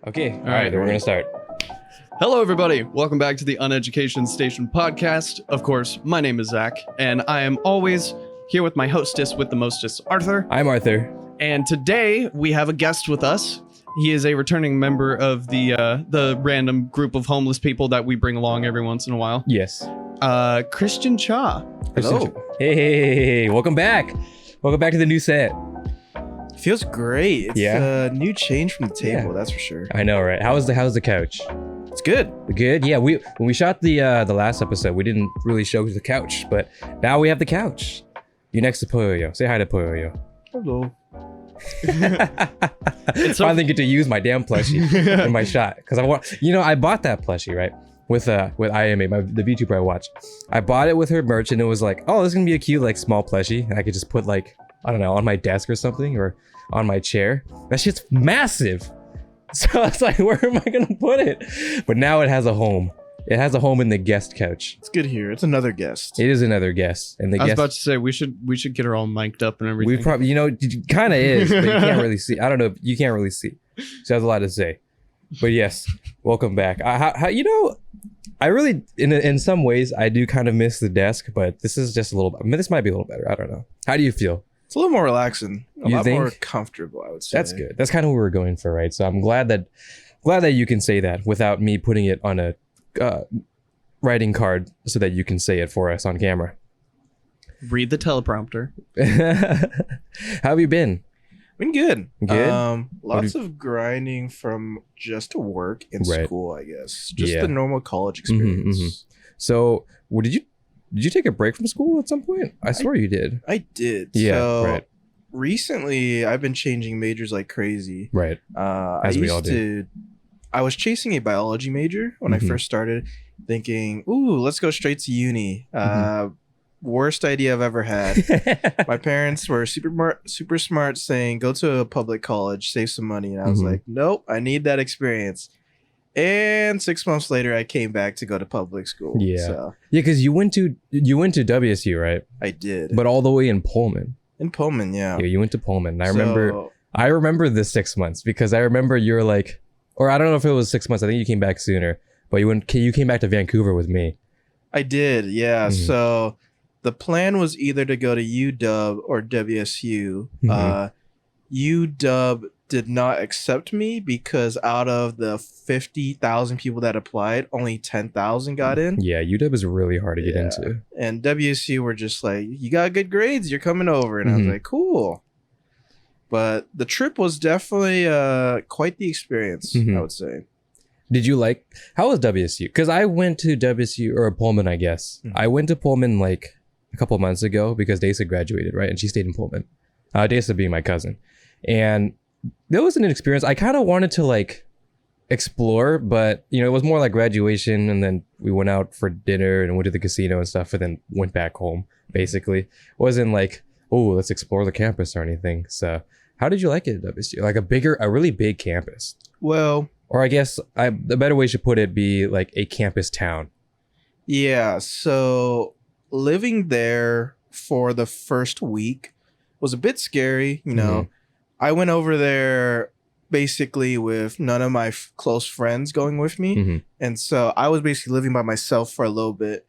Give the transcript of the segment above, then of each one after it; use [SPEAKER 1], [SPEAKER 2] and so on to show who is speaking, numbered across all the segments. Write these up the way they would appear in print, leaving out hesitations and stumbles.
[SPEAKER 1] Okay, all right, then we're gonna start.
[SPEAKER 2] Hello, everybody. Welcome back to the Uneducation Station podcast. Of course, my name is Zach, and I am always here with my hostess with the mostest, Arthur.
[SPEAKER 1] I'm Arthur.
[SPEAKER 2] And today we have a guest with us. He is a returning member of the random group of homeless people that we bring along every once in a while.
[SPEAKER 1] Yes.
[SPEAKER 2] Christian Cha.
[SPEAKER 1] Hello. Hey, welcome back. Welcome back to the new set.
[SPEAKER 3] Feels great. It's a new change from the table, that's for sure.
[SPEAKER 1] I know, right? How's the couch?
[SPEAKER 3] It's good.
[SPEAKER 1] Good? Yeah, when we shot the last episode, we didn't really show the couch, but now we have the couch. You next to Poyo. Say hi to Poyo.
[SPEAKER 3] Hello.
[SPEAKER 1] Finally get to use my damn plushie in my shot. Because I bought that plushie, right? With IMA, the VTuber I watch. I bought it with her merch and it was like, oh, this is gonna be a cute, like, small plushie. I could just put, like, I don't know, on my desk or something, or on my chair. That shit's massive. So it's like, where am I gonna put it? But now it has a home. It has a home in the guest couch.
[SPEAKER 3] It's good here. It's another guest.
[SPEAKER 1] It is another guest. And
[SPEAKER 2] I was about to say, we should get her all mic'd up and everything.
[SPEAKER 1] We probably, it kind of is, but you can't really see. I don't know. You can't really see. She has a lot to say. But yes, welcome back. I really, in some ways, I do kind of miss the desk, but this is just a little, this might be a little better. I don't know. How do you feel?
[SPEAKER 3] It's a little more relaxing. A
[SPEAKER 1] You
[SPEAKER 3] lot
[SPEAKER 1] think?
[SPEAKER 3] more comfortable, I would say.
[SPEAKER 1] That's good. That's kind of what we're going for, right? So I'm glad that you can say that without me putting it on a writing card so that you can say it for us on camera.
[SPEAKER 2] Read the teleprompter.
[SPEAKER 1] How have you been?
[SPEAKER 3] Been good.
[SPEAKER 1] Good?
[SPEAKER 3] Lots of grinding from just work and school, I guess. Just
[SPEAKER 1] Yeah.
[SPEAKER 3] the normal college experience.
[SPEAKER 1] So, did you take a break from school at some point? I swear you did.
[SPEAKER 3] I did.
[SPEAKER 1] Yeah,
[SPEAKER 3] So
[SPEAKER 1] right.
[SPEAKER 3] recently, I've been changing majors like crazy.
[SPEAKER 1] Right. As we all do.
[SPEAKER 3] I was chasing a biology major when I first started, thinking, ooh, let's go straight to uni. Worst idea I've ever had. My parents were super smart, saying, go to a public college, save some money. And I was like, nope, I need that experience. And 6 months later, I came back to go to public school.
[SPEAKER 1] Yeah.
[SPEAKER 3] So
[SPEAKER 1] Yeah, because you went to WSU, right?
[SPEAKER 3] I did.
[SPEAKER 1] But all the way in Pullman.
[SPEAKER 3] In Pullman, yeah.
[SPEAKER 1] Yeah, you went to Pullman. And I remember the 6 months because I remember you were like, or I don't know if it was 6 months. I think you came back sooner. But you came back to Vancouver with me.
[SPEAKER 3] I did, yeah. So the plan was either to go to UW or WSU. UW did not accept me because out of the 50,000 people that applied, only 10,000 got in.
[SPEAKER 1] Yeah, UW is really hard to get into.
[SPEAKER 3] And WSU were just like, you got good grades, you're coming over. And I was like, cool. But the trip was definitely quite the experience, I would say.
[SPEAKER 1] Did you how was WSU? Because I went to WSU, or Pullman, I guess. I went to Pullman like a couple months ago because Dasa graduated, right? And she stayed in Pullman. Dasa being my cousin. And there was an experience. I kind of wanted to explore, but it was more like graduation, and then we went out for dinner and went to the casino and stuff, and then went back home, basically. It wasn't like, oh, let's explore the campus or anything. So how did you like it at WSU? Like a really big campus.
[SPEAKER 3] Well,
[SPEAKER 1] or I guess the better way to put it be like a campus town.
[SPEAKER 3] Yeah, so living there for the first week was a bit scary. I went over there basically with none of my close friends going with me. And so I was basically living by myself for a little bit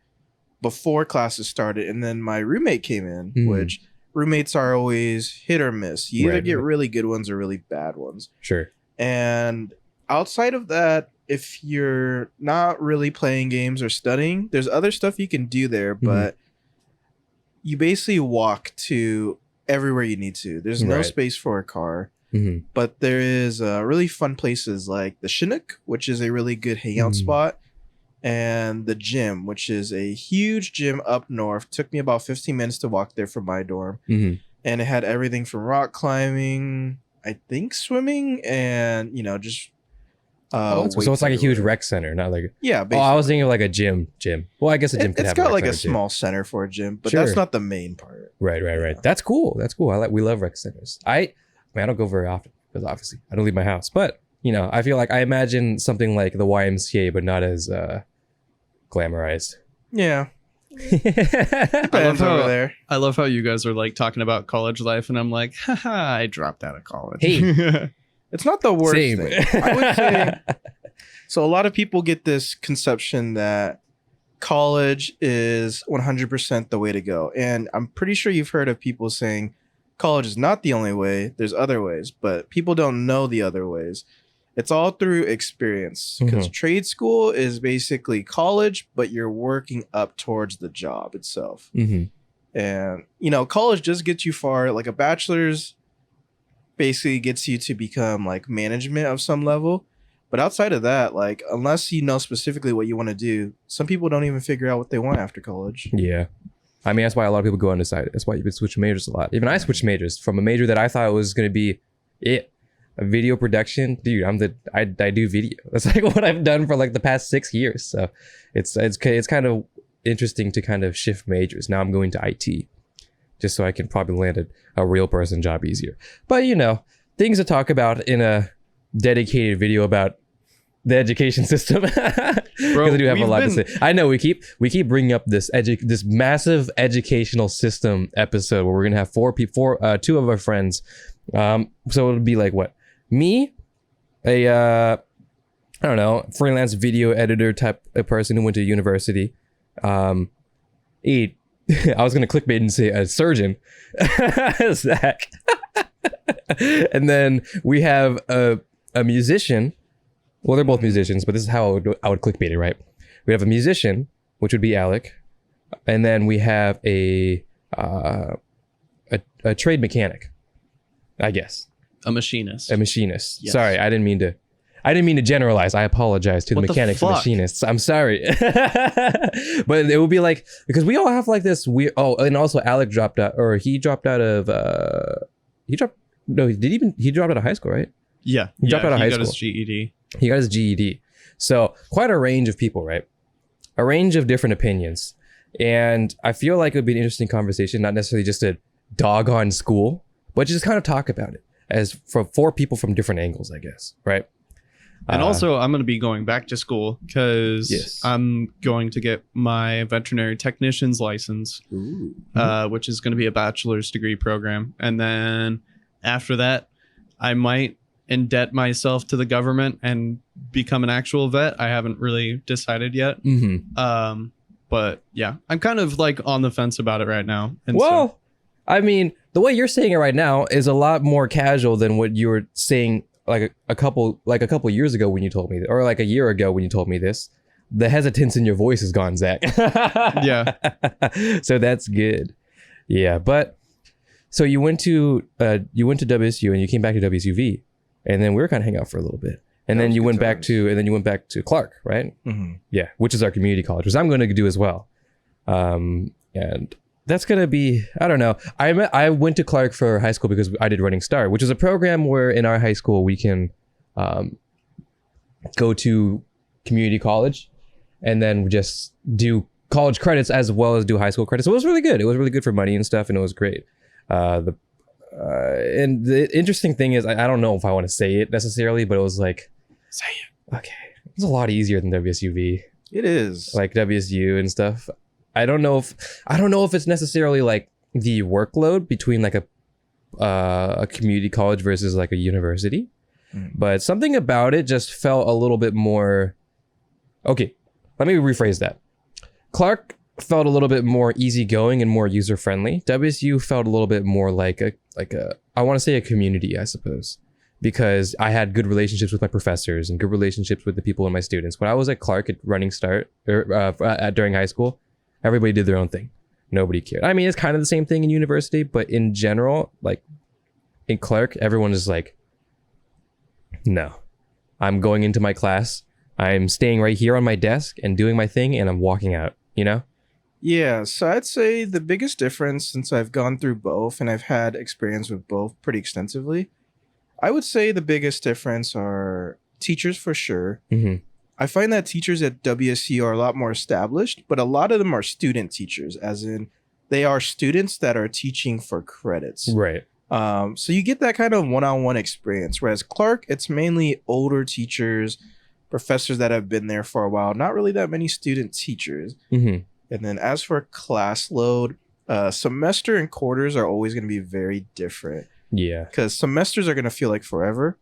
[SPEAKER 3] before classes started. And then my roommate came in, which roommates are always hit or miss. You either get really good ones or really bad ones.
[SPEAKER 1] Sure.
[SPEAKER 3] And outside of that, if you're not really playing games or studying, there's other stuff you can do there, but you basically walk to everywhere you need to. There's no space for a car, but there is really fun places like the Chinook, which is a really good hangout spot, and the gym, which is a huge gym up north. Took me about 15 minutes to walk there from my dorm, and it had everything from rock climbing, I think swimming, and just
[SPEAKER 1] so it's like a huge rec center, not like
[SPEAKER 3] basically.
[SPEAKER 1] I was thinking of like a gym. Well, I guess a gym could have.
[SPEAKER 3] It's got like a
[SPEAKER 1] gym.
[SPEAKER 3] small center for a gym, but
[SPEAKER 1] Sure.
[SPEAKER 3] that's not the main part.
[SPEAKER 1] Right.
[SPEAKER 3] Yeah.
[SPEAKER 1] That's cool. We love rec centers. I don't go very often because obviously I don't leave my house. But I feel like I imagine something like the YMCA, but not as glamorized.
[SPEAKER 3] Yeah.
[SPEAKER 2] I love how you guys are talking about college life, and I'm like, haha, I dropped out of college.
[SPEAKER 1] Hey.
[SPEAKER 3] It's not the worst
[SPEAKER 1] Same.
[SPEAKER 3] thing. I would say. So a lot of people get this conception that college is 100% the way to go. And I'm pretty sure you've heard of people saying college is not the only way. There's other ways, but people don't know the other ways. It's all through experience because trade school is basically college, but you're working up towards the job itself. And, you know, college just gets you far. Like a bachelor's basically gets you to become like management of some level. But outside of that, like, unless you know specifically what you want to do, some people don't even figure out what they want after college.
[SPEAKER 1] Yeah. I mean, that's why a lot of people go undecided. That's why you've been switching majors a lot. Even I switched majors from a major that I thought was going to be a video production. Dude, I do video. That's like what I've done for like the past 6 years. So it's kind of interesting to kind of shift majors. Now I'm going to IT just so I can probably land a real person job easier. But, you know, things to talk about in a dedicated video about the education system. Because I do have a lot to say. I know we keep bringing up this massive educational system episode where we're gonna have two of our friends. So it'll be like what? Me, I don't know, freelance video editor type of person who went to university. I was gonna clickbait and say a surgeon, Zach. And then we have a musician. Well, they're both musicians, but this is how I would clickbait it, right? We have a musician, which would be Alec, and then we have a trade mechanic, I guess.
[SPEAKER 2] A machinist.
[SPEAKER 1] A machinist.
[SPEAKER 2] Yes.
[SPEAKER 1] Sorry, I didn't mean to generalize. I apologize to the mechanics and machinists. I'm sorry. But it would be like, because we all have like this weird. Oh, and also Alec dropped out, or he dropped out of. He dropped out of high school, right?
[SPEAKER 2] Yeah.
[SPEAKER 1] He dropped out of high
[SPEAKER 2] school.
[SPEAKER 1] He got his GED. So quite a range of people, right? A range of different opinions. And I feel like it would be an interesting conversation, not necessarily just a dog on school, but just kind of talk about it as for 4 people from different angles, I guess, right?
[SPEAKER 2] And also, I'm going to be going back to school because I'm going to get my veterinary technician's license, which is going to be a bachelor's degree program. And then after that, I might indebt myself to the government and become an actual vet. I haven't really decided yet. But yeah, I'm kind of like on the fence about it right now. And
[SPEAKER 1] well, I mean, the way you're saying it right now is a lot more casual than what you were saying like a couple years ago when you told me, or like a year ago when you told me this. The hesitance in your voice is gone, Zach.
[SPEAKER 2] Yeah.
[SPEAKER 1] So that's good. Yeah, but so you went to WSU and you came back to WSUV. And then we were kind of hanging out for a little bit, and then you went back to Clark, right? Yeah, which is our community college, which I'm going to do as well. And that's going to be, I don't know. I went to Clark for high school because I did Running Start, which is a program where in our high school we can go to community college and then just do college credits as well as do high school credits. So it was really good. It was really good for money and stuff, and it was great. And the interesting thing is, I don't know if I want to say it necessarily, but it was like,
[SPEAKER 2] say it.
[SPEAKER 1] Okay, it's a lot easier than WSUV.
[SPEAKER 3] It is
[SPEAKER 1] like WSU and stuff. I don't know if it's necessarily like the workload between like a community college versus like a university, but something about it just felt a little bit more. Okay, let me rephrase that. Clark felt a little bit more easygoing and more user friendly. WSU felt a little bit more like a I want to say a community, I suppose, because I had good relationships with my professors and good relationships with the people and my students. When I was at Clark at Running Start during high school, everybody did their own thing. Nobody cared. I mean, it's kind of the same thing in university, but in general, like in Clark, everyone is like, no, I'm going into my class. I'm staying right here on my desk and doing my thing, and I'm walking out, you know?
[SPEAKER 3] Yeah, so I'd say the biggest difference, since I've gone through both and I've had experience with both pretty extensively, I would say the biggest difference are teachers for sure. I find that teachers at WSU are a lot more established, but a lot of them are student teachers, as in they are students that are teaching for credits.
[SPEAKER 1] Right.
[SPEAKER 3] So you get that kind of one-on-one experience, whereas Clark, it's mainly older teachers, professors that have been there for a while, not really that many student teachers. And then as for class load, semester and quarters are always going to be very different.
[SPEAKER 1] Yeah.
[SPEAKER 3] Because semesters are going to feel like forever.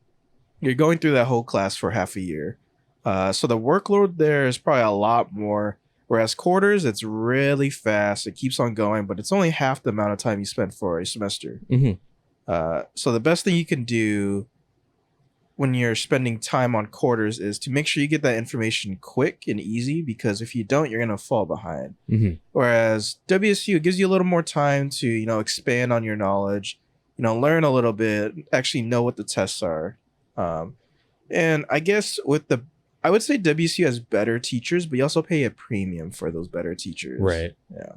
[SPEAKER 3] you're going through that whole class for half a year. So the workload there is probably a lot more. Whereas quarters, it's really fast. It keeps on going, but it's only half the amount of time you spend for a semester. So the best thing you can do when you're spending time on quarters is to make sure you get that information quick and easy, because if you don't, you're going to fall behind. Whereas WSU gives you a little more time to, expand on your knowledge, learn a little bit, actually know what the tests are. And I guess I would say WSU has better teachers, but you also pay a premium for those better teachers.
[SPEAKER 1] Right.
[SPEAKER 3] Yeah.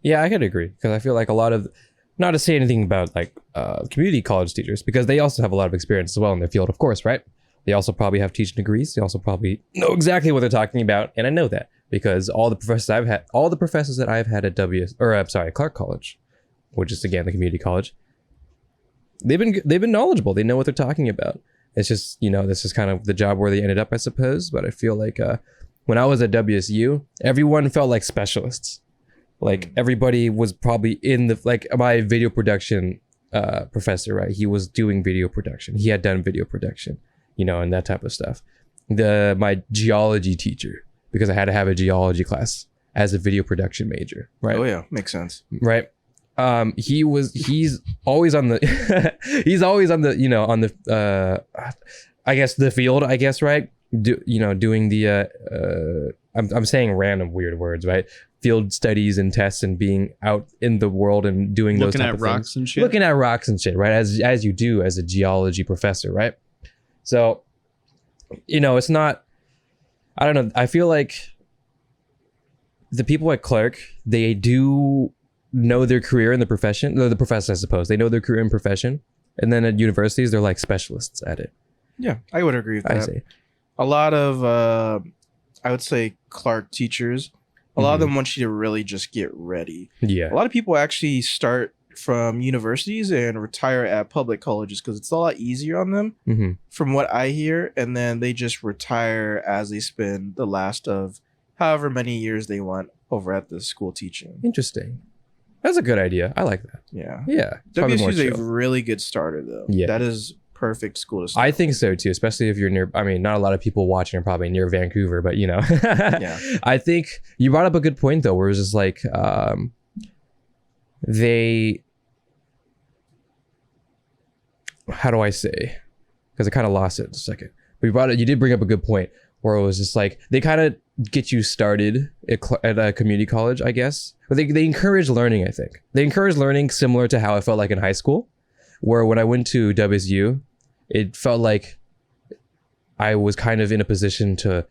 [SPEAKER 1] Yeah, I could agree, because I feel like a lot of, not to say anything about like community college teachers, because they also have a lot of experience as well in their field, of course, right? They also probably have teaching degrees. They also probably know exactly what they're talking about, and I know that because all the professors that I've had at Clark College, which is again the community college, they've been knowledgeable. They know what they're talking about. It's just, this is kind of the job where they ended up, I suppose. But I feel like when I was at WSU, everyone felt like specialists. Like everybody was probably in my video production professor, right? He was doing video production. He had done video production, and that type of stuff. My geology teacher, because I had to have a geology class as a video production major, right?
[SPEAKER 3] Oh yeah, makes sense.
[SPEAKER 1] Right. He's always on the I guess the field, I guess, right? Doing the I'm saying random weird words, right? Field studies and tests and being out in the world and doing those type of things. Looking at rocks and shit, right? As you do as a geology professor, right? So, it's not, I don't know. I feel like the people at Clark, they do know their career in the profession. The professors, I suppose, they know their career and profession. And then at universities, they're like specialists at it.
[SPEAKER 3] Yeah, I would agree with that. I see. A lot of, I would say, Clark teachers, a lot of them want you to really just get ready.
[SPEAKER 1] Yeah.
[SPEAKER 3] A lot of people actually start from universities and retire at public colleges because it's a lot easier on them, from what I hear. And then they just retire as they spend the last of however many years they want over at the school teaching.
[SPEAKER 1] Interesting. That's a good idea. I like that.
[SPEAKER 3] Yeah.
[SPEAKER 1] Yeah.
[SPEAKER 3] WSU is a really good starter, though. Yeah. That is perfect school to start.
[SPEAKER 1] I think so too, especially if you're near, not a lot of people watching are probably near Vancouver, but yeah. I think you brought up a good point though, where it's just like how do I say, because I kind of lost it in a second, but you did bring up a good point where it was just like they kind of get you started at a community college, I guess, but they encourage learning. I think they encourage learning similar to how I felt like in high school, where when I went to WSU, it felt like I was kind of in a position to,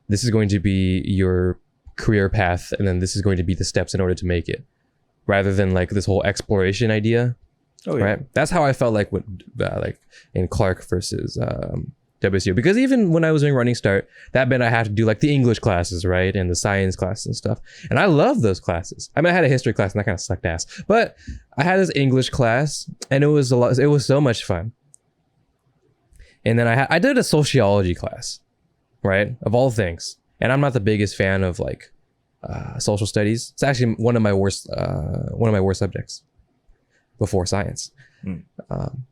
[SPEAKER 1] this is going to be your career path, and then this is going to be the steps in order to make it, rather than like this whole exploration idea. Oh, yeah. Right? That's how I felt like like in Clark versus WSU, because even when I was doing Running Start, that meant I had to do like the English classes, right, and the science classes and stuff, and I love those classes. I had a history class and that kind of sucked ass, but I had this English class and it was so much fun. And then I did a sociology class, right, of all things, and I'm not the biggest fan of like social studies. It's actually one of my worst subjects before science,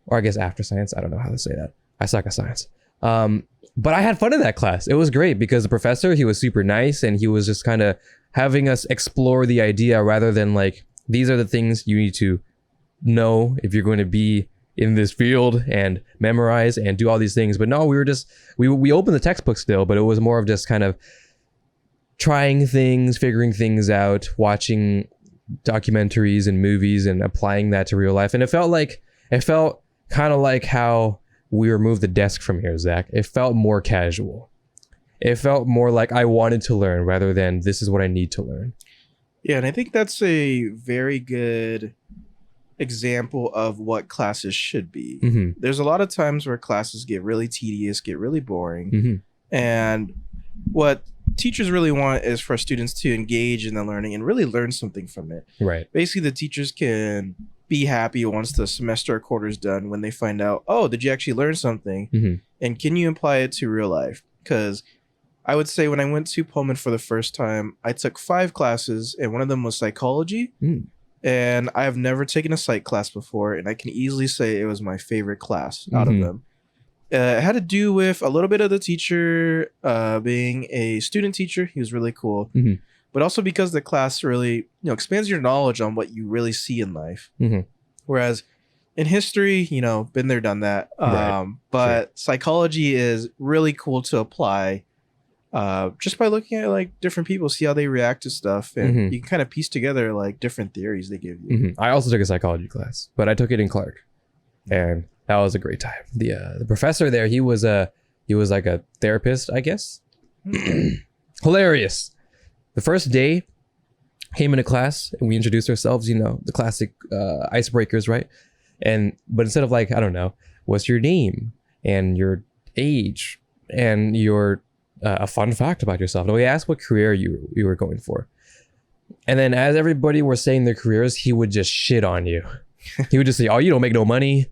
[SPEAKER 1] or I guess after science. I don't know how to say that. I suck at science. But I had fun in that class. It was great because the professor, he was super nice, and he was just kind of having us explore the idea rather than like, these are the things you need to know if you're going to be in this field and memorize and do all these things. But no, we opened the textbook still, but it was more of just kind of trying things, figuring things out, watching documentaries and movies and applying that to real life. And it felt kind of like how we removed the desk from here, Zach. It felt more casual. It felt more like I wanted to learn rather than this is what I need to learn.
[SPEAKER 3] Yeah, and I think that's a very good example of what classes should be. There's a lot of times where classes get really tedious, get really boring. And what teachers really want is for students to engage in the learning and really learn something from it. Right. Basically, the teachers can be happy once the semester or quarter is done when they find out, oh, did you actually learn something? And can you apply it to real life? Because I would say when I went to Pullman for the first time, I took 5 classes, and one of them was psychology. And I have never taken a psych class before, and I can easily say it was my favorite class out of them. It had to do with a little bit of the teacher being a student teacher. He was really cool.
[SPEAKER 1] Mm-hmm.
[SPEAKER 3] But also because the class really, expands your knowledge on what you really see in life.
[SPEAKER 1] Mm-hmm.
[SPEAKER 3] Whereas in history, been there, done that.
[SPEAKER 1] Right.
[SPEAKER 3] But psychology is really cool to apply just by looking at like different people, see how they react to stuff. And you can kind of piece together like different theories they give you.
[SPEAKER 1] Mm-hmm. I also took a psychology class, but I took it in Clark. And that was a great time. The professor there, he was like a therapist, I guess. Hilarious. The first day, came into class and we introduced ourselves, the classic icebreakers, right? But instead of like, I don't know, what's your name and your age and your a fun fact about yourself. And we asked what career you were going for. And then as everybody were saying their careers, he would just shit on you. He would just say, oh, you don't make no money.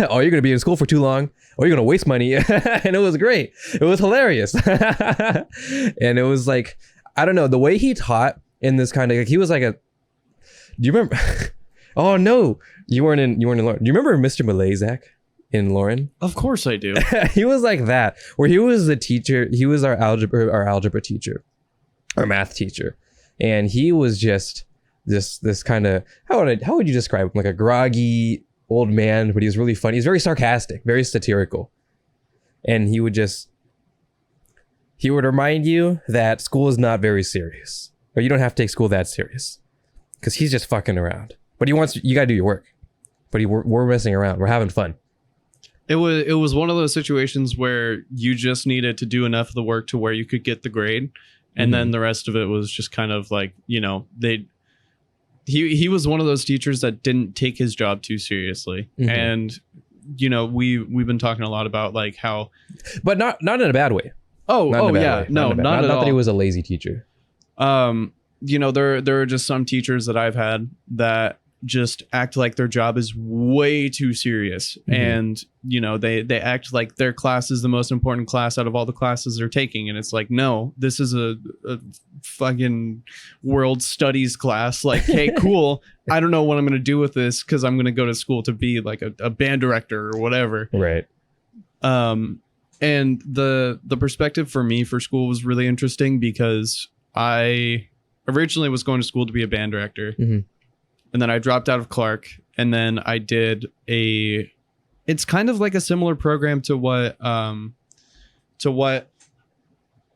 [SPEAKER 1] Oh, you're going to be in school for too long. Oh, you're going to waste money. And it was great. It was hilarious. And it was like, I don't know, the way he taught in this kind of, like, he was like do you remember? Oh no, you weren't in Lauren. Do you remember Mr. Malazak in Lauren?
[SPEAKER 2] Of course I do.
[SPEAKER 1] He was like that, where he was the teacher. He was our algebra teacher, our math teacher. And he was just this kind of, how would you describe him? Like a groggy old man, but he was really funny. He's very sarcastic, very satirical. And he would remind you that school is not very serious, or you don't have to take school that serious, because he's just fucking around. But you gotta do your work. But we're messing around. We're having fun.
[SPEAKER 2] It was one of those situations where you just needed to do enough of the work to where you could get the grade, and then the rest of it was just kind of like, he was one of those teachers that didn't take his job too seriously. And we've been talking a lot about like how,
[SPEAKER 1] but not in a bad way.
[SPEAKER 2] Not at all.
[SPEAKER 1] Not that he was a lazy teacher.
[SPEAKER 2] There are just some teachers that I've had that just act like their job is way too serious. And they act like their class is the most important class out of all the classes they're taking, and it's like, no, this is a fucking world studies class. Like, hey, cool, I don't know what I'm gonna do with this because I'm gonna go to school to be like a band director or whatever,
[SPEAKER 1] right?
[SPEAKER 2] And the perspective for me for school was really interesting because I originally was going to school to be a band director. And then I dropped out of Clark, and then I did it's kind of like a similar program to what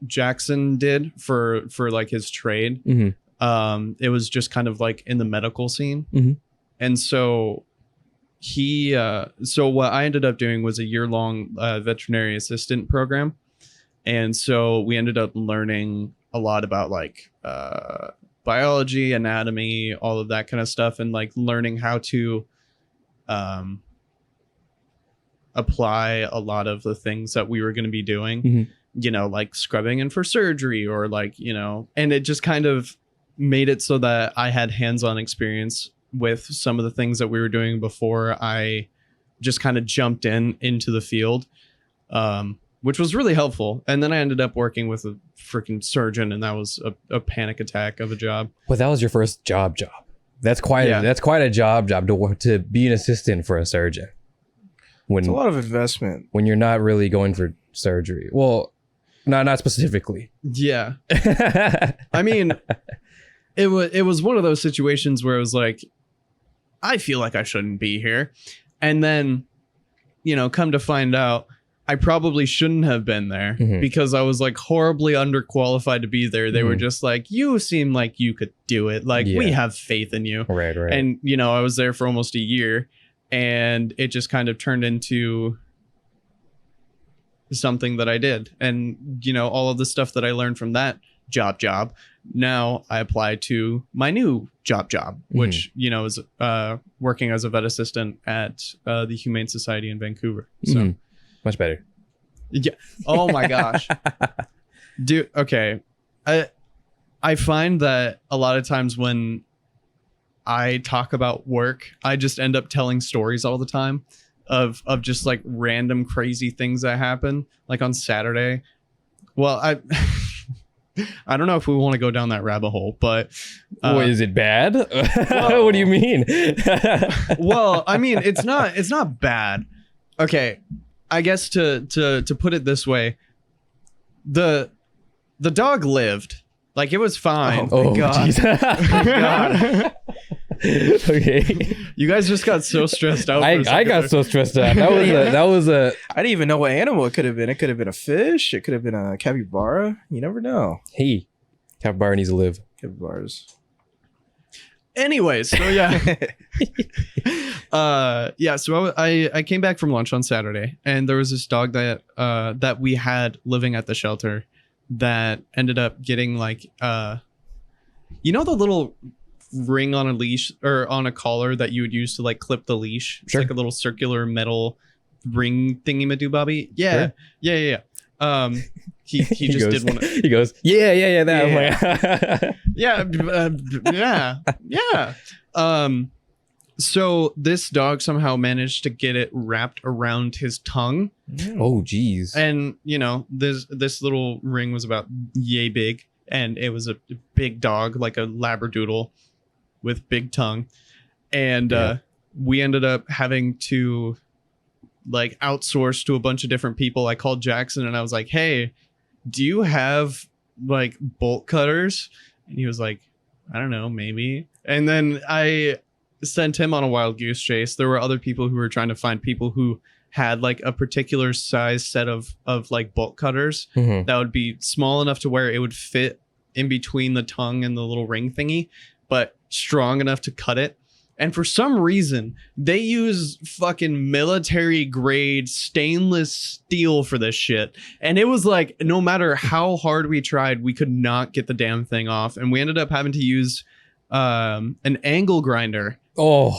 [SPEAKER 2] Jackson did for like his trade. It was just kind of like in the medical scene. And so so what I ended up doing was a year-long veterinary assistant program. And so we ended up learning a lot about like biology, anatomy, all of that kind of stuff, and like learning how to apply a lot of the things that we were going to be doing, like scrubbing in for surgery, or like, and it just kind of made it so that I had hands-on experience with some of the things that we were doing before I just kind of jumped into the field, which was really helpful. And then I ended up working with a freaking surgeon, and that was a panic attack of a job.
[SPEAKER 1] Well, that was your first job. That's quite a job to be an assistant for a surgeon.
[SPEAKER 3] It's a lot of investment
[SPEAKER 1] when you're not really going for surgery. Well, not specifically.
[SPEAKER 2] Yeah. I mean, it was one of those situations where it was like, I feel like I shouldn't be here. And then, come to find out, I probably shouldn't have been there because I was like horribly underqualified to be there. They were just like, you seem like you could do it. Like, we have faith in you.
[SPEAKER 1] Right.
[SPEAKER 2] And, I was there for almost a year, and it just kind of turned into something that I did. And, all of the stuff that I learned from that job, now I apply to my new job, which, is working as a vet assistant at the Humane Society in Vancouver. So.
[SPEAKER 1] Much better.
[SPEAKER 2] Yeah. Oh my gosh. Dude, okay. I find that a lot of times when I talk about work, I just end up telling stories all the time of just like random crazy things that happen. Like on Saturday. Well, I don't know if we want to go down that rabbit hole, but
[SPEAKER 1] is it bad? What do you mean?
[SPEAKER 2] Well, I mean, it's not bad. Okay. I guess to put it this way, the dog lived. Like, it was fine.
[SPEAKER 3] Oh my God.
[SPEAKER 1] Oh,
[SPEAKER 3] God.
[SPEAKER 1] Okay.
[SPEAKER 2] You guys just got so stressed out.
[SPEAKER 1] I got so stressed out. That was a.
[SPEAKER 3] I didn't even know what animal it could have been. It could have been a fish. It could have been a capybara. You never know.
[SPEAKER 1] Hey, capybara needs to live.
[SPEAKER 3] Capybaras.
[SPEAKER 2] Anyways, so yeah. So I came back from lunch on Saturday, and there was this dog that we had living at the shelter that ended up getting like the little ring on a leash or on a collar that you would use to like clip the leash. It's like a little circular metal ring thingy madoo-bobby. Yeah. Sure. Yeah. He just did one.
[SPEAKER 1] He goes, yeah. That.
[SPEAKER 2] Yeah. I'm like, yeah. So this dog somehow managed to get it wrapped around his tongue.
[SPEAKER 1] Oh, geez.
[SPEAKER 2] And this little ring was about yay big, and it was a big dog, like a labradoodle with big tongue. And we ended up having to like outsource to a bunch of different people. I called Jackson and I was like, hey, do you have like bolt cutters? And he was like, I don't know, maybe. And then I sent him on a wild goose chase. There were other people who were trying to find people who had like a particular size set of like bolt cutters that would be small enough to where it would fit in between the tongue and the little ring thingy, but strong enough to cut it. And for some reason, they use fucking military grade stainless steel for this shit. And it was like, no matter how hard we tried, we could not get the damn thing off. And we ended up having to use an angle grinder.
[SPEAKER 1] Oh,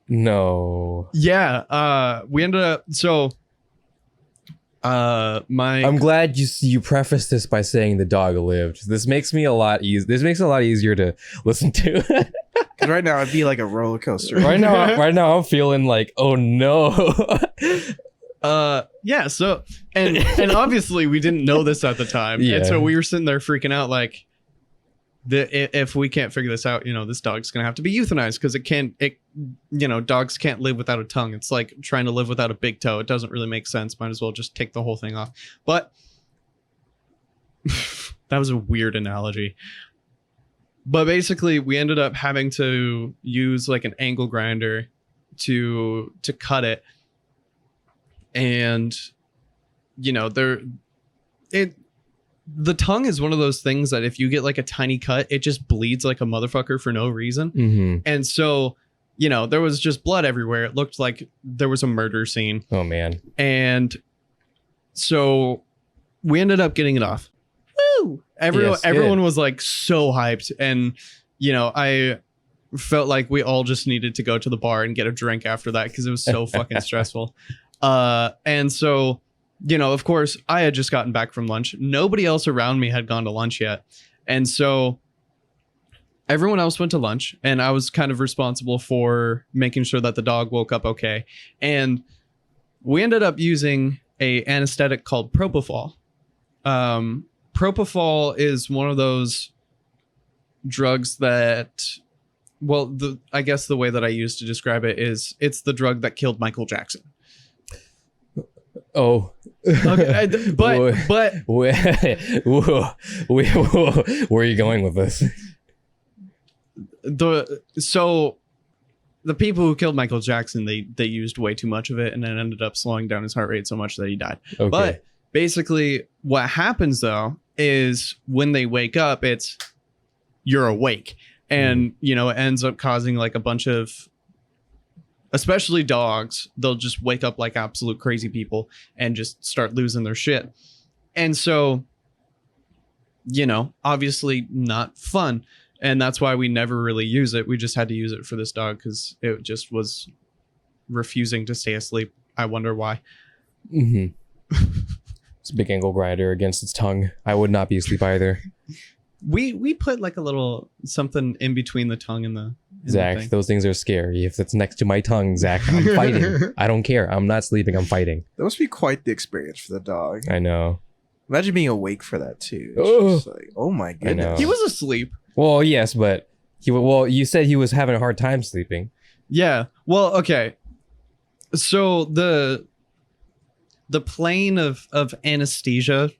[SPEAKER 1] no.
[SPEAKER 2] Yeah. We ended up, I'm
[SPEAKER 1] glad you prefaced this by saying the dog lived. This makes me a lot easier. This makes it a lot easier to listen to.
[SPEAKER 3] Because right now it'd be like a roller coaster.
[SPEAKER 1] right now I'm feeling like, oh no.
[SPEAKER 2] Yeah. So and obviously we didn't know this at the time, and so we were sitting there freaking out like, if we can't figure this out, this dog's gonna have to be euthanized because dogs can't live without a tongue. It's like trying to live without a big toe. It doesn't really make sense. Might as well just take the whole thing off. But that was a weird analogy. But basically, we ended up having to use like an angle grinder to cut it, and the tongue is one of those things that if you get like a tiny cut, it just bleeds like a motherfucker for no reason.
[SPEAKER 1] Mm-hmm.
[SPEAKER 2] And so, there was just blood everywhere. It looked like there was a murder scene.
[SPEAKER 1] Oh, man.
[SPEAKER 2] And so we ended up getting it off. Woo! Everyone was like so hyped. And, I felt like we all just needed to go to the bar and get a drink after that because it was so fucking stressful. And so, of course, I had just gotten back from lunch. Nobody else around me had gone to lunch yet. And so everyone else went to lunch, and I was kind of responsible for making sure that the dog woke up okay. And we ended up using a anesthetic called Propofol. Propofol is one of those drugs that, I guess the way that I used to describe it is it's the drug that killed Michael Jackson.
[SPEAKER 1] Oh,
[SPEAKER 2] okay, but
[SPEAKER 1] where are you going with this?
[SPEAKER 2] So the people who killed Michael Jackson, they used way too much of it, and it ended up slowing down his heart rate so much that he died.
[SPEAKER 1] Okay.
[SPEAKER 2] But basically, what happens though is when they wake up, you're awake, and it ends up causing like a bunch of, especially dogs, they'll just wake up like absolute crazy people and just start losing their shit. And so, obviously not fun. And that's why we never really use it. We just had to use it for this dog because it just was refusing to stay asleep. I wonder why.
[SPEAKER 1] Mm-hmm. It's a big angle grinder against its tongue. I would not be asleep either.
[SPEAKER 2] We put like a little something in between the tongue and the
[SPEAKER 1] Zach, those things are scary. If it's next to my tongue, Zach, I'm fighting. I don't care. I'm not sleeping. I'm fighting.
[SPEAKER 3] That must be quite the experience for the dog.
[SPEAKER 1] I know.
[SPEAKER 3] Imagine being awake for that too.
[SPEAKER 1] It's
[SPEAKER 3] just like, oh my goodness.
[SPEAKER 2] He was asleep.
[SPEAKER 1] Well, yes, but you said he was having a hard time sleeping.
[SPEAKER 2] Yeah. Well, okay. So the plane of anesthesia,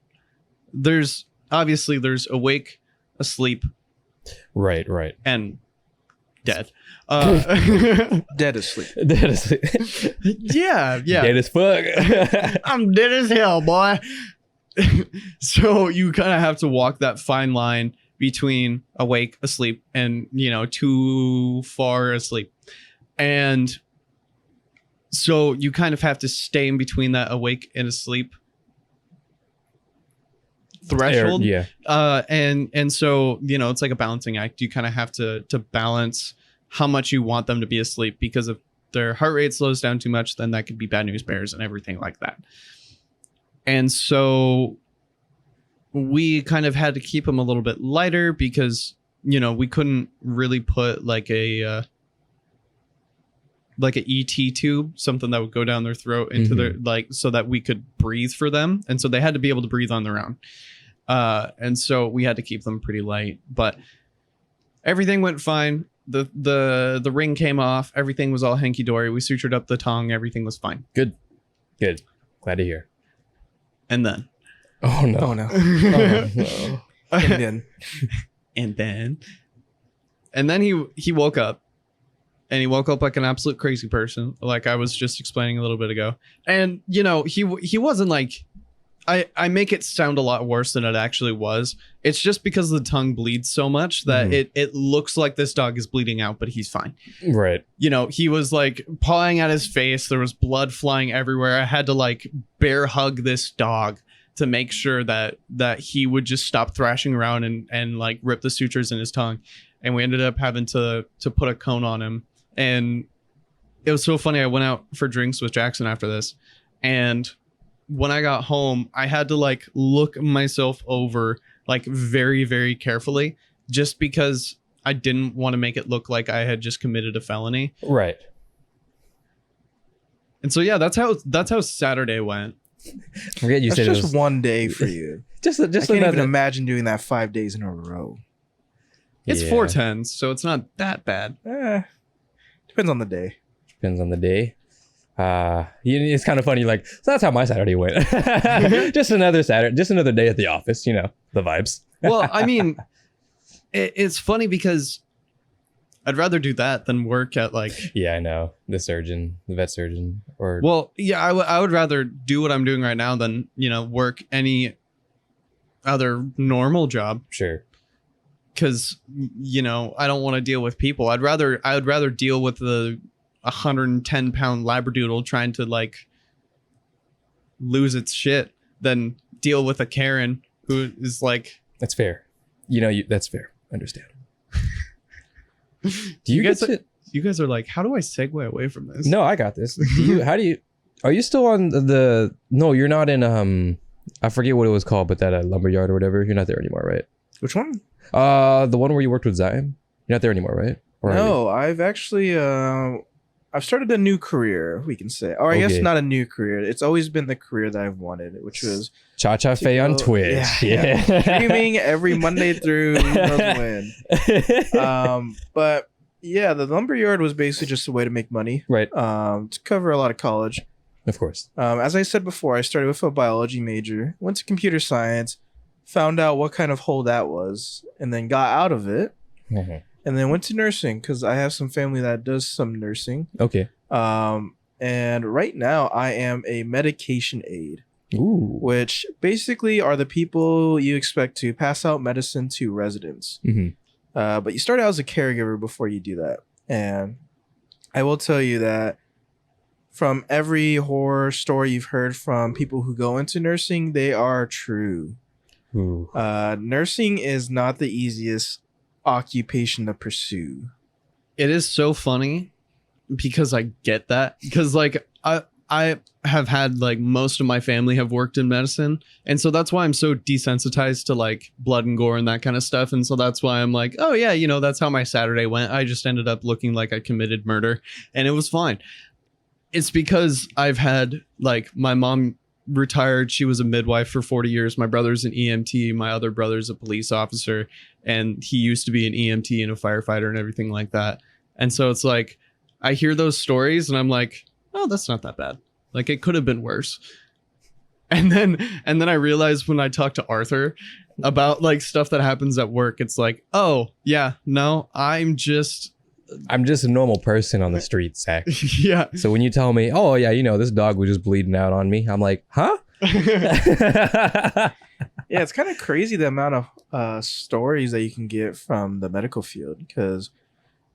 [SPEAKER 2] there's awake, asleep,
[SPEAKER 1] right,
[SPEAKER 2] and dead.
[SPEAKER 3] Dead asleep.
[SPEAKER 1] Dead as
[SPEAKER 2] Yeah.
[SPEAKER 1] dead as fuck.
[SPEAKER 2] I'm dead as hell, boy. So you kind of have to walk that fine line between awake, asleep, and too far asleep. And so you kind of have to stay in between that awake and asleep threshold.
[SPEAKER 1] Yeah.
[SPEAKER 2] And so it's like a balancing act. You kind of have to balance how much you want them to be asleep, because if their heart rate slows down too much, then that could be bad news bears and everything like that. And so we kind of had to keep them a little bit lighter, because we couldn't really put like a ET tube, something that would go down their throat into their so that we could breathe for them. And so they had to be able to breathe on their own. And so we had to keep them pretty light, but everything went fine. The ring came off. Everything was all hanky dory. We sutured up the tongue. Everything was fine.
[SPEAKER 1] Good. Glad to hear.
[SPEAKER 2] And then.
[SPEAKER 1] Oh no.
[SPEAKER 3] Oh no.
[SPEAKER 1] Oh, no.
[SPEAKER 3] And then
[SPEAKER 2] And then he woke up. And he woke up like an absolute crazy person, like I was just explaining a little bit ago. And he wasn't like, I make it sound a lot worse than it actually was. It's just because the tongue bleeds so much that it looks like this dog is bleeding out, but he's fine.
[SPEAKER 1] Right.
[SPEAKER 2] He was like pawing at his face. There was blood flying everywhere. I had to like bear hug this dog to make sure that he would just stop thrashing around and like rip the sutures in his tongue. And we ended up having to put a cone on him. And it was so funny. I went out for drinks with Jackson after this. And when I got home, I had to like look myself over like very, very carefully, just because I didn't want to make it look like I had just committed a felony.
[SPEAKER 1] Right.
[SPEAKER 2] And so, yeah, that's how Saturday went.
[SPEAKER 1] Forget you
[SPEAKER 3] that's
[SPEAKER 1] said
[SPEAKER 3] just
[SPEAKER 1] it was
[SPEAKER 3] one day for you.
[SPEAKER 1] just
[SPEAKER 3] I can't
[SPEAKER 1] another.
[SPEAKER 3] even imagine doing that 5 days in a row.
[SPEAKER 2] It's
[SPEAKER 1] Yeah.
[SPEAKER 2] 410s, so it's not that bad.
[SPEAKER 3] Depends on the day.
[SPEAKER 1] Depends on the day. It's kind of funny. Like, so that's how my Saturday went. Just another Saturday, just another day at the office. The vibes.
[SPEAKER 2] Well, I mean, it's funny because I'd rather do that than work at like.
[SPEAKER 1] Yeah, I know. The vet surgeon, or
[SPEAKER 2] Well, yeah, I would rather do what I'm doing right now than work any other normal job.
[SPEAKER 1] Sure.
[SPEAKER 2] Because I don't want to deal with people. I would rather deal with the 110-pound labradoodle trying to like lose its shit than deal with a Karen who is like.
[SPEAKER 1] That's fair. That's fair. Understand. Do
[SPEAKER 2] you guys are like, how do I segue away from this?
[SPEAKER 1] No, I got this. Are you still on the? No, you're not in. I forget what it was called, but that lumberyard or whatever. You're not there anymore, right?
[SPEAKER 3] Which one?
[SPEAKER 1] The one where you worked with Zion. You're not there anymore, right? Or
[SPEAKER 3] No, I've actually I've started a new career, we can say. Or I guess
[SPEAKER 1] Okay.
[SPEAKER 3] not a new career. It's always been the career that I've wanted, which was
[SPEAKER 1] Cha Fe on Twitch. Yeah.
[SPEAKER 3] streaming every Monday through who knows when. But yeah, the lumberyard was basically just a way to make money.
[SPEAKER 1] Right.
[SPEAKER 3] To cover a lot of college.
[SPEAKER 1] Of course.
[SPEAKER 3] As I said before, I started with a biology major, went to computer science, found out what kind of hole that was, and then got out of it.
[SPEAKER 1] Mm-hmm.
[SPEAKER 3] And then went to nursing because I have some family that does some nursing.
[SPEAKER 1] Okay.
[SPEAKER 3] And right now I am a medication aide,
[SPEAKER 1] Ooh.
[SPEAKER 3] which basically are the people you expect to pass out medicine to residents.
[SPEAKER 1] Mm-hmm.
[SPEAKER 3] But you start out as a caregiver before you do that. And I will tell you that from every horror story you've heard from people who go into nursing, they are true.
[SPEAKER 1] Ooh.
[SPEAKER 3] Nursing is not the easiest occupation to pursue.
[SPEAKER 2] It is so funny because I get that, because like I have had like most of my family have worked in medicine, and so that's why I'm so desensitized to like blood and gore and that kind of stuff. And so that's why I'm like, oh yeah, that's how my Saturday went. I just ended up looking like I committed murder and it was fine. It's because I've had like my mom retired. She was a midwife for 40 years. My brother's an EMT. My other brother's a police officer, and he used to be an EMT and a firefighter and everything like that. And so it's like, I hear those stories and I'm like, oh, that's not that bad. Like it could have been worse. And then I realized when I talked to Arthur about like stuff that happens at work, it's like, oh yeah, no, I'm just
[SPEAKER 1] a normal person on the street, Zach.
[SPEAKER 2] Yeah.
[SPEAKER 1] So when you tell me, oh yeah, this dog was just bleeding out on me, I'm like, huh?
[SPEAKER 3] Yeah, it's kind of crazy the amount of stories that you can get from the medical field, because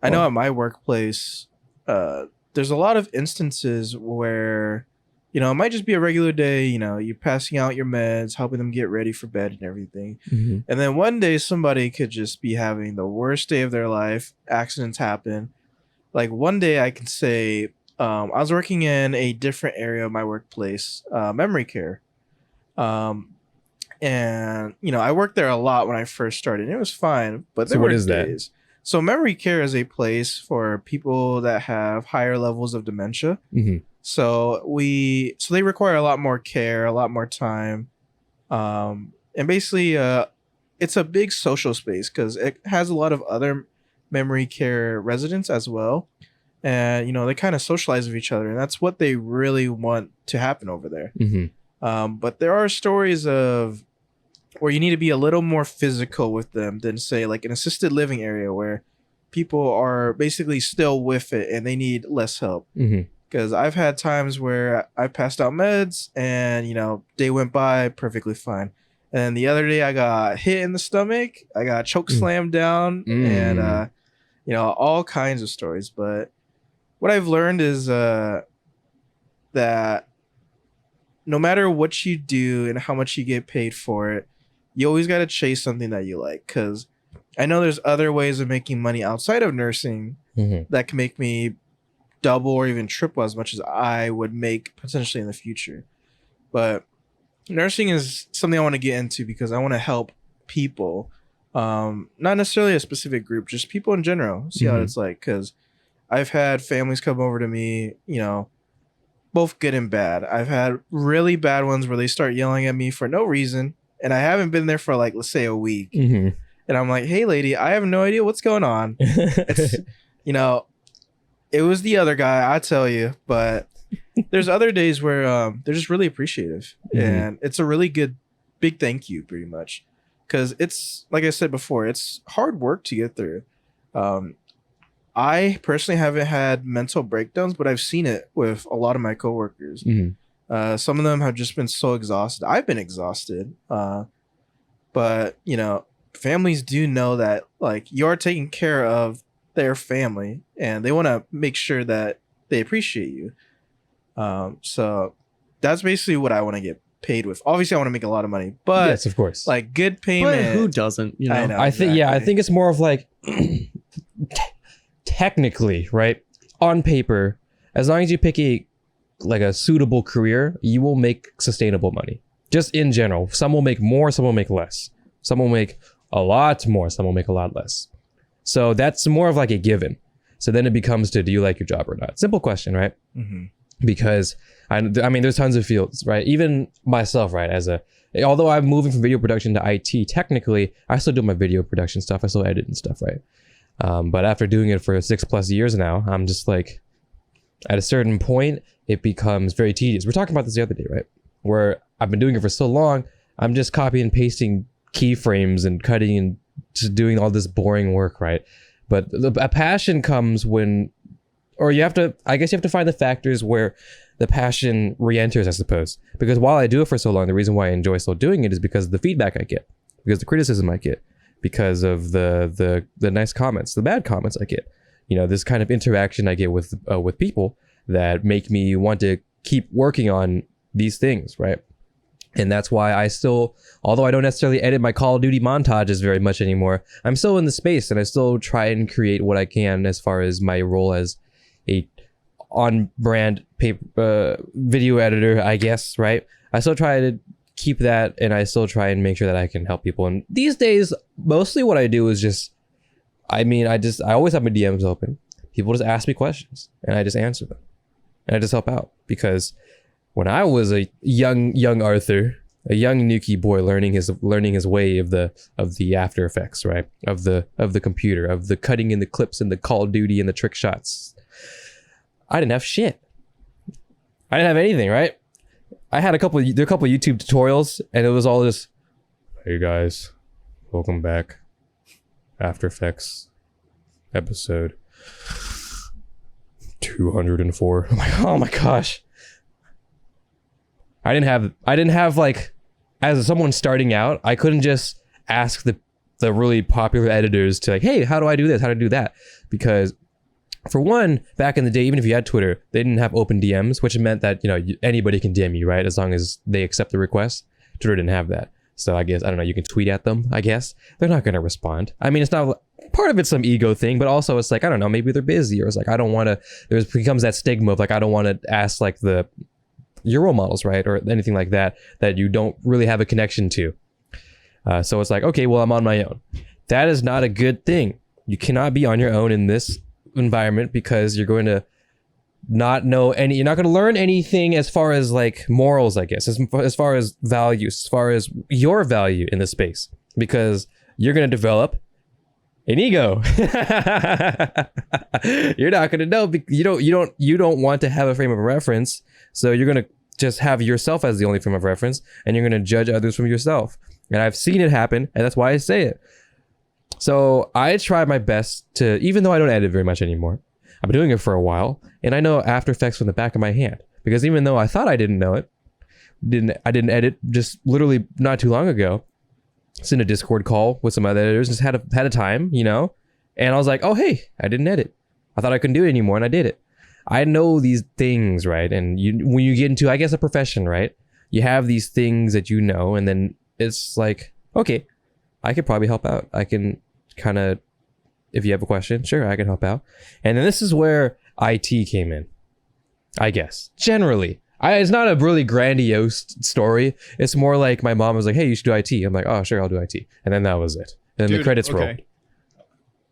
[SPEAKER 3] I know at my workplace, there's a lot of instances where, it might just be a regular day, you're passing out your meds, helping them get ready for bed and everything.
[SPEAKER 1] Mm-hmm.
[SPEAKER 3] And then one day somebody could just be having the worst day of their life. Accidents happen. Like one day I can say, I was working in a different area of my workplace, memory care. And, I worked there a lot when I first started. And it was fine. But there were days. That? So memory care is a place for people that have higher levels of dementia.
[SPEAKER 1] Mm-hmm.
[SPEAKER 3] So they require a lot more care, a lot more time. And basically, it's a big social space because it has a lot of other memory care residents as well. And, they kind of socialize with each other. And that's what they really want to happen over there.
[SPEAKER 1] Mm-hmm.
[SPEAKER 3] But there are stories of where you need to be a little more physical with them than, say, like an assisted living area where people are basically still with it and they need less help.
[SPEAKER 1] Mm-hmm.
[SPEAKER 3] Because I've had times where I passed out meds and, day went by perfectly fine. And the other day I got hit in the stomach. I got choke slammed down and, all kinds of stories. But what I've learned is that no matter what you do and how much you get paid for it, you always got to chase something that you like. Because I know there's other ways of making money outside of nursing that can make me double or even triple as much as I would make potentially in the future. But nursing is something I want to get into because I want to help people, not necessarily a specific group, just people in general, see how it's like. Because I've had families come over to me, both good and bad. I've had really bad ones where they start yelling at me for no reason, and I haven't been there for, like, let's say a week. And I'm like, hey lady, I have no idea what's going on. It's, it was the other guy, I tell you. But there's other days where they're just really appreciative. And it's a really good, big thank you, pretty much. Because it's, like I said before, it's hard work to get through. I personally haven't had mental breakdowns, but I've seen it with a lot of my coworkers. Some of them have just been so exhausted. I've been exhausted. But, families do know that, like, you're taking care of their family and they want to make sure that they appreciate you. So that's basically what I want to get paid with. Obviously I want to make a lot of money, but
[SPEAKER 1] yes, of course,
[SPEAKER 3] like good payment.
[SPEAKER 2] But who doesn't?
[SPEAKER 3] I know,
[SPEAKER 1] I think,
[SPEAKER 3] exactly.
[SPEAKER 1] I think it's more of like technically, right? On paper, as long as you pick a suitable career, you will make sustainable money. Just in general, some will make more, some will make less. Some will make a lot more, some will make a lot less. So that's more of like a given. So then it becomes do you like your job or not? Simple question, right? Because I mean, there's tons of fields, right? Even myself, right? Although I'm moving from video production to IT, technically, I still do my video production stuff. I still edit and stuff, right? But after doing it for 6+ years now, I'm just like, at a certain point, it becomes very tedious. We're talking about this the other day, right? Where I've been doing it for so long, I'm just copying and pasting keyframes and cutting and just doing all this boring work, right? But a passion comes when, or you have to find the factors where the passion re-enters, I suppose. Because while I do it for so long, the reason why I enjoy still doing it is because of the feedback I get, because the criticism I get, because of the nice comments, the bad comments I get. This kind of interaction I get with people that make me want to keep working on these things, right? And that's why I still, although I don't necessarily edit my Call of Duty montages very much anymore, I'm still in the space and I still try and create what I can as far as my role as a on-brand video editor, I guess, right? I still try to keep that and I still try and make sure that I can help people. And these days, mostly what I do is just, I always have my DMs open. People just ask me questions and I just answer them. And I just help out because when I was a young Arthur, a young Anuki boy learning his way of the After Effects, right? Of the computer, of the cutting in the clips and the Call of Duty and the trick shots. I didn't have shit. I didn't have anything, right? I had a couple of YouTube tutorials, and it was all just, hey guys, welcome back. After Effects episode 204. I'm like, oh my gosh. I didn't have like, as someone starting out, I couldn't just ask the really popular editors to like, hey, how do I do this? How do I do that? Because for one, back in the day, even if you had Twitter, they didn't have open DMs, which meant that, you know, anybody can DM you, right? As long as they accept the request. Twitter didn't have that. So I guess, I don't know, you can tweet at them, I guess. They're not going to respond. I mean, it's not, part of it's some ego thing, but also it's like, I don't know, maybe they're busy, or it's like, I don't want to, there becomes that stigma of like, I don't want to ask like your role models, right? Or anything like that you don't really have a connection to. So it's like, okay, well, I'm on my own. That is not a good thing. You cannot be on your own in this environment, because you're going to not know you're not going to learn anything as far as like morals, I guess, as far as values, as far as your value in the space, because you're going to develop an ego. You're not going to know, you don't want to have a frame of reference. So you're going to just have yourself as the only frame of reference, and you're going to judge others from yourself. And I've seen it happen, and that's why I say it. So I try my best to, even though I don't edit very much anymore, I've been doing it for a while, and I know After Effects from the back of my hand, because even though I thought I didn't know it, I didn't edit just literally not too long ago. It's in a Discord call with some other editors, just had a time, you know, and I was like, oh hey, I didn't edit. I thought I couldn't do it anymore, and I did it. I know these things, right? And when you get into, I guess, a profession, right? You have these things that you know, and then it's like, okay, I could probably help out. I can kind of, if you have a question, sure, I can help out. And then this is where IT came in, I guess. Generally, it's not a really grandiose story. It's more like my mom was like, hey, you should do IT. I'm like, oh, sure, I'll do IT. And then that was it. And then the credits rolled.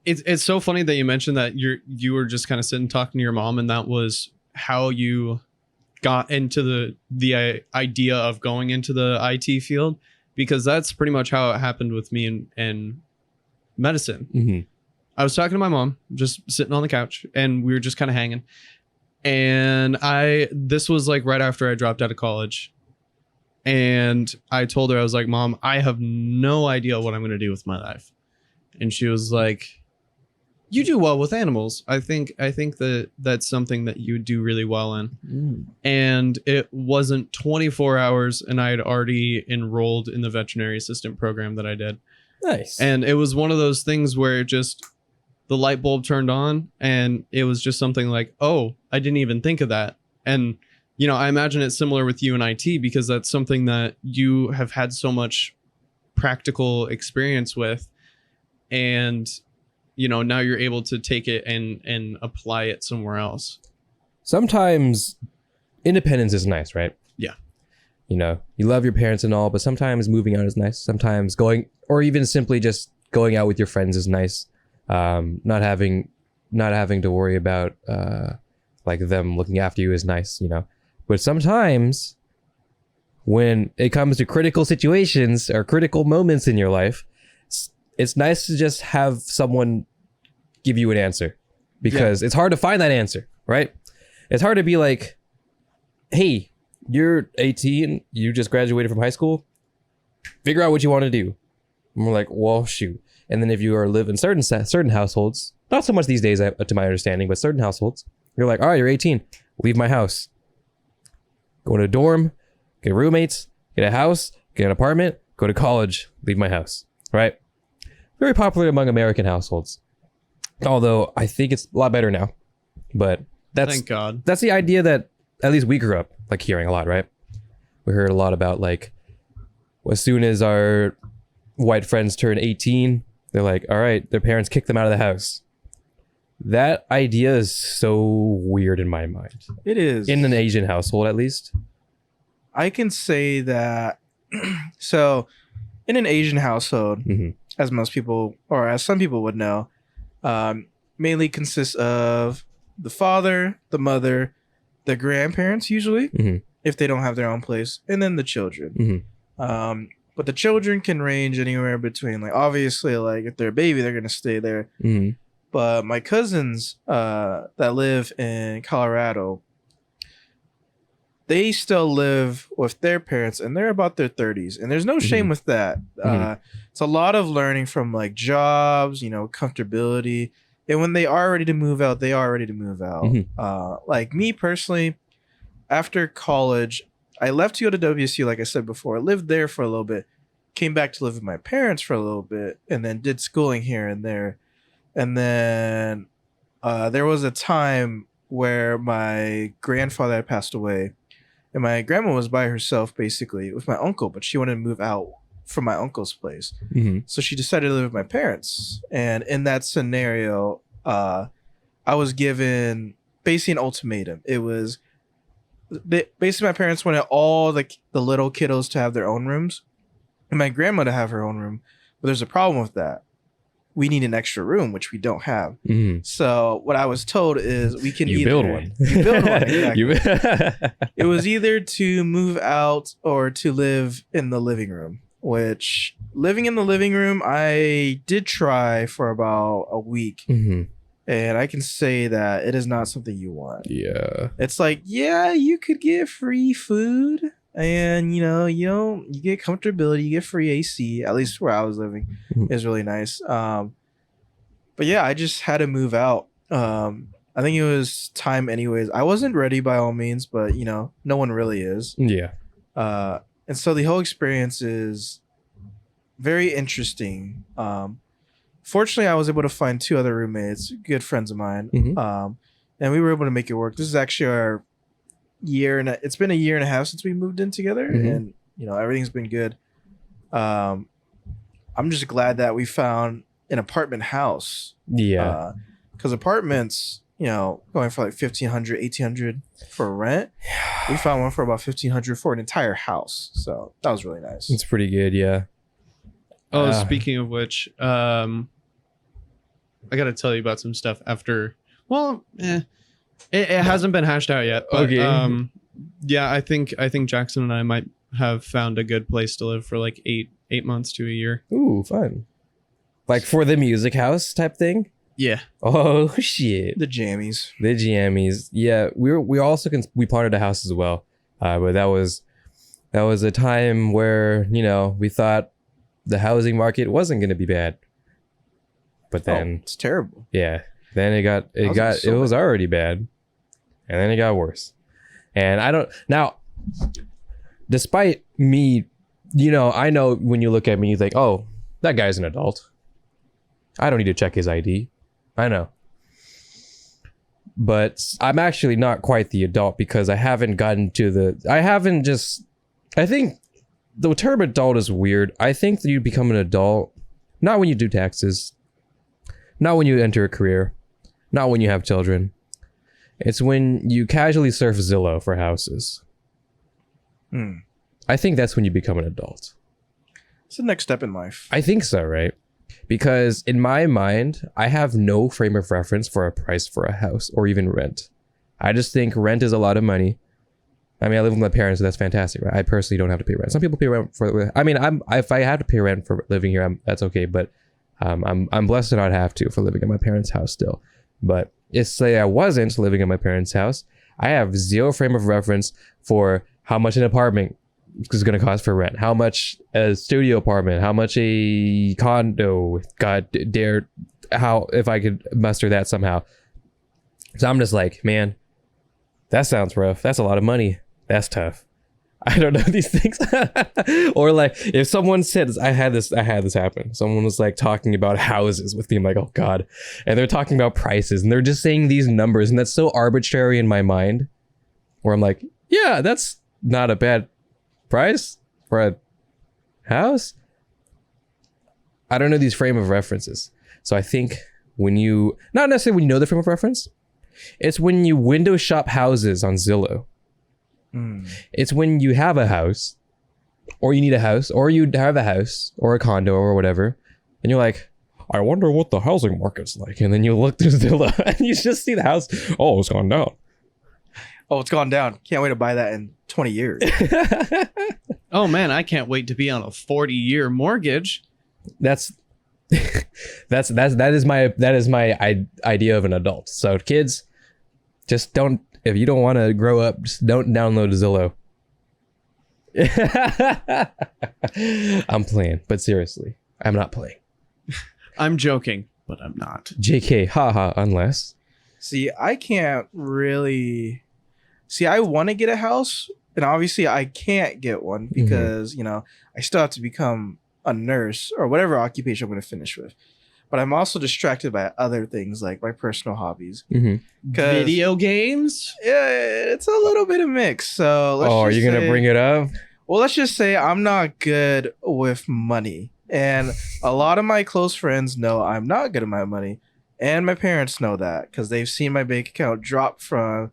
[SPEAKER 2] It's so funny that you mentioned that you were just kind of sitting talking to your mom, and that was how you got into the idea of going into the IT field, because that's pretty much how it happened with me in medicine.
[SPEAKER 1] Mm-hmm.
[SPEAKER 2] I was talking to my mom, just sitting on the couch, and we were just kind of hanging. And this was like right after I dropped out of college. And I told her, I was like, Mom, I have no idea what I'm going to do with my life. And she was like, you do well with animals. I think that's something that you do really well in. Mm. And it wasn't 24 hours, and I had already enrolled in the veterinary assistant program that I did.
[SPEAKER 1] Nice.
[SPEAKER 2] And it was one of those things where the light bulb turned on, and it was just something like, oh, I didn't even think of that. And, you know, I imagine it's similar with you and IT, because that's something that you have had so much practical experience with. And, you know, now you're able to take it and apply it somewhere else.
[SPEAKER 1] Sometimes independence is nice, right?
[SPEAKER 2] Yeah.
[SPEAKER 1] You know, you love your parents and all, but sometimes moving out is nice. Sometimes going, or even simply just going out with your friends is nice. Not having to worry about like them looking after you is nice, you know. But sometimes when it comes to critical situations or critical moments in your life, it's nice to just have someone give you an answer, because it's hard to find that answer, right? It's hard to be like, hey, you're 18, you just graduated from high school, figure out what you want to do. And we're like, well, shoot. And then if you are live in certain households, not so much these days to my understanding, but certain households, you're like, all right, you're 18, leave my house, go to a dorm, get roommates, get a house, get an apartment, go to college, leave my house, right? Very popular among American households. Although I think it's a lot better now. But
[SPEAKER 2] thank God.
[SPEAKER 1] That's the idea that at least we grew up like hearing a lot, right? We heard a lot about like, as soon as our white friends turn 18, they're like, all right, their parents kick them out of the house. That idea is so weird in my mind.
[SPEAKER 3] It is.
[SPEAKER 1] In an Asian household, at least.
[SPEAKER 3] I can say that. So, in an Asian household,
[SPEAKER 1] mm-hmm.
[SPEAKER 3] as most people, or as some people would know, mainly consists of the father, the mother, the grandparents usually,
[SPEAKER 1] mm-hmm.
[SPEAKER 3] if they don't have their own place, and then the children.
[SPEAKER 1] Mm-hmm.
[SPEAKER 3] But the children can range anywhere between, like, obviously, like, if they're a baby, they're going to stay there.
[SPEAKER 1] Mm-hmm.
[SPEAKER 3] But my cousins that live in Colorado, they still live with their parents, and they're about their 30s, and there's no shame with that. It's a lot of learning from like jobs, comfortability, and when they are ready to move out, they are ready to move out. Like me personally, after college, I left to go to WSU, like I said before. I lived there for a little bit, came back to live with my parents for a little bit, and then did schooling here and there. And then there was a time where my grandfather had passed away, and my grandma was by herself basically with my uncle, but she wanted to move out from my uncle's place. So she decided to live with my parents. And in that scenario, I was given basically an ultimatum. It was basically my parents wanted all the little kiddos to have their own rooms and my grandma to have her own room. But there's a problem with that. We need an extra room, which we don't have. So what I was told is we can either
[SPEAKER 1] build one.
[SPEAKER 3] You build one, exactly. It was either to move out or to live in the living room, which living in the living room, I did try for about a week. And I can say that it is not something you want.
[SPEAKER 1] Yeah.
[SPEAKER 3] It's like, yeah, you could get free food and, you get comfortability, you get free AC, at least where I was living is really nice. But yeah, I just had to move out. I think it was time anyways. I wasn't ready by all means, but, no one really is.
[SPEAKER 1] Yeah.
[SPEAKER 3] And so the whole experience is very interesting. Fortunately, I was able to find 2 other roommates, good friends of mine, and we were able to make it work. This is actually our it's been a year and a half since we moved in together, and everything's been good. I'm just glad that we found an apartment house.
[SPEAKER 1] Yeah,
[SPEAKER 3] because apartments, going for like $1,500, $1,800 for rent. We found one for about $1,500 for an entire house, so that was really nice.
[SPEAKER 1] It's pretty good, yeah.
[SPEAKER 2] Oh, speaking of which, I got to tell you about some stuff after. Well, it hasn't been hashed out yet. But,
[SPEAKER 1] okay.
[SPEAKER 2] Yeah, I think Jackson and I might have found a good place to live for like eight months to a year.
[SPEAKER 1] Ooh, fun. Like for the music house type thing.
[SPEAKER 2] Yeah.
[SPEAKER 1] Oh shit.
[SPEAKER 3] The jammies.
[SPEAKER 1] Yeah, we plotted a house as well. But that was a time where we thought the housing market wasn't going to be bad. But then
[SPEAKER 3] it's terrible.
[SPEAKER 1] Yeah. Then it was already bad. And then it got worse. And despite me, I know when you look at me, you think, oh, that guy's an adult. I don't need to check his ID. I know. But I'm actually not quite the adult because I haven't gotten to I think the term adult is weird. I think that you become an adult, not when you do taxes, not when you enter a career, not when you have children. It's when you casually surf Zillow for houses. I think that's when you become an adult.
[SPEAKER 3] It's the next step in life.
[SPEAKER 1] I think so, right? Because in my mind, I have no frame of reference for a price for a house or even rent. I just think rent is a lot of money. I mean, I live with my parents, so that's fantastic, right? I personally don't have to pay rent. Some people pay rent for. I mean, if I have to pay rent for living here, that's okay. But I'm blessed to not have to for living in my parents' house still. But if say I wasn't living in my parents' house, I have zero frame of reference for how much an apartment is going to cost for rent, how much a studio apartment, how much a condo. God dare, how if I could muster that somehow. So I'm just like, man, that sounds rough. That's a lot of money. That's tough. I don't know these things. Or like if someone said, I had this happen. Someone was like talking about houses with me. I'm like, oh God. And they're talking about prices and they're just saying these numbers. And that's so arbitrary in my mind where I'm like, yeah, that's not a bad price for a house. I don't know these frame of references. So I think when you, not necessarily when you know the frame of reference, it's when you window shop houses on Zillow. It's when you have a house or you need a house or you have a house or a condo or whatever. And you're like, I wonder what the housing market's like. And then you look through Zillow and you just see the house. Oh, it's gone down.
[SPEAKER 3] Oh, it's gone down. Can't wait to buy that in 20 years.
[SPEAKER 2] Oh man, I can't wait to be on a 40-year mortgage.
[SPEAKER 1] That is my idea of an adult. So kids, just don't. if you don't want to grow up, just don't download Zillow. I'm playing, but seriously, I'm not playing.
[SPEAKER 2] I'm joking, but I'm not.
[SPEAKER 1] JK, haha, unless.
[SPEAKER 3] See, I can't really. See, I want to get a house, and obviously I can't get one because, I still have to become a nurse or whatever occupation I'm going to finish with. But I'm also distracted by other things like my personal hobbies.
[SPEAKER 2] Video games?
[SPEAKER 3] Yeah, it's a little bit of mix. So
[SPEAKER 1] are you going to bring it up?
[SPEAKER 3] Well, let's just say I'm not good with money. And a lot of my close friends know I'm not good at my money. And my parents know that because they've seen my bank account drop from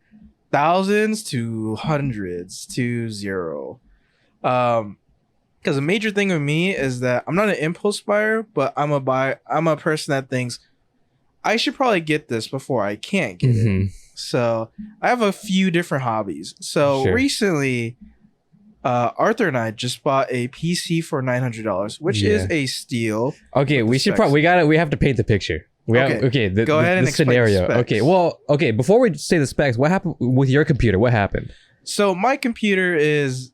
[SPEAKER 3] thousands to hundreds to zero. Because a major thing with me is that I'm not an impulse buyer, but I'm a person that thinks I should probably get this before I can't get it. So I have a few different hobbies. So recently, Arthur and I just bought a PC for $900, which is a steal.
[SPEAKER 1] Okay, we have to paint the picture. Go ahead and explain the specs. Before we say the specs, what happened with your computer? What happened?
[SPEAKER 3] So my computer is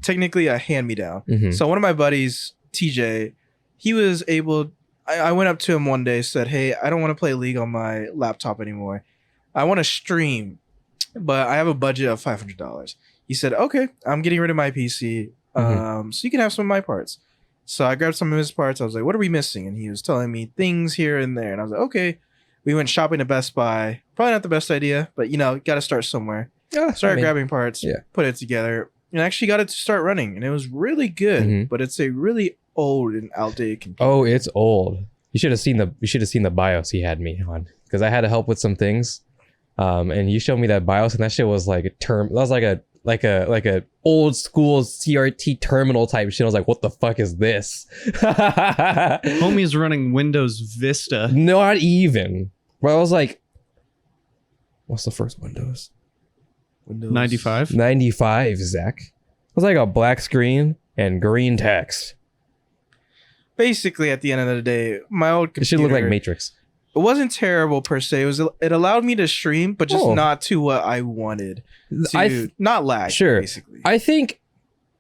[SPEAKER 3] technically a hand-me-down. So one of my buddies, TJ, he was able. I went up to him one day, said, "Hey, I don't want to play League on my laptop anymore. I want to stream, but I have a budget of $500." He said, "Okay, I'm getting rid of my PC, so you can have some of my parts." So I grabbed some of his parts. I was like, "What are we missing?" And he was telling me things here and there. And I was like, "Okay." We went shopping at Best Buy. Probably not the best idea, but got to start somewhere. Started grabbing parts, put it together, and actually got it to start running. And it was really good, but it's a really old and outdated computer.
[SPEAKER 1] Oh, it's old. You should have seen the BIOS he had me on, because I had to help with some things. And you showed me that BIOS, and that shit was like that was like a old school CRT terminal type shit. I was like, what the fuck is this?
[SPEAKER 2] Homie's running Windows Vista.
[SPEAKER 1] Not even. Well, I was like, what's the first Windows
[SPEAKER 2] 95?
[SPEAKER 1] 95, Zach. It was like a black screen and green text.
[SPEAKER 3] Basically, at the end of the day, my old computer...
[SPEAKER 1] It should look like Matrix.
[SPEAKER 3] It wasn't terrible per se. It allowed me to stream, but just not to what I wanted. Not lag, basically.
[SPEAKER 1] I think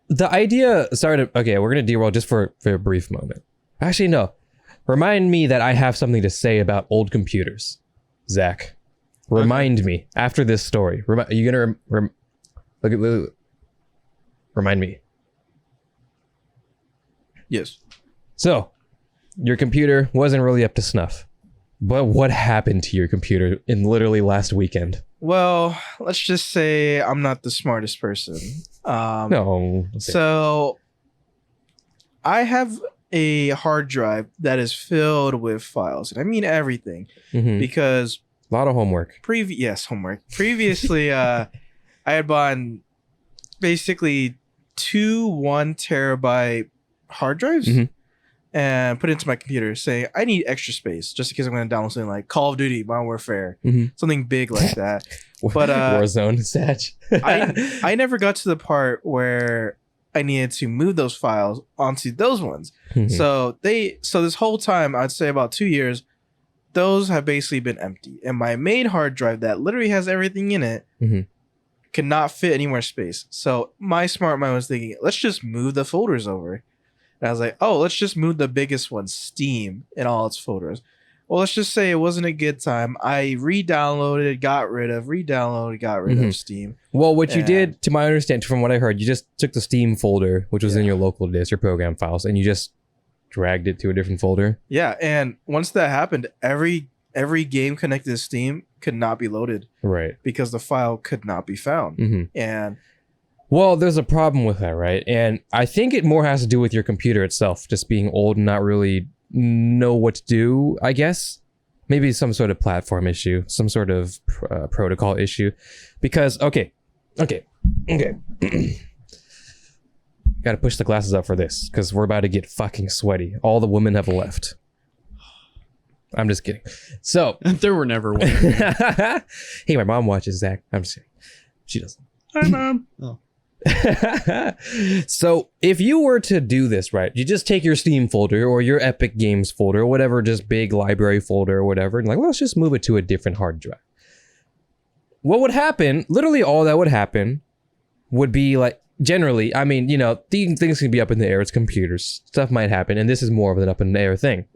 [SPEAKER 1] the idea started... Okay, we're going to derail just for a brief moment. Actually, no. Remind me that I have something to say about old computers, Zach. Remind me after this story. Are you going to... Remind me.
[SPEAKER 3] Yes.
[SPEAKER 1] So, your computer wasn't really up to snuff. But what happened to your computer in literally last weekend?
[SPEAKER 3] Well, let's just say I'm not the smartest person.
[SPEAKER 1] No.
[SPEAKER 3] So, I have a hard drive that is filled with files. And I mean everything. Because...
[SPEAKER 1] A lot of homework.
[SPEAKER 3] Homework. Previously, I had bought basically 2 1 terabyte hard drives. And put it into my computer saying I need extra space just in case I'm going to download something like Call of Duty, Modern Warfare, something big like that. But
[SPEAKER 1] Warzone, Satch.
[SPEAKER 3] I never got to the part where I needed to move those files onto those ones. So this whole time, I'd say about 2 years, those have basically been empty. And my main hard drive that literally has everything in it could not fit any more space. So my smart mind was thinking, let's just move the folders over. And I was like, let's just move the biggest one, Steam, in all its folders. Well, let's just say it wasn't a good time. I re-downloaded, got rid of Steam.
[SPEAKER 1] Well, what you did, to my understanding, from what I heard, you just took the Steam folder, which was in your local disk, your program files, and you just dragged it to a different folder.
[SPEAKER 3] Yeah, and once that happened, every game connected to Steam could not be loaded.
[SPEAKER 1] Right.
[SPEAKER 3] Because the file could not be found. And...
[SPEAKER 1] Well, there's a problem with that, right? And I think it more has to do with your computer itself, just being old and not really know what to do, I guess. Maybe some sort of platform issue, some sort of protocol issue. Because, okay. Gotta push the glasses up for this, because we're about to get fucking sweaty. All the women have left. I'm just kidding. So.
[SPEAKER 2] There were never women.
[SPEAKER 1] Hey, my mom watches, Zach. I'm just kidding. She doesn't.
[SPEAKER 2] Hi, Mom. Oh.
[SPEAKER 1] So if you were to do this, right, you just take your Steam folder or your Epic Games folder or whatever, just big library folder or whatever, and like, let's just move it to a different hard drive. what would happen, literally all that would happen would be like, generally, I mean, things can be up in the air. It's computers. Stuff might happen. And this is more of an up in the air thing.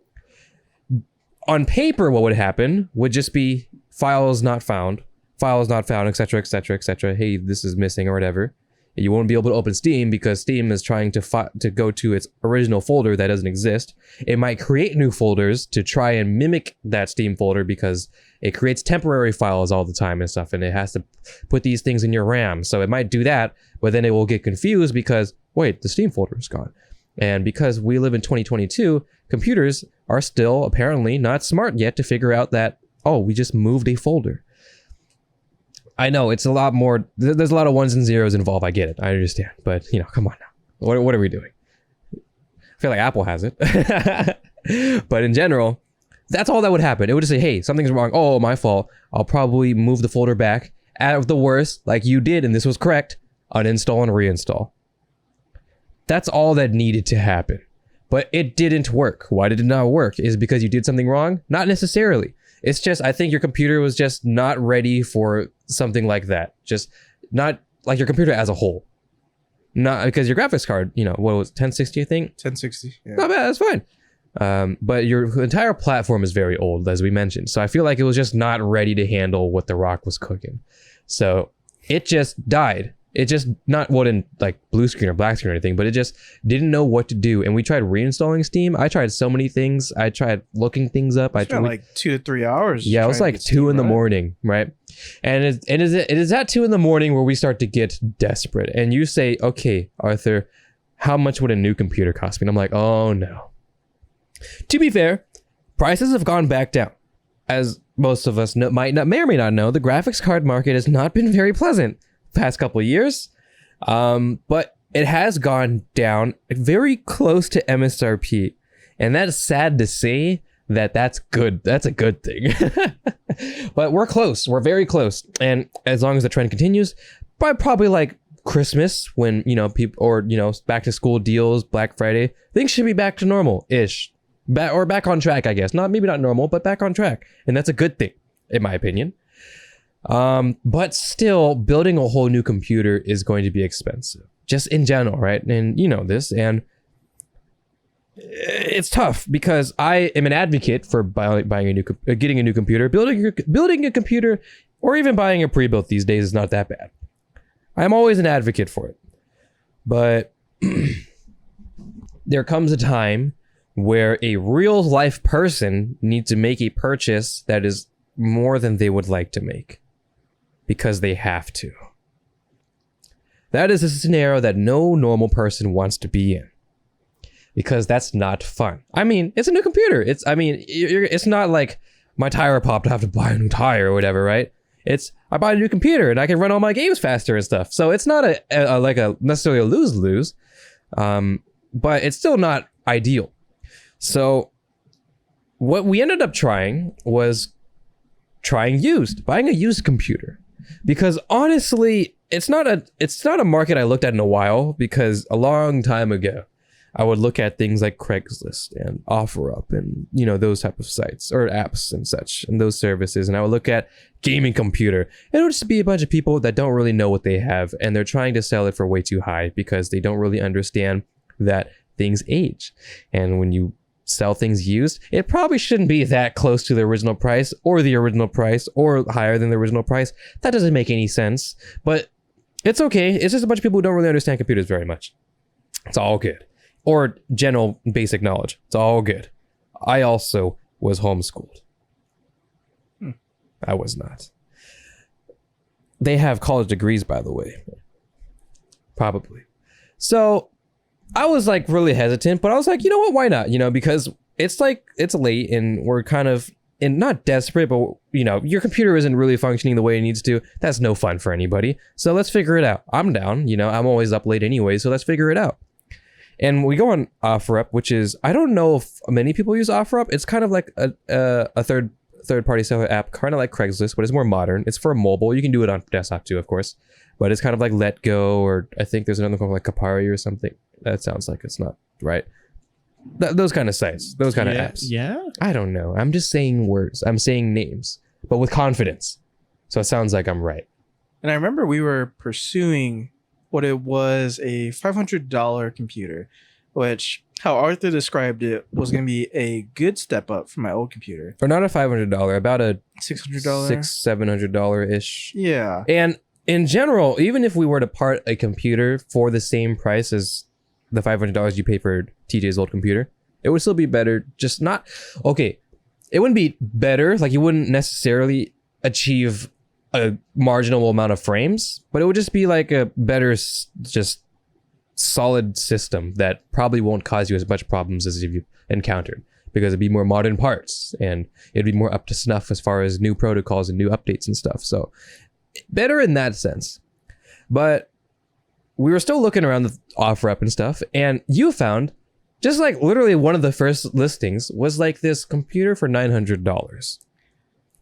[SPEAKER 1] On paper, what would happen would just be files not found, etc., etc., etc. Hey, this is missing or whatever. You won't be able to open Steam because Steam is trying to go to its original folder that doesn't exist. It might create new folders to try and mimic that Steam folder because it creates temporary files all the time and stuff, and it has to put these things in your RAM. So it might do that, but then it will get confused because, wait, the Steam folder is gone. And because we live in 2022, computers are still apparently not smart yet to figure out that, oh, we just moved a folder. I know it's a lot more. There's a lot of ones and zeros involved. I get it. I understand. But, come on now. What are we doing? I feel like Apple has it. But in general, that's all that would happen. It would just say, hey, something's wrong. Oh, my fault. I'll probably move the folder back. Out of the worst, like you did, and this was correct, uninstall and reinstall. That's all that needed to happen. But it didn't work. Why did it not work? Is it because you did something wrong? Not necessarily. It's just, I think your computer was just not ready for something like that. Just not like your computer as a whole. Not because your graphics card, what was it, 1060, I think?
[SPEAKER 3] 1060. Yeah.
[SPEAKER 1] Not bad, that's fine. But your entire platform is very old, as we mentioned. So I feel like it was just not ready to handle what the rock was cooking. So it just died. It just wouldn't like blue screen or black screen or anything, but it just didn't know what to do. And we tried reinstalling Steam. I tried so many things. I tried looking things up. I spent
[SPEAKER 3] like 2 to 3 hours.
[SPEAKER 1] Yeah, it was like 2 in the morning, right? And it is at 2 in the morning where we start to get desperate. And you say, okay, Arthur, how much would a new computer cost me? And I'm like, oh no. To be fair, prices have gone back down. As most of us may or may not know, the graphics card market has not been very pleasant past couple of years, but it has gone down very close to MSRP, and that's sad to say. That's good. That's a good thing. But we're close. We're very close, and as long as the trend continues, by probably like Christmas, when people or back to school deals, Black Friday, things should be back to normal ish, or back on track, I guess. Maybe not normal, but back on track, and that's a good thing, in my opinion. But still, building a whole new computer is going to be expensive, just in general, right? And this, and it's tough because I am an advocate for getting a new computer, building a computer, or even buying a pre-built these days is not that bad. I'm always an advocate for it, but there comes a time where a real life person needs to make a purchase that is more than they would like to make. Because they have to. That is a scenario that no normal person wants to be in. Because that's not fun. I mean, it's a new computer. It's not like my tire popped, I have to buy a new tire or whatever, right? I buy a new computer and I can run all my games faster and stuff. So it's not necessarily a lose-lose. But it's still not ideal. So what we ended up trying was buying a used computer. Because honestly, it's not a market I looked at in a while, because a long time ago, I would look at things like Craigslist and OfferUp and, those type of sites or apps and such and those services. And I would look at gaming computer, and it would just be a bunch of people that don't really know what they have, and they're trying to sell it for way too high because they don't really understand that things age. And when you sell things used, it probably shouldn't be that close to the original price or higher than the original price. That doesn't make any sense, but it's okay. It's just a bunch of people who don't really understand computers very much. It's all good. Or general basic knowledge. It's all good. I also was homeschooled. I was not. They have college degrees, by the way. Probably. So I was like really hesitant, but I was like, you know what, why not? Because it's late and we're kind of not desperate, but your computer isn't really functioning the way it needs to. That's no fun for anybody. So let's figure it out. I'm down, I'm always up late anyway, so let's figure it out. And we go on OfferUp, which is, I don't know if many people use OfferUp. It's kind of like a third-party seller app, kind of like Craigslist, but it's more modern. It's for mobile. You can do it on desktop too, of course. But it's kind of like Let Go, or I think there's another one like Kapari or something. That sounds like it's not right. Those kind of sites, those kind of apps.
[SPEAKER 2] Yeah.
[SPEAKER 1] I don't know. I'm just saying words. I'm saying names, but with confidence. So it sounds like I'm right.
[SPEAKER 3] And I remember we were pursuing what it was a $500 computer, which how Arthur described it was going to be a good step up from my old computer.
[SPEAKER 1] Or not a $500, about a
[SPEAKER 3] $600,
[SPEAKER 1] $700 ish.
[SPEAKER 3] Yeah.
[SPEAKER 1] And in general, even if we were to part a computer for the same price as the $500 you pay for TJ's old computer, it would still be better. Just not okay. It wouldn't be better. Like you wouldn't necessarily achieve a marginal amount of frames, but it would just be like a better, just solid system that probably won't cause you as much problems as you've encountered, because it'd be more modern parts and it'd be more up to snuff as far as new protocols and new updates and stuff. So better in that sense. But we were still looking around the OfferUp and stuff, and you found, just like literally one of the first listings was like this computer for $900.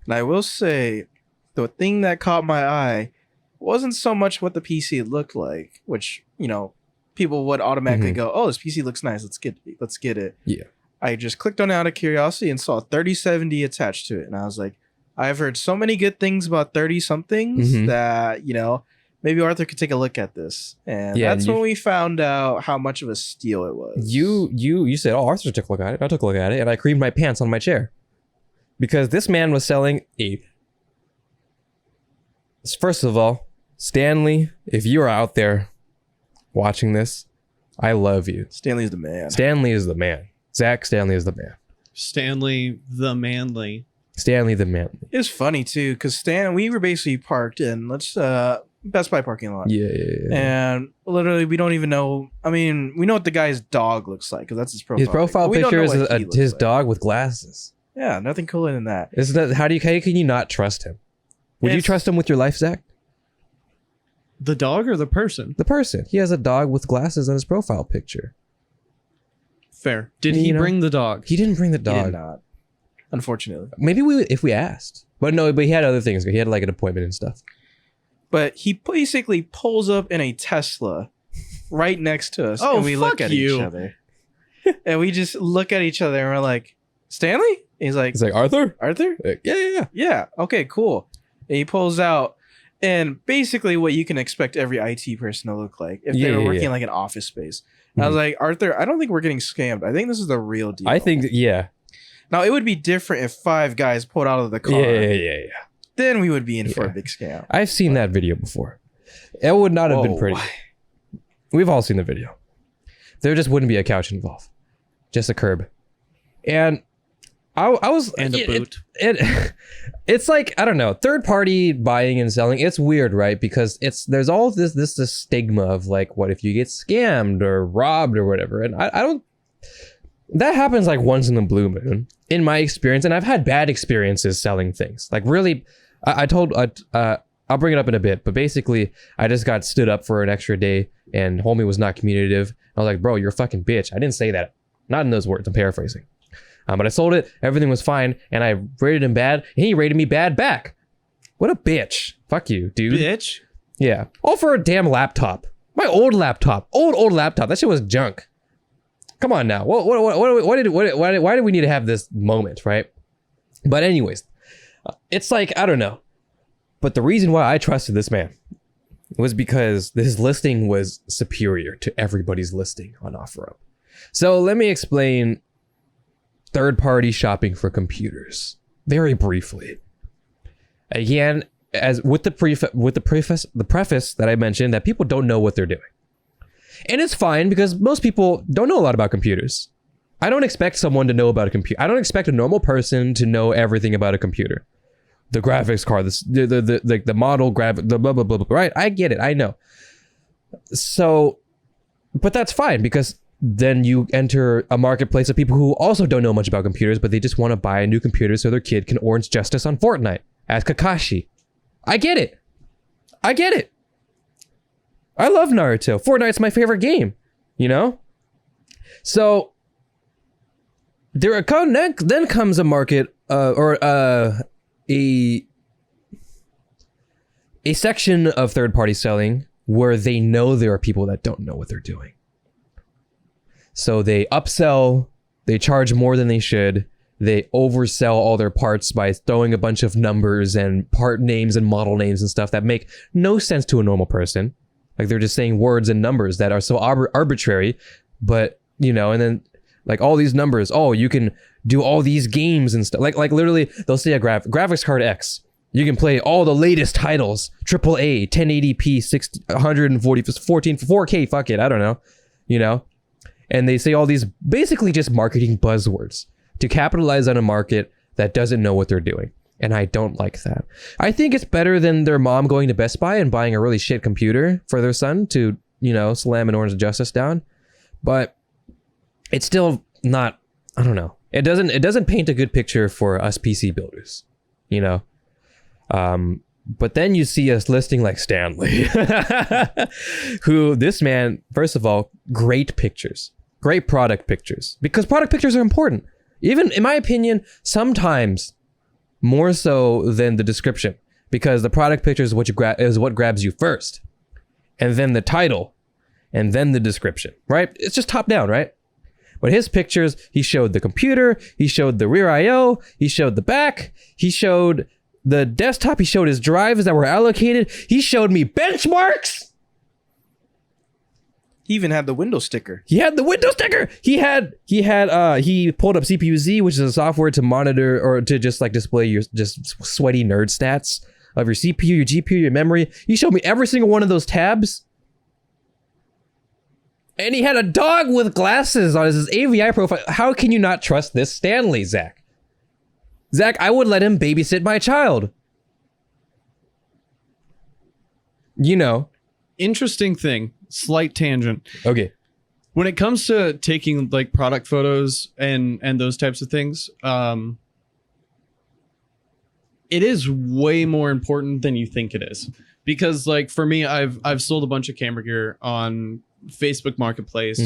[SPEAKER 3] And I will say, the thing that caught my eye wasn't so much what the PC looked like, which, you know, people would automatically go, oh, this PC looks nice, let's get it.
[SPEAKER 1] Yeah.
[SPEAKER 3] I just clicked on it out of curiosity and saw 3070 attached to it. And I was like, I've heard so many good things about 30-somethings that, you know, maybe Arthur could take a look at this. And that's when we found out how much of a steal it was.
[SPEAKER 1] You said, oh, Arthur took a look at it. I took a look at it, and I creamed my pants on my chair. Because this man was selling a... First of all, Stanley, if you are out there watching this, I love you.
[SPEAKER 3] Stanley's the man.
[SPEAKER 1] Stanley is the man. Zach, Stanley is the man.
[SPEAKER 2] Stanley the manly.
[SPEAKER 1] Stanley the manly.
[SPEAKER 3] It's funny too, because we were basically parked in Best Buy parking lot.
[SPEAKER 1] Yeah.
[SPEAKER 3] And literally, we don't even know. I mean, we know what the guy's dog looks like because that's his profile.
[SPEAKER 1] His profile picture is his dog with glasses.
[SPEAKER 3] Yeah, nothing cooler than that.
[SPEAKER 1] How can you not trust him? Would you trust him with your life, Zach?
[SPEAKER 2] The dog or the person?
[SPEAKER 1] The person. He has a dog with glasses on his profile picture.
[SPEAKER 2] Fair. Did he bring the dog?
[SPEAKER 1] He didn't bring the dog.
[SPEAKER 3] He did not. Unfortunately.
[SPEAKER 1] Maybe if we asked. But no, he had other things. He had like an appointment and stuff.
[SPEAKER 3] But he basically pulls up in a Tesla right next to us.
[SPEAKER 2] Oh,
[SPEAKER 3] and we look at
[SPEAKER 2] you.
[SPEAKER 3] each other. And we just look at each other and we're like, Stanley? And he's like,
[SPEAKER 1] Arthur?
[SPEAKER 3] Arthur?
[SPEAKER 1] Yeah.
[SPEAKER 3] Yeah. Okay, cool. And he pulls out, and basically what you can expect every IT person to look like if they were working in like an office space. And I was like, Arthur, I don't think we're getting scammed. I think this is the real deal.
[SPEAKER 1] I think, yeah.
[SPEAKER 3] Now, it would be different if 5 guys pulled out of the car.
[SPEAKER 1] Yeah.
[SPEAKER 3] Then we would be in for a big scam.
[SPEAKER 1] I've seen that video before. It would not have been pretty. We've all seen the video. There just wouldn't be a couch involved. Just a curb. And I was...
[SPEAKER 2] And a boot.
[SPEAKER 1] It's like, I don't know, third party buying and selling. It's weird, right? Because there's all this stigma of like, what if you get scammed or robbed or whatever? And I don't... That happens like once in the blue moon, in my experience, and I've had bad experiences selling things. Like really, I'll bring it up in a bit, but basically, I just got stood up for an extra day, and homie was not communicative. I was like, bro, you're a fucking bitch. I didn't say that. Not in those words. I'm paraphrasing. But I sold it. Everything was fine, and I rated him bad, and he rated me bad back. What a bitch. Fuck you, dude.
[SPEAKER 2] Bitch?
[SPEAKER 1] Yeah. All for a damn laptop. My old laptop. Old laptop. That shit was junk. Come on now. Why did we need to have this moment, right? But anyways, it's like, I don't know. But the reason why I trusted this man was because his listing was superior to everybody's listing on OfferUp. So let me explain third-party shopping for computers very briefly. Again, as with the preface that I mentioned, that people don't know what they're doing. And it's fine because most people don't know a lot about computers. I don't expect someone to know about a computer. I don't expect a normal person to know everything about a computer. The graphics card, the model, the blah, blah, blah, blah, right? I get it. I know. So, but that's fine because then you enter a marketplace of people who also don't know much about computers, but they just want to buy a new computer so their kid can orange justice on Fortnite as Kakashi. I get it. I love Naruto. Fortnite's my favorite game, you know? So then comes a market a section of third-party selling where they know there are people that don't know what they're doing. So they upsell, they charge more than they should, they oversell all their parts by throwing a bunch of numbers and part names and model names and stuff that make no sense to a normal person. Like they're just saying words and numbers that are so arbitrary, but you know, and then like all these numbers, oh, you can do all these games and stuff. Like literally they'll say a graphics card X. You can play all the latest titles, AAA, 1080p, 60, 140, 14, 4K, fuck it, I don't know, you know? And they say all these basically just marketing buzzwords to capitalize on a market that doesn't know what they're doing. And I don't like that. I think it's better than their mom going to Best Buy and buying a really shit computer for their son to, you know, slam an Orange Justice down. But it's still not, I don't know. It doesn't paint a good picture for us PC builders, you know? But then you see us listing like Stanley, who this man, first of all, great pictures, great product pictures, because product pictures are important. Even in my opinion, sometimes more so than the description, because the product picture is what grabs you first, and then the title, and then the description, right? It's just top down, right? But his pictures, he showed the computer, he showed the rear I/O, he showed the back, he showed the desktop, he showed his drives that were allocated, he showed me benchmarks.
[SPEAKER 3] He even had the Windows sticker.
[SPEAKER 1] He had the Windows sticker. He pulled up CPU-Z, which is a software to monitor or to just like display your just sweaty nerd stats of your CPU, your GPU, your memory. He showed me every single one of those tabs. And he had a dog with glasses on his AVI profile. How can you not trust this Stanley, Zach? Zach, I would let him babysit my child. You know.
[SPEAKER 2] Interesting thing. Slight tangent.
[SPEAKER 1] Okay.
[SPEAKER 2] When it comes to taking like product photos and those types of things, it is way more important than you think it is. Because like for me, I've sold a bunch of camera gear on Facebook Marketplace,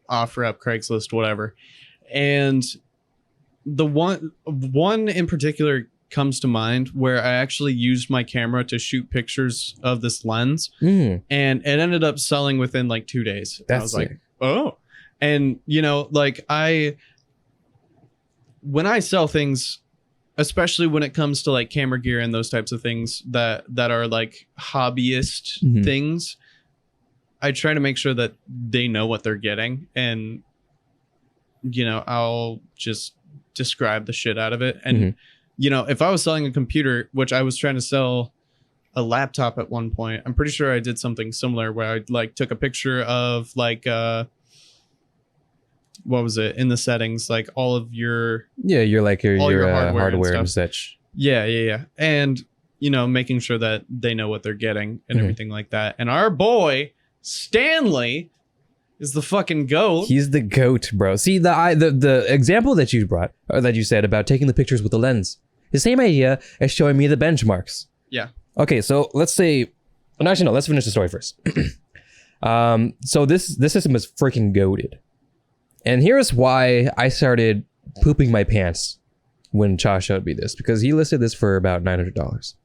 [SPEAKER 2] OfferUp, Craigslist, whatever. And the one in particular comes to mind where I actually used my camera to shoot pictures of this lens, and it ended up selling within like 2 days. I was like, oh. And you know, like when I sell things, especially when it comes to like camera gear and those types of things that are like hobbyist things, I try to make sure that they know what they're getting, and you know, I'll just describe the shit out of it. And you know, if I was selling a computer, which I was trying to sell a laptop at one point, I'm pretty sure I did something similar where I like took a picture of like what was it in the settings, like all of your
[SPEAKER 1] your hardware and such.
[SPEAKER 2] Yeah. And you know, making sure that they know what they're getting and everything like that. And our boy Stanley is the fucking GOAT.
[SPEAKER 1] He's the GOAT, bro. See, the example that you brought, or that you said about taking the pictures with the lens, the same idea as showing me the benchmarks.
[SPEAKER 2] Yeah.
[SPEAKER 1] Okay, so let's say, actually no, let's finish the story first. So this system is freaking goated. And here's why I started pooping my pants when Cha showed me this, because he listed this for about $900.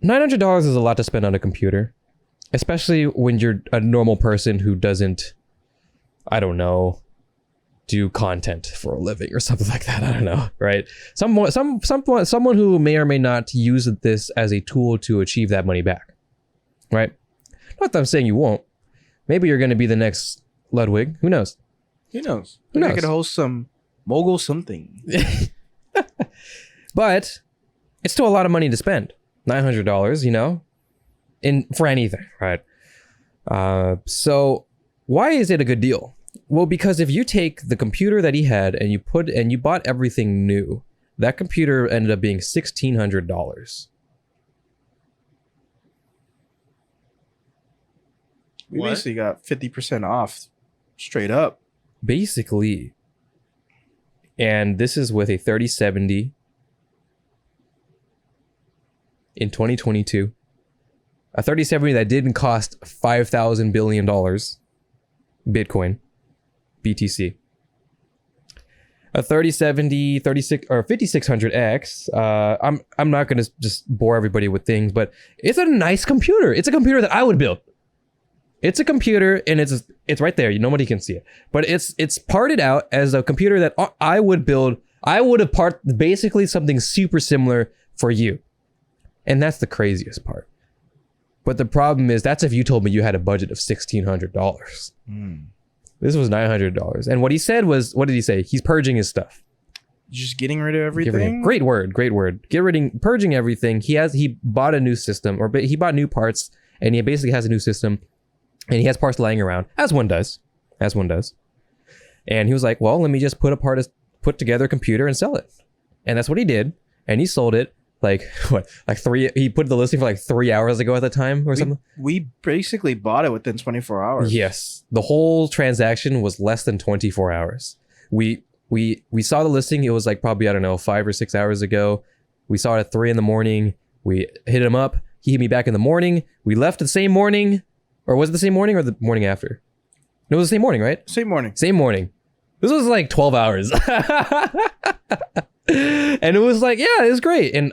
[SPEAKER 1] $900 is a lot to spend on a computer. Especially when you're a normal person who doesn't, I don't know, do content for a living or something like that. I don't know, right? Someone who may or may not use this as a tool to achieve that money back, right? Not that I'm saying you won't. Maybe you're going to be the next Ludwig. Who knows?
[SPEAKER 3] Who knows?
[SPEAKER 1] Who knows?
[SPEAKER 3] I could host some mogul something.
[SPEAKER 1] But it's still a lot of money to spend. $900, you know? For anything, right? So why is it a good deal? Well, because if you take the computer that he had and you bought everything new, that computer ended up being $1,600.
[SPEAKER 3] We basically got 50% off straight up.
[SPEAKER 1] Basically. And this is with a 3070 in 2022. A 3070 that didn't cost $5,000 billion Bitcoin, BTC. A 3070, 36 or 5600X. I'm not gonna just bore everybody with things, but it's a nice computer. It's a computer that I would build. It's a computer, and it's right there. Nobody can see it, but it's parted out as a computer that I would build. I would have basically something super similar for you, and that's the craziest part. But the problem is, that's if you told me you had a budget of $1,600. This was $900, and what he said was, what did he say? He's purging his stuff.
[SPEAKER 3] Just getting rid of everything.
[SPEAKER 1] Great word. Purging everything. He bought a new system, or he bought new parts, and he basically has a new system, and he has parts lying around, as one does. And he was like, well, let me just put together a computer and sell it. And that's what he did. And he sold it he put the listing for like 3 hours ago at the time or something.
[SPEAKER 3] We basically bought it within 24 hours.
[SPEAKER 1] Yes. The whole transaction was less than 24 hours. We saw the listing. It was like probably, I don't know, 5 or 6 hours ago. We saw it at 3 in. We hit him up. He hit me back in the morning. We left the same morning. Or was it the same morning or the morning after? No, it was the same morning, right?
[SPEAKER 3] Same morning.
[SPEAKER 1] This was like 12 hours. And it was like, yeah, it was great. And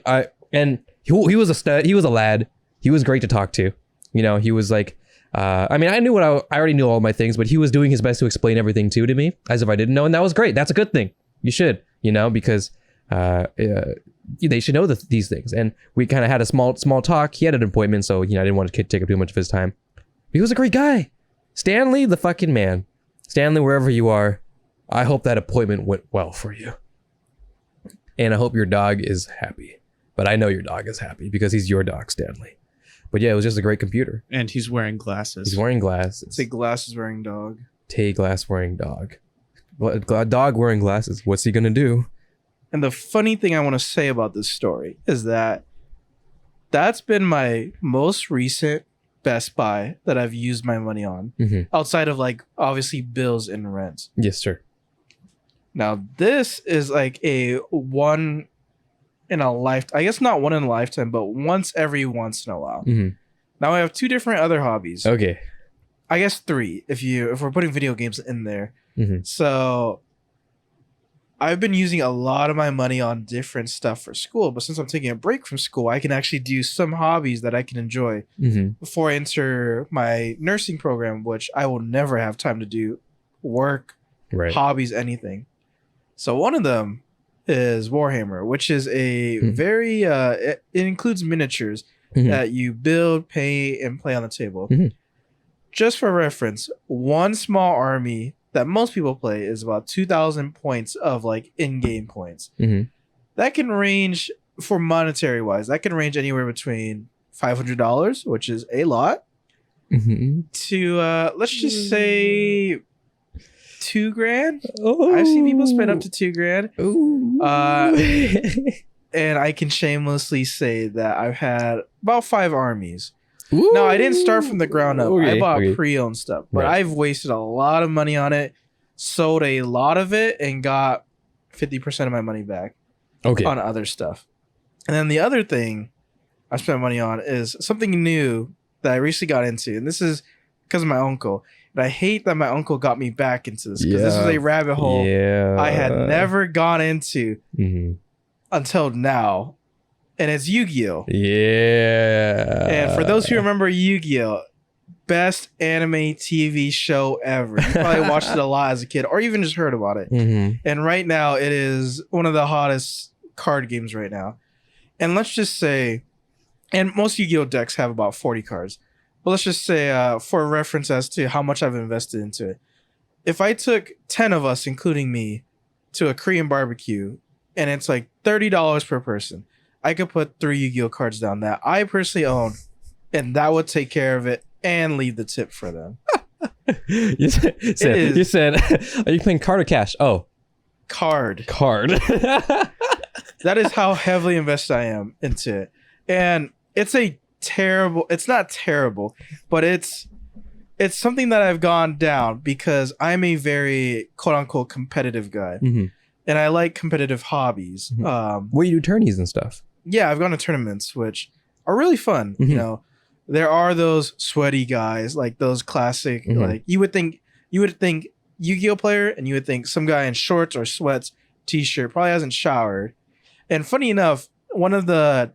[SPEAKER 1] he was a stud. He was a lad. He was great to talk to. He was like, I already knew all my things, but he was doing his best to explain everything to me as if I didn't know. And that was great. That's a good thing. You should, because they should know these things. And we kind of had a small talk. He had an appointment, so I didn't want to take up too much of his time. But he was a great guy. Stanley, the fucking man. Stanley, wherever you are, I hope that appointment went well for you. And I hope your dog is happy. But I know your dog is happy because he's your dog, Stanley. But yeah, it was just a great computer.
[SPEAKER 2] And he's wearing glasses.
[SPEAKER 3] Say glasses wearing dog.
[SPEAKER 1] Tay glass wearing dog. Dog wearing glasses. What's he gonna do?
[SPEAKER 3] And the funny thing I want to say about this story is that's been my most recent Best Buy that I've used my money on. Outside of like obviously bills and rent.
[SPEAKER 1] Yes, sir.
[SPEAKER 3] Now this is like a one in a lifetime. I guess not one in a lifetime, but every once in a while. Now I have 2 different other hobbies.
[SPEAKER 1] Okay.
[SPEAKER 3] I guess 3 if we're putting video games in there. So I've been using a lot of my money on different stuff for school, but since I'm taking a break from school, I can actually do some hobbies that I can enjoy before I enter my nursing program, which I will never have time to do work, hobbies, anything. So one of them is Warhammer, which is a very, it includes miniatures that you build, pay, and play on the table. Just for reference, one small army that most people play is about 2,000 points of like in-game points. That can range, for monetary wise, that can range anywhere between $500, which is a lot, to let's just say $2,000. I've seen people spend up to $2,000. And I can shamelessly say that I've had about 5 armies. No, I didn't start from the ground up. I bought pre-owned stuff, but I've wasted a lot of money on it, sold a lot of it, and got 50% of my money back on other stuff. And then the other thing I spent money on is something new that I recently got into, and this is because of my uncle. And I hate that my uncle got me back into this because this is a rabbit hole I had never gone into until now. And it's Yu-Gi-Oh!
[SPEAKER 1] Yeah.
[SPEAKER 3] And for those who remember Yu-Gi-Oh! Best anime TV show ever. You probably watched it a lot as a kid or even just heard about it. And right now it is one of the hottest card games right now. And let's just say, and most Yu-Gi-Oh! Decks have about 40 cards. But let's just say for reference as to how much I've invested into it. If I took 10 of us, including me, to a Korean barbecue and it's like $30 per person, I could put 3 Yu-Gi-Oh! Cards down that I personally own, and that would take care of it and leave the tip for them.
[SPEAKER 1] you said, are you playing card or cash? Oh.
[SPEAKER 3] Card.
[SPEAKER 1] That
[SPEAKER 3] is how heavily invested I am into it. And it's not terrible, but it's something that I've gone down because I'm a very quote-unquote competitive guy. And I like competitive hobbies.
[SPEAKER 1] Well, you do tourneys and stuff.
[SPEAKER 3] Yeah, I've gone to tournaments, which are really fun. There are those sweaty guys, like those classic, like you would think Yu-Gi-Oh! Player, and you would think some guy in shorts or sweats, t-shirt, probably hasn't showered. And funny enough, one of the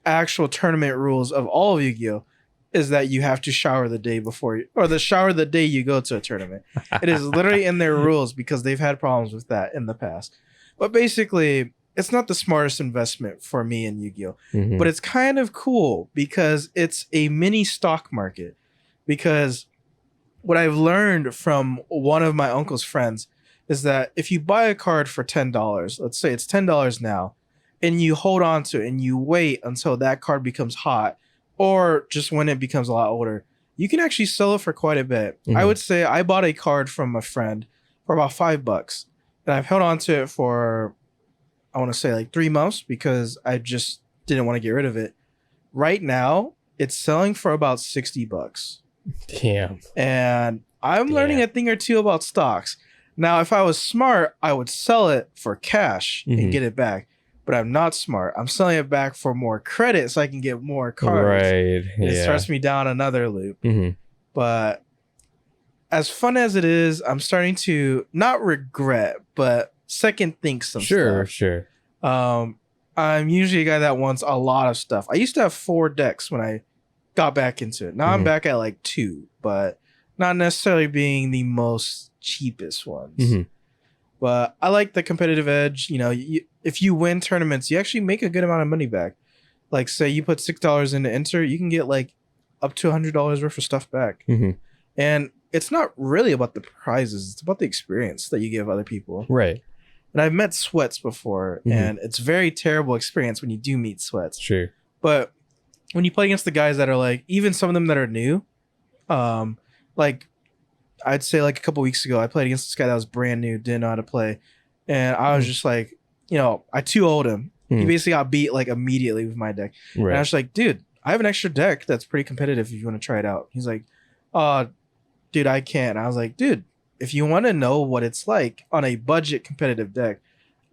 [SPEAKER 3] actual tournament rules of all of Yu-Gi-Oh! is that you have to shower the day before or the shower the day you go to a tournament. It is literally in their rules because they've had problems with that in the past. But basically, it's not the smartest investment for me in Yu-Gi-Oh! But it's kind of cool because it's a mini stock market. Because what I've learned from one of my uncle's friends is that if you buy a card for $10, let's say it's $10 now, and you hold on to it and you wait until that card becomes hot, or just when it becomes a lot older, you can actually sell it for quite a bit. I would say I bought a card from a friend for about $5, and I've held on to it for, I want to say like 3 months because I just didn't want to get rid of it. Right now, it's selling for about $60.
[SPEAKER 1] Damn.
[SPEAKER 3] And I'm learning a thing or two about stocks. Now, if I was smart, I would sell it for cash and get it back. But I'm not smart. I'm selling it back for more credit so I can get more cards.
[SPEAKER 1] Right.
[SPEAKER 3] It starts me down another loop. But as fun as it is, I'm starting to not regret, but second think some stuff.
[SPEAKER 1] Sure.
[SPEAKER 3] I'm usually a guy that wants a lot of stuff. I used to have 4 decks when I got back into it. Now I'm back at like 2, but not necessarily being the most cheapest ones. But I like the competitive edge. You know, if you win tournaments, you actually make a good amount of money back. Like, say you put $6 into enter, you can get like up to $100 worth of stuff back. And it's not really about the prizes; it's about the experience that you give other people.
[SPEAKER 1] Right.
[SPEAKER 3] And I've met sweats before, and it's a very terrible experience when you do meet sweats.
[SPEAKER 1] Sure.
[SPEAKER 3] But when you play against the guys that are like, even some of them that are new, like I'd say like a couple weeks ago, I played against this guy that was brand new, didn't know how to play. And I was just like, you know, I 2-0'd him. He basically got beat like immediately with my deck.
[SPEAKER 1] Right.
[SPEAKER 3] And I was like, dude, I have an extra deck that's pretty competitive if you want to try it out. He's like, dude, I can't. And I was like, dude, if you want to know what it's like on a budget competitive deck,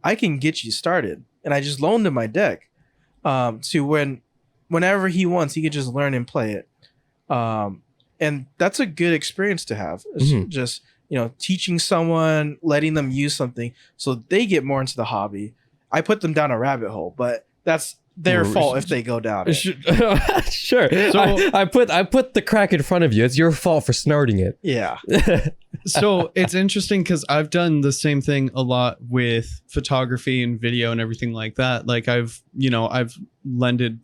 [SPEAKER 3] I can get you started. And I just loaned him my deck to whenever he wants, he could just learn and play it. And that's a good experience to have. It's just, you know, teaching someone, letting them use something so they get more into the hobby. I put them down a rabbit hole, but that's their fault if they go down it.
[SPEAKER 1] Sure. So I put the crack in front of you. It's your fault for snorting it.
[SPEAKER 3] Yeah.
[SPEAKER 2] So it's interesting because I've done the same thing a lot with photography and video and everything like that. Like I've lent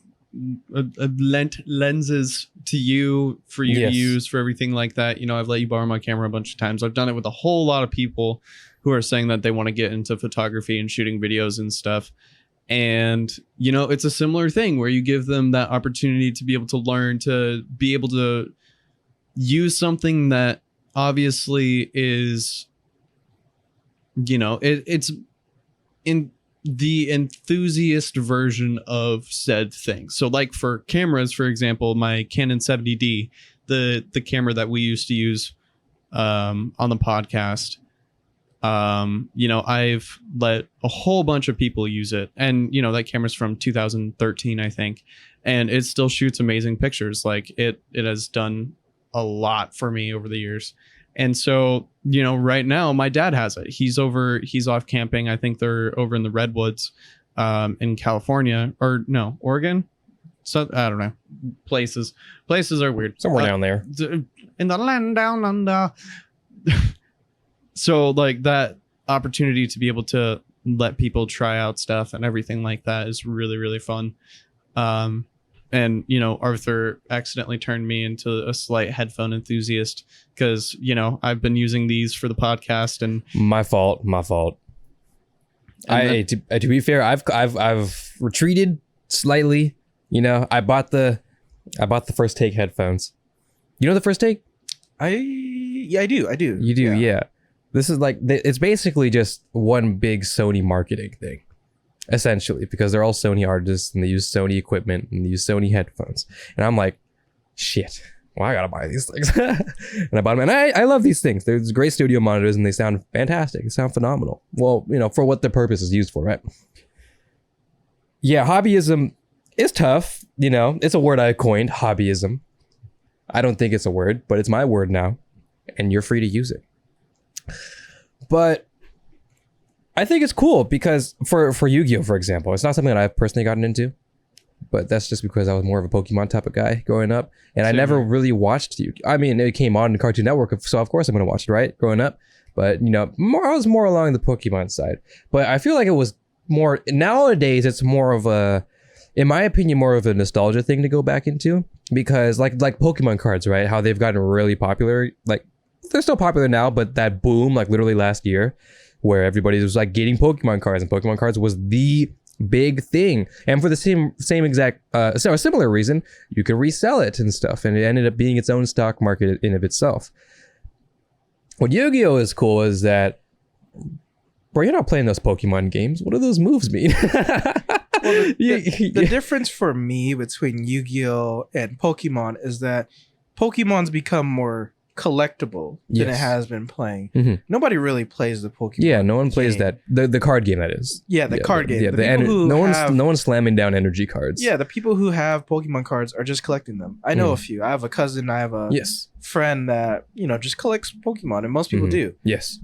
[SPEAKER 2] lenses to you for you to use for everything like that. You know, I've let you borrow my camera a bunch of times. I've done it with a whole lot of people who are saying that they want to get into photography and shooting videos and stuff. And, you know, it's a similar thing where you give them that opportunity to be able to learn, to be able to use something that obviously is, you know, it's in the enthusiast version of said thing. So like for cameras, for example, my Canon 70D, the camera that we used to use on the podcast, you know, I've let a whole bunch of people use it, and you know, that camera's from 2013, I think, and it still shoots amazing pictures. Like it has done a lot for me over the years. And so, you know, right now my dad has it. He's off camping. I think they're over in the Redwoods, in California, or no, Oregon. So I don't know. Places are weird.
[SPEAKER 1] Somewhere down there.
[SPEAKER 2] In the land down under. So like that opportunity to be able to let people try out stuff and everything like that is really, really fun. And, you know, Arthur accidentally turned me into a slight headphone enthusiast because, you know, I've been using these for the podcast, and
[SPEAKER 1] my fault. To be fair, I've retreated slightly. You know, I bought the First Take headphones. You know the First Take?
[SPEAKER 3] I do.
[SPEAKER 1] You do, yeah. This is like, it's basically just one big Sony marketing thing, essentially, because they're all Sony artists and they use Sony equipment and they use Sony headphones. And I'm like, shit, well, I gotta buy these things. And I bought them, and I love these things. They're great studio monitors and they sound fantastic. They sound phenomenal. Well, you know, for what the purpose is used for, right? Yeah, hobbyism is tough. You know, it's a word I coined, hobbyism. I don't think it's a word, but it's my word now, and you're free to use it. But I think it's cool because for Yu-Gi-Oh, for example, it's not something that I've personally gotten into, but that's just because I was more of a Pokemon type of guy growing up, and I never really watched Yu-Gi-Oh. I mean, it came on the Cartoon Network, so of course I'm gonna watch it, right? Growing up, but I was more along the Pokemon side. But I feel like it was more nowadays. It's more of a, in my opinion, more of a nostalgia thing to go back into, because like Pokemon cards, right? How they've gotten really popular. Like they're still popular now, but that boom, like literally last year, where everybody was like getting Pokemon cards, and Pokemon cards was the big thing. And for the same exact so a similar reason, you could resell it and stuff, and it ended up being its own stock market in of itself. What Yu-Gi-Oh is cool is that, bro, you're not playing those Pokemon games. What do those moves mean?
[SPEAKER 3] Well, the difference for me between Yu-Gi-Oh and Pokemon is that Pokemon's become more collectible than it has been playing. Mm-hmm. Nobody really plays the Pokemon.
[SPEAKER 1] Yeah, no one plays that the card game, that is.
[SPEAKER 3] Yeah, the card game.
[SPEAKER 1] No one's slamming down energy cards.
[SPEAKER 3] Yeah, the people who have Pokemon cards are just collecting them. I know a few. I have a cousin. I have a friend that just collects Pokemon, and most people do.
[SPEAKER 1] Yes.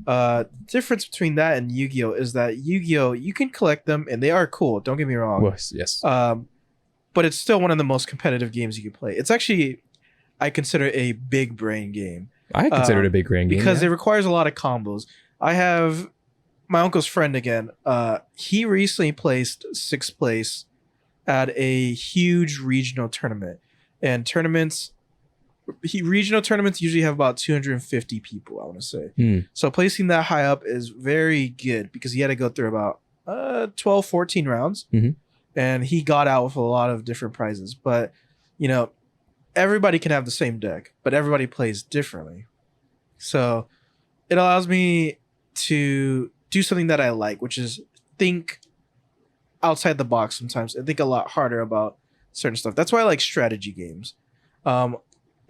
[SPEAKER 3] Difference between that and Yu-Gi-Oh is that Yu-Gi-Oh, you can collect them, and they are cool. Don't get me wrong.
[SPEAKER 1] Yes.
[SPEAKER 3] But it's still one of the most competitive games you can play. It's actually, I consider, a big brain game.
[SPEAKER 1] I consider it a big brain game
[SPEAKER 3] because it requires a lot of combos. I have my uncle's friend again. He recently placed 6th place at a huge regional tournament, and regional tournaments usually have about 250 people, I want to say. So placing that high up is very good because he had to go through about 12, 14 rounds, and he got out with a lot of different prizes. But everybody can have the same deck, but everybody plays differently. So it allows me to do something that I like, which is think outside the box sometimes and think a lot harder about certain stuff. That's why I like strategy games. And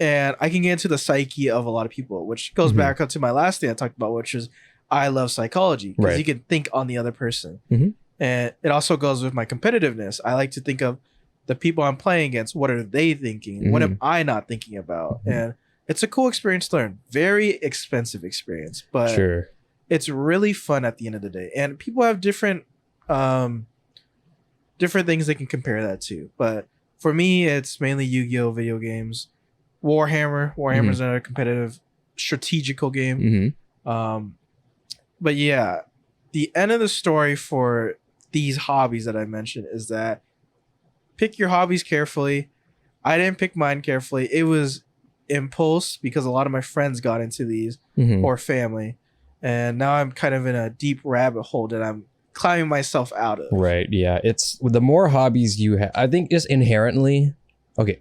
[SPEAKER 3] I can get into the psyche of a lot of people, which goes back up to my last thing I talked about, which is I love psychology because you can think on the other person. And it also goes with my competitiveness. I like to think of the people I'm playing against. What are they thinking? What am I not thinking about? And it's a cool experience to learn. Very expensive experience, but it's really fun at the end of the day. And people have different things they can compare that to. But for me, it's mainly Yu-Gi-Oh video games. Warhammer is another competitive strategical game. But yeah, the end of the story for these hobbies that I mentioned is that pick your hobbies carefully. I didn't pick mine carefully. It was impulse because a lot of my friends got into these or family, and now I'm kind of in a deep rabbit hole that I'm climbing myself out of.
[SPEAKER 1] Right. Yeah. It's the more hobbies you have, I think, just inherently. Okay.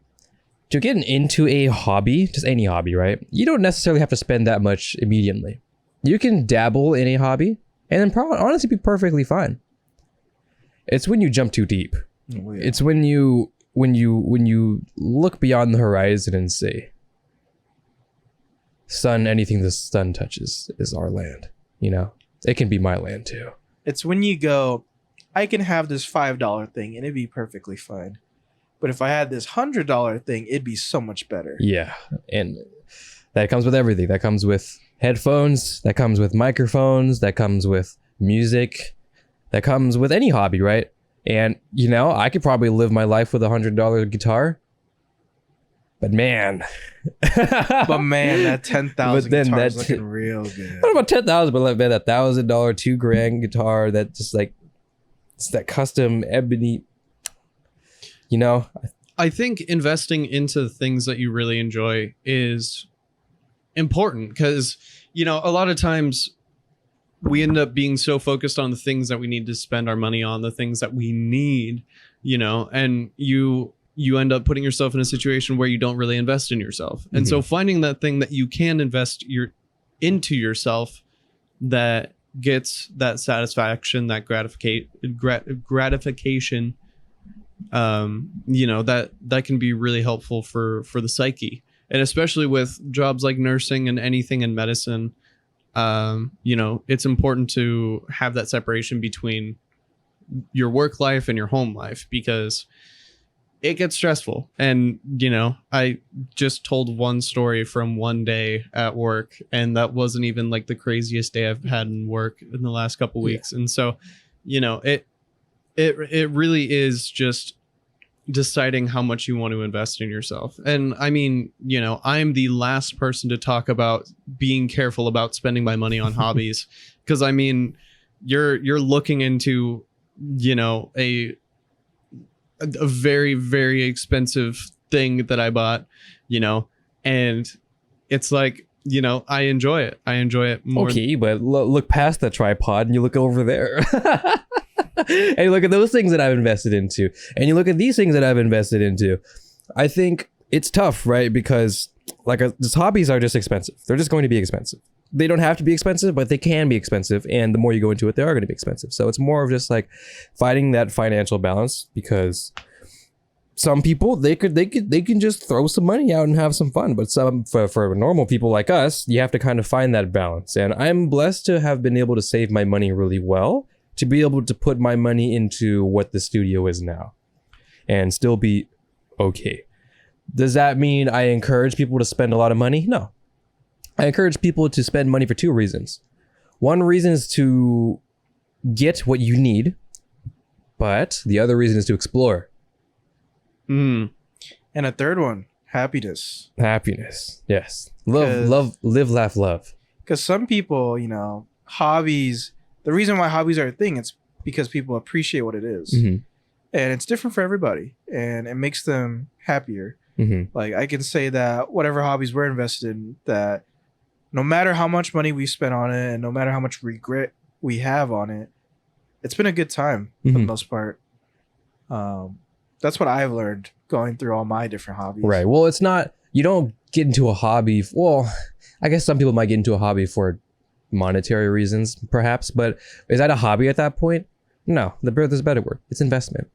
[SPEAKER 1] To get into a hobby, just any hobby, right? You don't necessarily have to spend that much immediately. You can dabble in a hobby and then probably honestly be perfectly fine. It's when you jump too deep. Oh, yeah. It's when you look beyond the horizon and say, "Sun, anything the sun touches is our land." It can be my land too.
[SPEAKER 3] It's when you go, I can have this $5 thing and it'd be perfectly fine. But if I had this $100 thing, it'd be so much better.
[SPEAKER 1] Yeah. And that comes with everything. That comes with headphones. That comes with microphones. That comes with music. That comes with any hobby, right? And, I could probably live my life with a $100 guitar. But man.
[SPEAKER 3] that 10,000 guitar is looking real good.
[SPEAKER 1] What about 10,000? But man, that $1,000, $2,000 guitar that just it's that custom ebony.
[SPEAKER 2] I think investing into things that you really enjoy is important because, a lot of times we end up being so focused on the things that we need to spend our money on, the things that we need, and you end up putting yourself in a situation where you don't really invest in yourself. And so finding that thing that you can invest into yourself that gets that satisfaction, that gratification, that can be really helpful for the psyche, and especially with jobs like nursing and anything in medicine. It's important to have that separation between your work life and your home life because it gets stressful. And I just told one story from one day at work, and that wasn't even like the craziest day I've had in work in the last couple weeks. And so it really is just deciding how much you want to invest in yourself. And I mean, you know, I'm the last person to talk about being careful about spending my money on hobbies, because I mean, you're looking into, you know, a very, very expensive thing that I bought, you know, and it's like, you know, I enjoy it. I enjoy it more.
[SPEAKER 1] Okay, but look past the tripod and you look over there. And you look at those things that I've invested into, and you look at these things that I've invested into. I think it's tough, right? Because like these hobbies are just expensive. They're just going to be expensive. They don't have to be expensive, but they can be expensive. And the more you go into it, they are going to be expensive. So it's more of just like finding that financial balance, because some people they can just throw some money out and have some fun. But for normal people like us, you have to kind of find that balance. And I'm blessed to have been able to save my money really well, to be able to put my money into what the studio is now and still be okay. Does that mean I encourage people to spend a lot of money? No. I encourage people to spend money for two reasons. One reason is to get what you need, but the other reason is to explore.
[SPEAKER 3] And a third one, happiness.
[SPEAKER 1] Happiness, yes. Live, laugh, love.
[SPEAKER 3] Because some people, you know, hobbies, the reason why hobbies are a thing, it's because people appreciate what it is. And it's different for everybody, and it makes them happier. Like I can say that whatever hobbies we're invested in, that no matter how much money we spent on it and no matter how much regret we have on it, it's been a good time for the most part. That's what I've learned going through all my different hobbies.
[SPEAKER 1] Right. Well, it's not, you don't get into a hobby. Well, I guess some people might get into a hobby for monetary reasons, perhaps, but is that a hobby at that point? No, there's a better word. It's investment.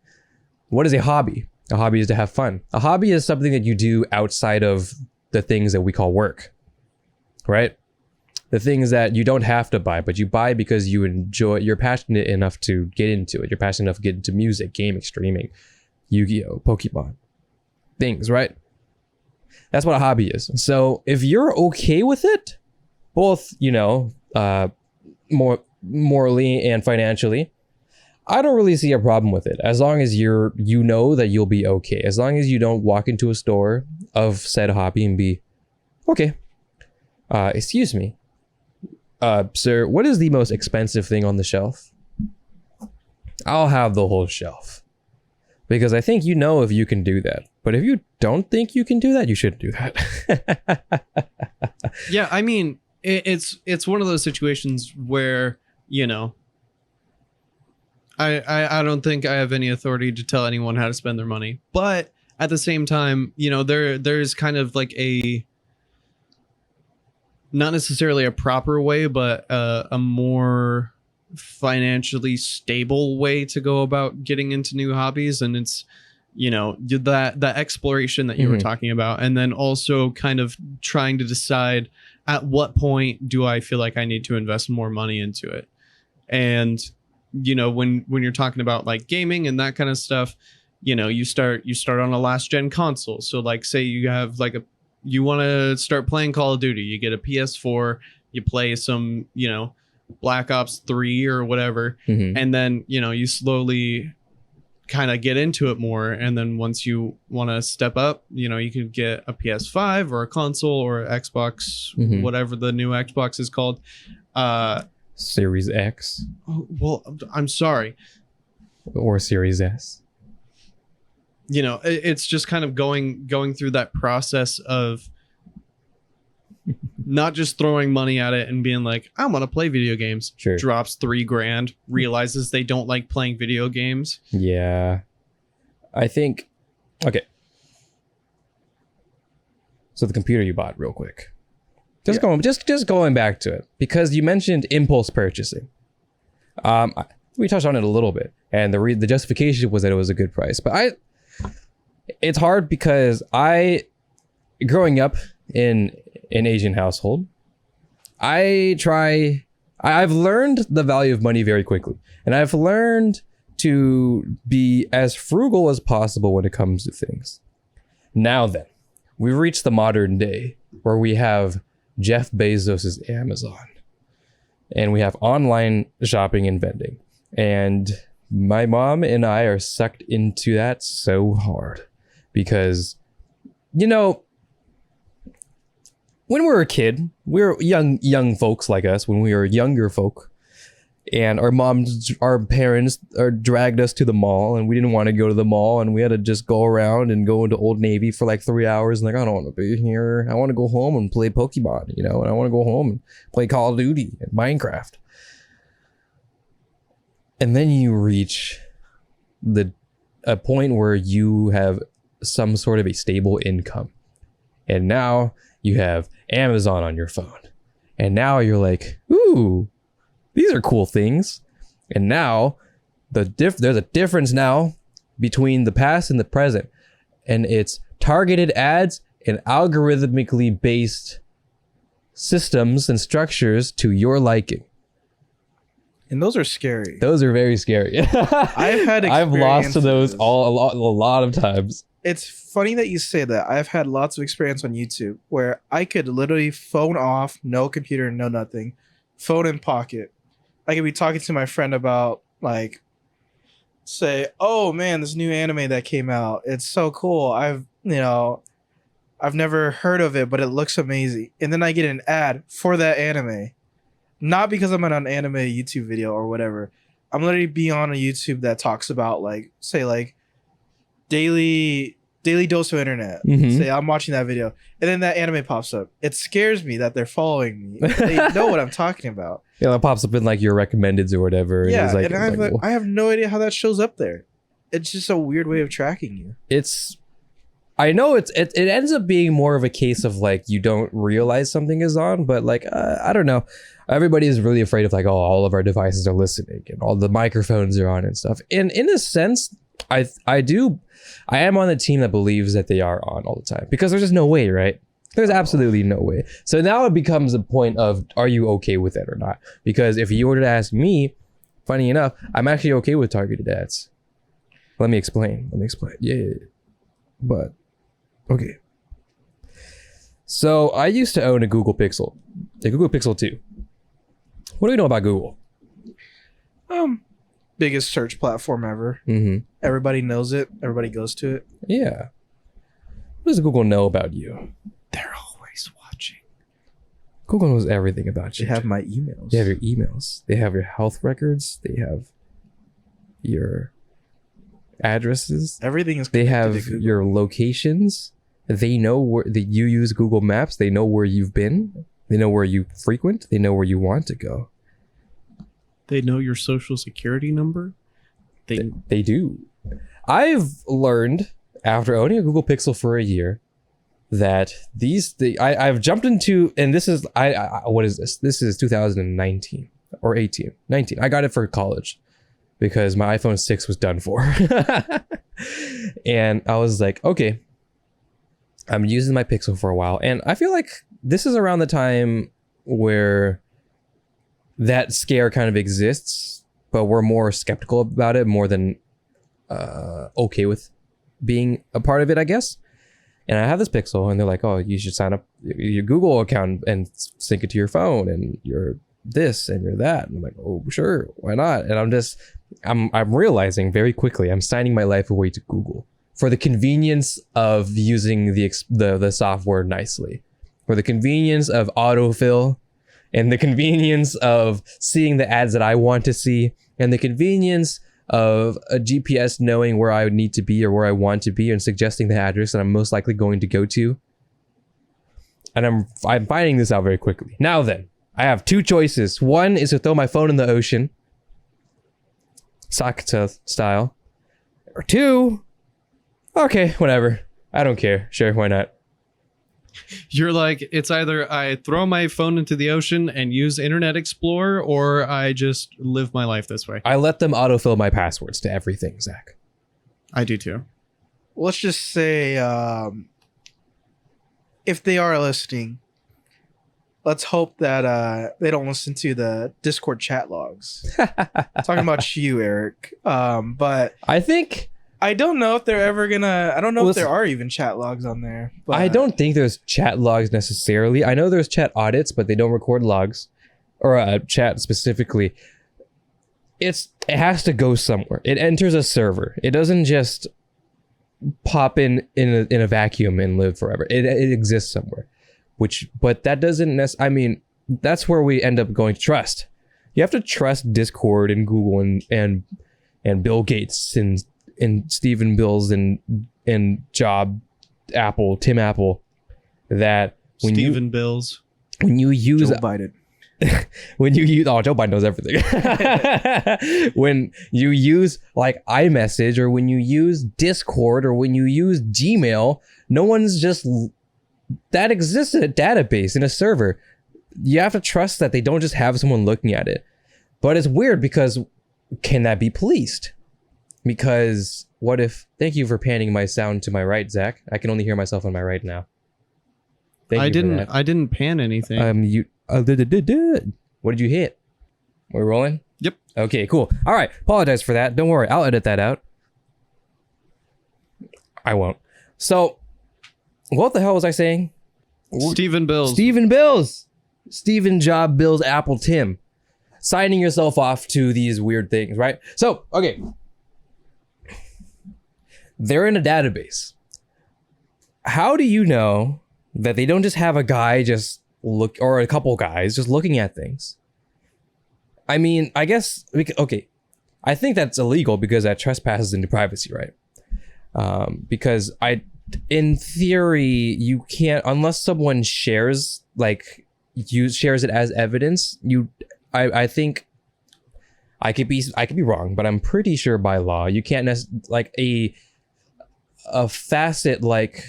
[SPEAKER 1] What is a hobby? A hobby is to have fun. A hobby is something that you do outside of the things that we call work, right? The things that you don't have to buy, but you buy because you enjoy, you're passionate enough to get into it. You're passionate enough to get into music, gaming, streaming, Yu-Gi-Oh, Pokemon, things, right? That's what a hobby is. So if you're okay with it, both, you know, more morally and financially, I don't really see a problem with it, as long as you know that you'll be okay. As long as you don't walk into a store of said hobby and be, okay, excuse me, sir, what is the most expensive thing on the shelf? I'll have the whole shelf. Because I think you know if you can do that. But if you don't think you can do that, you shouldn't do that.
[SPEAKER 2] Yeah, I mean, it's one of those situations where, you know, I don't think I have any authority to tell anyone how to spend their money. But at the same time, you know, there's kind of like a, not necessarily a proper way, but a more financially stable way to go about getting into new hobbies. And it's, you know, that exploration that you were talking about, and then also kind of trying to decide at what point do I feel like I need to invest more money into it. And, you know, when you're talking about like gaming and that kind of stuff, you know, you start on a last gen console. So like, say you have like you want to start playing Call of Duty, you get a PS4, you play some, you know, Black Ops 3 or whatever, and then, you know, you slowly kind of get into it more, and then once you want to step up, you know, you could get a PS5 or a console or Xbox, whatever the new Xbox is called,
[SPEAKER 1] Series X.
[SPEAKER 2] Well, I'm sorry,
[SPEAKER 1] or Series S.
[SPEAKER 2] You know, it's just kind of going through that process of not just throwing money at it and being like, I want to play video games.
[SPEAKER 1] Sure. Drops
[SPEAKER 2] $3,000, realizes they don't like playing video games.
[SPEAKER 1] Yeah. I think, okay. So the computer you bought, real quick. Just going back to it, because you mentioned impulse purchasing. We touched on it a little bit, and the justification was that it was a good price. But it's hard because growing up in an Asian household, I've learned the value of money very quickly, and I've learned to be as frugal as possible when it comes to things. Now then, we've reached the modern day where we have Jeff Bezos's Amazon, and we have online shopping and vending, and my mom and I are sucked into that so hard because, you know, when we were a kid, we were young folks like us, when we were younger folk, and our parents dragged us to the mall, and we didn't want to go to the mall, and we had to just go around and go into Old Navy for like 3 hours, and like, I don't want to be here. I want to go home and play Pokemon, you know, and I want to go home and play Call of Duty and Minecraft. And then you reach a point where you have some sort of a stable income, and now you have Amazon on your phone, and now you're like, ooh, these are cool things. And now there's a difference now between the past and the present, and it's targeted ads and algorithmically based systems and structures to your liking.
[SPEAKER 3] And those are scary.
[SPEAKER 1] Those are very scary. I've lost to those a lot of times.
[SPEAKER 3] It's funny that you say that. I've had lots of experience on YouTube where I could literally phone off, no computer, no nothing, phone in pocket. I could be talking to my friend about, like, say, oh man, this new anime that came out, it's so cool. I've never heard of it, but it looks amazing. And then I get an ad for that anime. Not because I'm on an anime YouTube video or whatever. I'm literally be on a YouTube that talks about, like, say, like, daily dose of internet.
[SPEAKER 1] Mm-hmm.
[SPEAKER 3] Say I'm watching that video, and then that anime pops up. It scares me that they're following me. They know what I'm talking about.
[SPEAKER 1] Yeah, it pops up in like your recommendeds or whatever.
[SPEAKER 3] Yeah,
[SPEAKER 1] and,
[SPEAKER 3] and I have no idea how that shows up there. It's just a weird way of tracking you.
[SPEAKER 1] I know it ends up being more of a case of like you don't realize something is on, but like I don't know. Everybody is really afraid of like, oh, all of our devices are listening and all the microphones are on and stuff. And in a sense, I am on the team that believes that they are on all the time, because there's just no way, right? There's absolutely no way. So now it becomes a point of, are you okay with it or not? Because if you were to ask me, funny enough, I'm actually okay with targeted ads. Let me explain. Yeah. But, okay. So I used to own a Google Pixel 2. What do we know about Google?
[SPEAKER 3] Biggest search platform ever.
[SPEAKER 1] Mm-hmm.
[SPEAKER 3] Everybody knows it. Everybody goes to it.
[SPEAKER 1] Yeah. What does Google know about you?
[SPEAKER 2] They're always watching.
[SPEAKER 1] Google knows everything about you.
[SPEAKER 3] They have my emails.
[SPEAKER 1] They have your emails. They have your health records. They have your addresses.
[SPEAKER 3] Everything is.
[SPEAKER 1] They have your locations. They know where you use Google Maps. They know where you've been. They know where you frequent. They know where you want to go.
[SPEAKER 2] They know your social security number.
[SPEAKER 1] They do. I've learned after owning a Google Pixel for a year that I've jumped into, and this is what is this? This is 2019 or 19. I got it for college because my iPhone 6 was done for. And I was like, okay, I'm using my Pixel for a while, and I feel like this is around the time where that scare kind of exists, but we're more skeptical about it more than okay with being a part of it, I guess. And I have this Pixel, and they're like, oh, you should sign up your Google account and sync it to your phone, and you're this and you're that. And I'm like, oh, sure, why not? And I'm realizing very quickly I'm signing my life away to Google for the convenience of using the software nicely, for the convenience of autofill, and the convenience of seeing the ads that I want to see, and the convenience of a GPS knowing where I would need to be or where I want to be and suggesting the address that I'm most likely going to go to. And I'm finding this out very quickly. Now then, I have two choices. One is to throw my phone in the ocean, Sakata style. Or two, okay, whatever. I don't care. Sure, why not?
[SPEAKER 2] You're like, it's either I throw my phone into the ocean and use Internet Explorer, or I just live my life this way.
[SPEAKER 1] I let them autofill my passwords to everything, Zach.
[SPEAKER 2] I do too.
[SPEAKER 3] Let's just say, if they are listening, let's hope that they don't listen to the Discord chat logs. Talking about you, Eric. But I don't know if they're ever gonna. I don't know if there are even chat logs on there. But
[SPEAKER 1] I don't think there's chat logs necessarily. I know there's chat audits, but they don't record logs or chat specifically. It's it has to go somewhere. It enters a server. It doesn't just pop in a vacuum and live forever. It exists somewhere. But that doesn't I mean, that's where we end up going to trust. You have to trust Discord and Google and Bill Gates and Stephen Bills and Tim Apple, that when
[SPEAKER 2] Stephen Bills.
[SPEAKER 1] When you use
[SPEAKER 3] Joe Biden.
[SPEAKER 1] when you use Joe Biden knows everything. When you use like iMessage, or when you use Discord, or when you use Gmail, no one's just that exists in a database, in a server. You have to trust that they don't just have someone looking at it. But it's weird because can that be policed? Because what if, thank you for panning my sound to my right, Zach. I can only hear myself on my right now.
[SPEAKER 2] I didn't pan anything.
[SPEAKER 1] What did you hit? We're rolling?
[SPEAKER 2] Yep.
[SPEAKER 1] Okay, cool. All right. Apologize for that. Don't worry. I'll edit that out. I won't. So, what the hell was I saying?
[SPEAKER 2] Stephen Bills.
[SPEAKER 1] Stephen Bills. Stephen Job Bills Apple Tim. Signing yourself off to these weird things, right? So, okay. They're in a database. How do you know that they don't just have a guy just look, or a couple guys just looking at things? I mean, I guess, okay. I think that's illegal because that trespasses into privacy, right? Because in theory, you can't, unless someone shares, like, shares it as evidence. I think I could be wrong, but I'm pretty sure by law you can't like a facet like,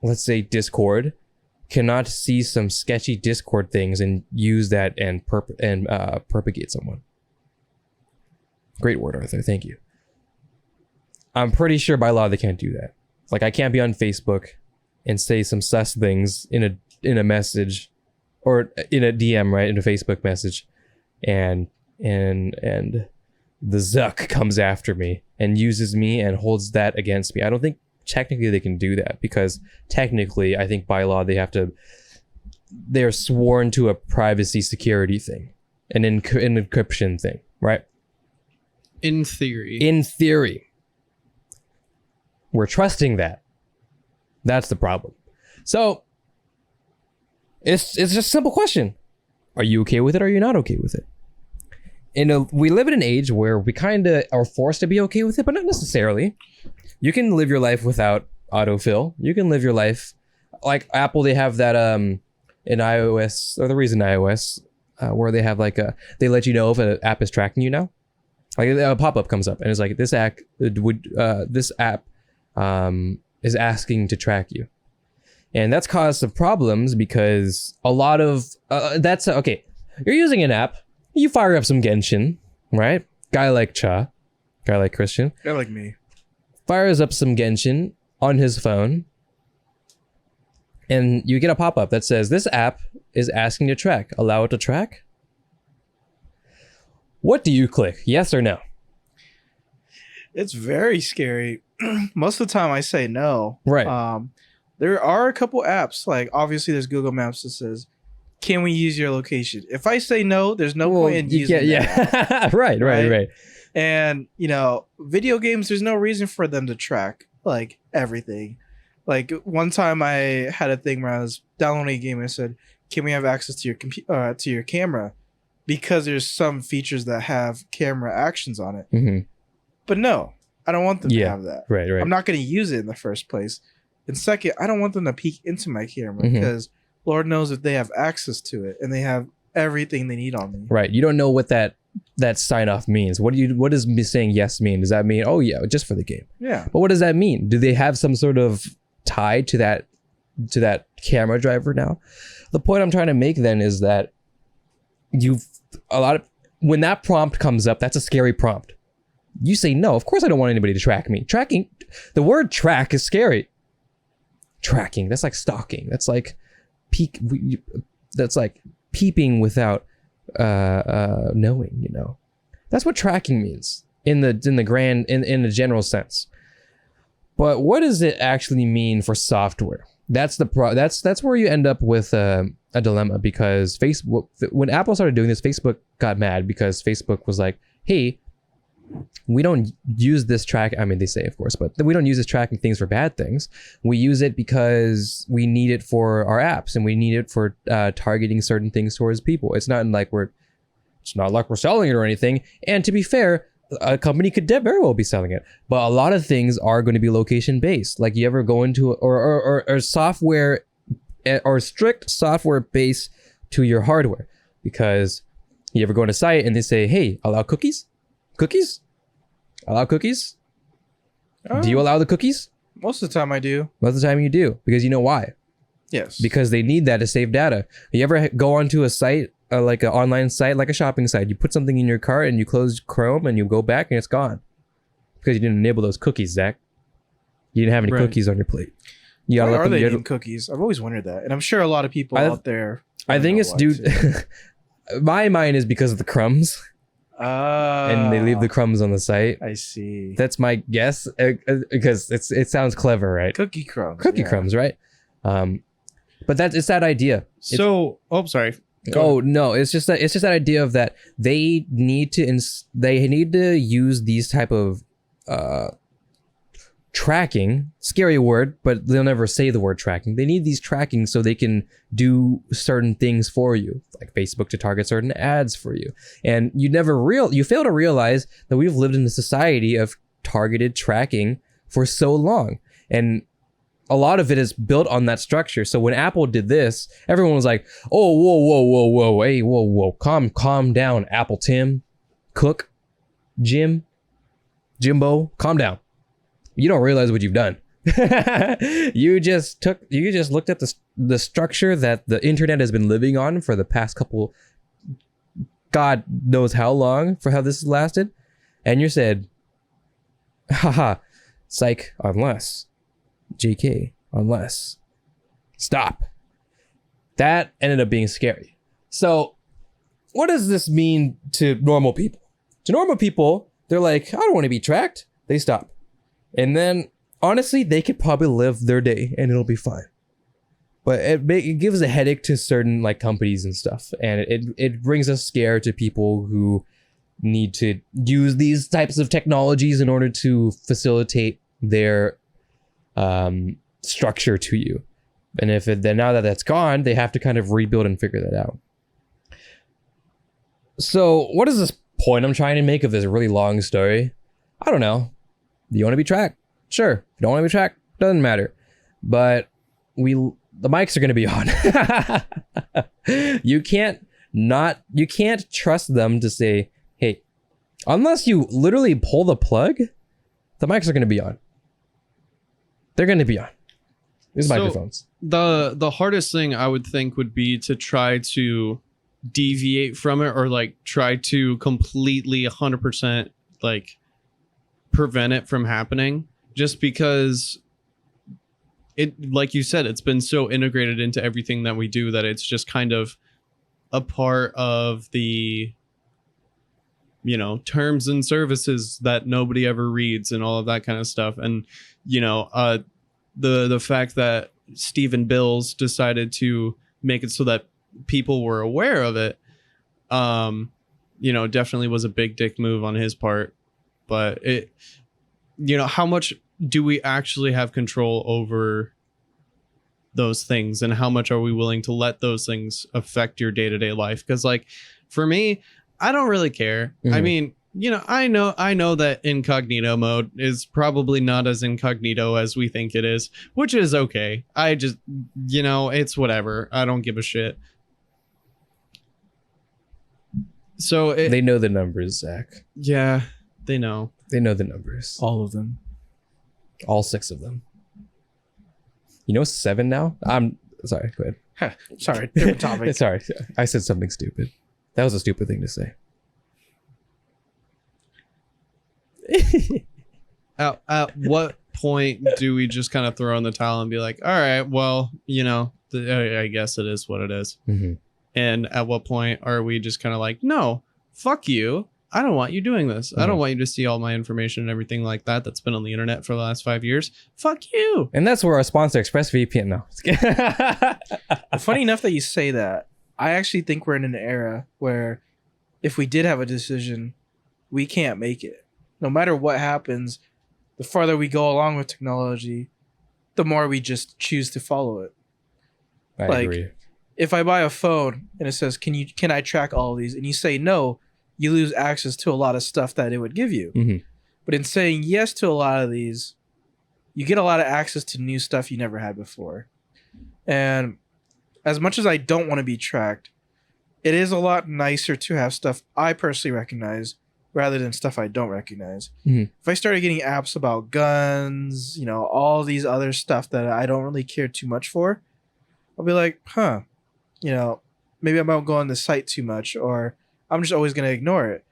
[SPEAKER 1] let's say, Discord cannot see some sketchy Discord things and use that and propagate someone. Great word, Arthur. Thank you. I'm pretty sure by law they can't do that. Like, I can't be on Facebook and say some sus things in a message, or in a DM, right, in a Facebook message, and the Zuck comes after me and uses me and holds that against me. I don't think technically they can do that, because technically I think by law they're sworn to a privacy security thing, an encryption thing, right?
[SPEAKER 2] In theory.
[SPEAKER 1] In theory. We're trusting that. That's the problem. So it's just a simple question. Are you okay with it, or are you not okay with it? We live in an age where we kind of are forced to be okay with it, but not necessarily. You can live your life without autofill. You can live your life like Apple. They have that in iOS, or the reason iOS, where they have like they let you know if an app is tracking you now. Like a pop-up comes up and it's like, this app is asking to track you. And that's caused some problems because a lot of okay. You're using an app, you fire up some Genshin, right? Guy like Christian,
[SPEAKER 3] guy like me,
[SPEAKER 1] fires up some Genshin on his phone, and you get a pop-up that says, this app is asking to track. Allow it to track. What do you click? Yes or no?
[SPEAKER 3] It's very scary. Most of the time I say no.
[SPEAKER 1] Right.
[SPEAKER 3] There are a couple apps, like obviously there's Google Maps that says, can we use your location? If I say no, there's no point in using it.
[SPEAKER 1] Yeah. Right.
[SPEAKER 3] And, video games, there's no reason for them to track, like, everything. Like, one time I had a thing where I was downloading a game and I said, can we have access to your camera? Because there's some features that have camera actions on it.
[SPEAKER 1] Mm-hmm.
[SPEAKER 3] But no, I don't want them to have that.
[SPEAKER 1] Right.
[SPEAKER 3] I'm not going to use it in the first place. And second, I don't want them to peek into my camera, because Lord knows if they have access to it and they have everything they need on me.
[SPEAKER 1] Right. You don't know what that sign off means. What does me saying yes mean? Does that mean, oh yeah, just for the game?
[SPEAKER 3] Yeah.
[SPEAKER 1] But what does that mean? Do they have some sort of tie to that camera driver now? The point I'm trying to make then is that when that prompt comes up, that's a scary prompt. You say, no, of course I don't want anybody to track me. Tracking, the word track is scary. Tracking, that's like stalking. That's like peeping without knowing, That's what tracking means in the general sense. But what does it actually mean for software? That's that's where you end up with a dilemma, because Facebook, when Apple started doing this, Facebook got mad because Facebook was like, hey, we don't use this track. I mean, they say, of course, but we don't use this tracking things for bad things. We use it because we need it for our apps and we need it for targeting certain things towards people. It's not like we're selling it or anything. And to be fair, a company could very well be selling it, but a lot of things are going to be location based. Like you ever go into or software or strict software base to your hardware, because you ever go on a site and they say, hey, allow cookies? Allow cookies? Do you allow the cookies?
[SPEAKER 3] Most of the time I do.
[SPEAKER 1] Most of the time you do, because you know why?
[SPEAKER 3] Yes.
[SPEAKER 1] Because they need that to save data. You ever go onto a site, like an online site, like a shopping site, you put something in your cart and you close Chrome and you go back and it's gone. Because you didn't enable those cookies, Zach. You didn't have any cookies on your plate. You
[SPEAKER 3] Why are they eating cookies? I've always wondered that. And I'm sure a lot of people out there...
[SPEAKER 1] I think it's due... My mind is because of the crumbs. And they leave the crumbs on the site.
[SPEAKER 3] I see.
[SPEAKER 1] That's my guess, because it sounds clever, right?
[SPEAKER 3] Cookie crumbs.
[SPEAKER 1] Crumbs, right? But it's that idea.
[SPEAKER 2] Sorry.
[SPEAKER 1] Oh no, it's just that idea of that they need to use these type of tracking. Scary word, but they'll never say the word tracking. They need these tracking so they can do certain things for you, like Facebook to target certain ads for you. And you fail to realize that we've lived in a society of targeted tracking for so long, and a lot of it is built on that structure. So when Apple did this, everyone was like, "Oh, whoa, hey, whoa, calm down, Apple Tim, Cook, Jimbo, calm down. You don't realize what you've done. You just looked at the structure that the internet has been living on for the past couple, God knows how long, for how this has lasted, and you said, haha, psych, unless, JK, unless, stop." That ended up being scary. So what does this mean to normal people? To normal people, they're like, I don't want to be tracked. They stop. And then, honestly, they could probably live their day and it'll be fine. But it gives a headache to certain like companies and stuff. And it brings a scare to people who need to use these types of technologies in order to facilitate their structure to you. And then now that that's gone, they have to kind of rebuild and figure that out. So what is this point I'm trying to make of this really long story? I don't know. Do you want to be tracked? Sure. If you don't want to be tracked, doesn't matter. But the mics are going to be on. You can't trust them to say, hey, unless you literally pull the plug, the mics are going to be on. They're going to be on. These microphones.
[SPEAKER 2] The hardest thing I would think would be to try to deviate from it, or like try to completely 100% like prevent it from happening, just because it, like you said, it's been so integrated into everything that we do that it's just kind of a part of the, you know, terms and services that nobody ever reads and all of that kind of stuff. And, you know, the fact that Stephen Bills decided to make it so that people were aware of it, you know, definitely was a big dick move on his part. But it, you know, how much do we actually have control over those things, and how much are we willing to let those things affect your day-to-day life? Because like for me, I don't really care. I mean, you know, I know that incognito mode is probably not as incognito as we think it is, which is okay. I just, you know, it's whatever. I don't give a shit. So
[SPEAKER 1] they know the numbers, Zach.
[SPEAKER 2] Yeah, they know.
[SPEAKER 1] They know the numbers.
[SPEAKER 3] All of them.
[SPEAKER 1] All 6 of them. You know 7 now? I'm sorry, go ahead.
[SPEAKER 3] Sorry, different topic.
[SPEAKER 1] Sorry, I said something stupid. That was a stupid thing to say.
[SPEAKER 2] At what point do we just kind of throw in the towel and be like, all right, well, you know, I guess it is what it is. Mm-hmm. And at what point are we just kind of like, no, fuck you. I don't want you doing this. I don't want you to see all my information and everything like that that's been on the internet for the last 5 years. Fuck you.
[SPEAKER 1] And that's where our sponsor, ExpressVPN, now.
[SPEAKER 3] Funny enough that you say that. I actually think we're in an era where if we did have a decision, we can't make it. no matter what happens, the farther we go along with technology, the more we just choose to follow it.
[SPEAKER 1] I agree.
[SPEAKER 3] If I buy a phone and it says, can I track all of these? And you say no, you lose access to a lot of stuff that it would give you.
[SPEAKER 1] Mm-hmm.
[SPEAKER 3] But in saying yes to a lot of these, you get a lot of access to new stuff you never had before. And as much as I don't want to be tracked, it is a lot nicer to have stuff I personally recognize rather than stuff I don't recognize.
[SPEAKER 1] Mm-hmm.
[SPEAKER 3] If I started getting apps about guns, all these other stuff that I don't really care too much for, I'll be like, maybe I won't go on the site too much, or I'm just always going to ignore it.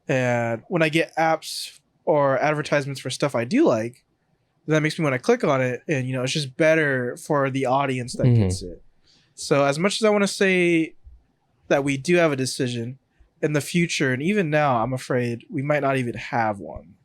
[SPEAKER 3] And when I get apps or advertisements for stuff I do like, that makes me want to click on it. And, it's just better for the audience that gets it. So as much as I want to say that we do have a decision in the future, and even now, I'm afraid we might not even have one.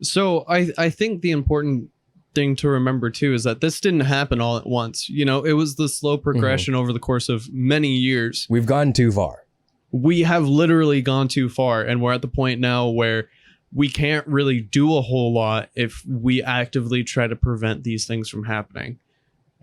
[SPEAKER 2] So I think the important thing to remember too is that this didn't happen all at once. It was the slow progression over the course of many years.
[SPEAKER 1] We've gone too far.
[SPEAKER 2] We have literally gone too far, and we're at the point now where we can't really do a whole lot if we actively try to prevent these things from happening.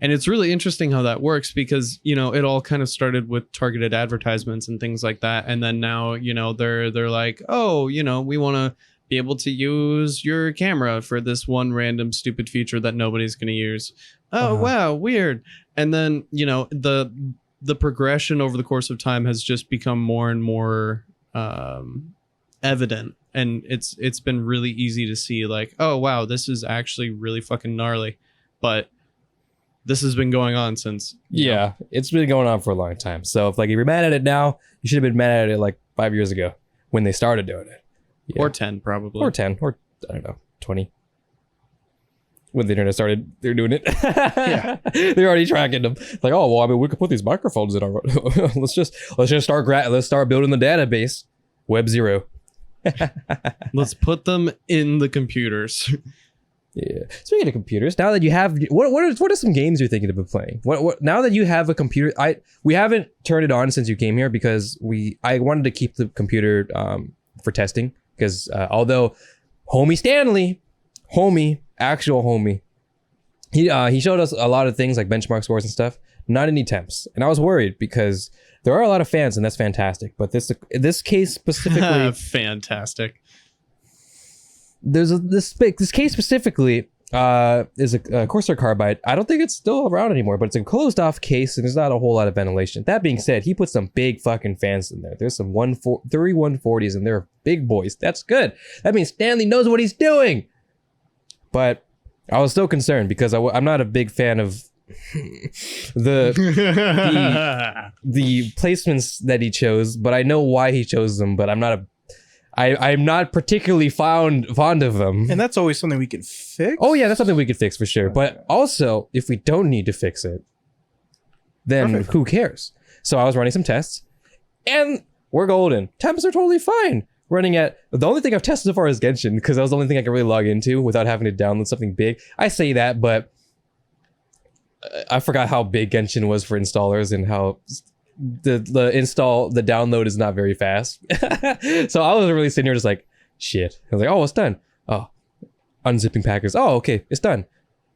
[SPEAKER 2] And it's really interesting how that works because, it all kind of started with targeted advertisements and things like that. And then now, they're like, oh, we want to be able to use your camera for this one random stupid feature that nobody's going to use. Oh, wow, weird. And then, the progression over the course of time has just become more and more evident. And it's been really easy to see like, oh, wow, this is actually really fucking gnarly. But this has been going on since.
[SPEAKER 1] It's been going on for a long time. So if you're mad at it now, you should have been mad at it like 5 years ago when they started doing it.
[SPEAKER 2] Yeah. Or 10, probably.
[SPEAKER 1] Or 10, or I don't know, 20. When the internet started, they're doing it.
[SPEAKER 3] Yeah.
[SPEAKER 1] They're already tracking them. Like, oh, well, I mean, we could put these microphones in our... let's just start building the database. Web 0.
[SPEAKER 2] Let's put them in the computers.
[SPEAKER 1] Yeah. Speaking of computers, now that you have, what are some games you're thinking about playing? What now that you have a computer? We haven't turned it on since you came here because I wanted to keep the computer for testing because although actual homie, he showed us a lot of things like benchmark scores and stuff, not any temps, and I was worried because there are a lot of fans and that's fantastic, but this case specifically,
[SPEAKER 2] fantastic.
[SPEAKER 1] There's this case specifically is a Corsair carbide. I don't think it's still around anymore, but it's a closed off case and there's not a whole lot of ventilation. That being said, he put some big fucking fans in there. There's some 140s and they're big boys. That's good. That means Stanley knows what he's doing. But I was still concerned because I'm not a big fan of the placements that he chose, but I know why he chose them, but I'm not particularly fond of them.
[SPEAKER 3] And that's always something we can fix.
[SPEAKER 1] Oh yeah, that's something we could fix for sure. But also, if we don't need to fix it, then who cares? So I was running some tests, and we're golden. Temps are totally fine. Running at the only thing I've tested so far is Genshin because that was the only thing I could really log into without having to download something big. I say that, but I forgot how big Genshin was for installers and how the download is not very fast. So I was really sitting here just like, shit. I was like, oh, it's done. Oh, unzipping packers. Oh, okay, it's done.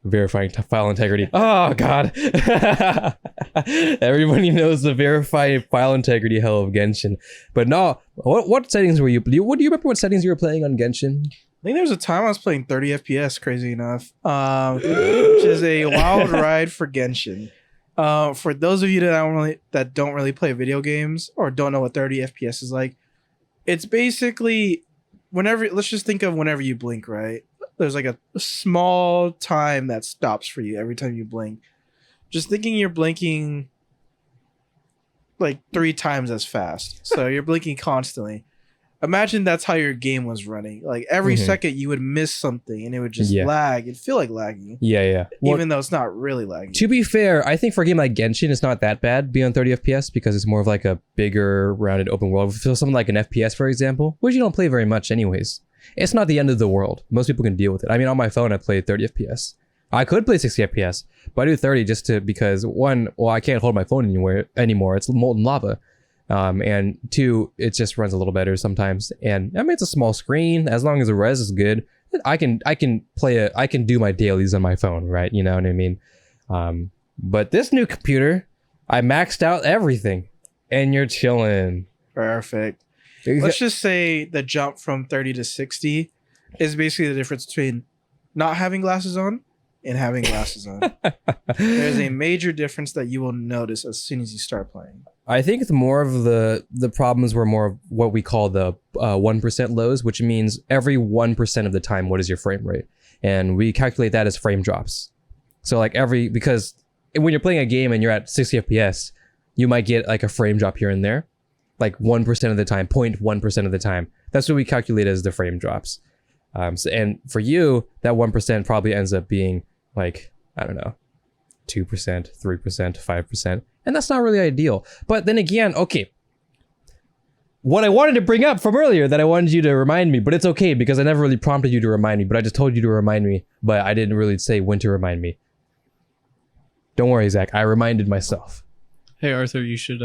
[SPEAKER 1] Verifying file integrity. Oh god. Everybody knows the verify file integrity hell of Genshin. But no, what settings were you? Do you remember what settings you were playing on Genshin?
[SPEAKER 3] I think there was a time I was playing 30 FPS, crazy enough, which is a wild ride for Genshin. For those of you that don't really play video games or don't know what 30 FPS is like, it's basically let's just think of whenever you blink, right? There's like a small time that stops for you every time you blink. Just thinking you're blinking like 3 times as fast. So you're blinking constantly. Imagine that's how your game was running. Like every second you would miss something and it would just lag. It'd feel like lagging.
[SPEAKER 1] Yeah.
[SPEAKER 3] Even though it's not really lagging.
[SPEAKER 1] To be fair, I think for a game like Genshin, it's not that bad beyond 30 FPS because it's more of like a bigger rounded open world. So something like an FPS, for example, which you don't play very much anyways. It's not the end of the world. Most people can deal with it. I mean, on my phone, I play 30 FPS. I could play 60 FPS, but I do 30 because I can't hold my phone anymore. It's molten lava. And 2, it just runs a little better sometimes. And I mean, it's a small screen. As long as the res is good, I can do my dailies on my phone, right? You know what I mean? But this new computer, I maxed out everything, and you're chilling.
[SPEAKER 3] Perfect. Let's just say the jump from 30 to 60 is basically the difference between not having glasses on and having glasses on. There's a major difference that you will notice as soon as you start playing.
[SPEAKER 1] I think it's more of the problems were more of what we call the 1% lows, which means every 1% of the time, what is your frame rate? And we calculate that as frame drops. So like because when you're playing a game and you're at 60 FPS, you might get like a frame drop here and there, like 1% of the time, 0.1% of the time. That's what we calculate as the frame drops. And for you, that 1% probably ends up being like, I don't know, 2%, 3%, 5%. And that's not really ideal. But then again, okay. What I wanted to bring up from earlier that I wanted you to remind me, but it's okay because I never really prompted you to remind me, but I just told you to remind me, but I didn't really say when to remind me. Don't worry, Zach. I reminded myself.
[SPEAKER 2] Hey, Arthur, you should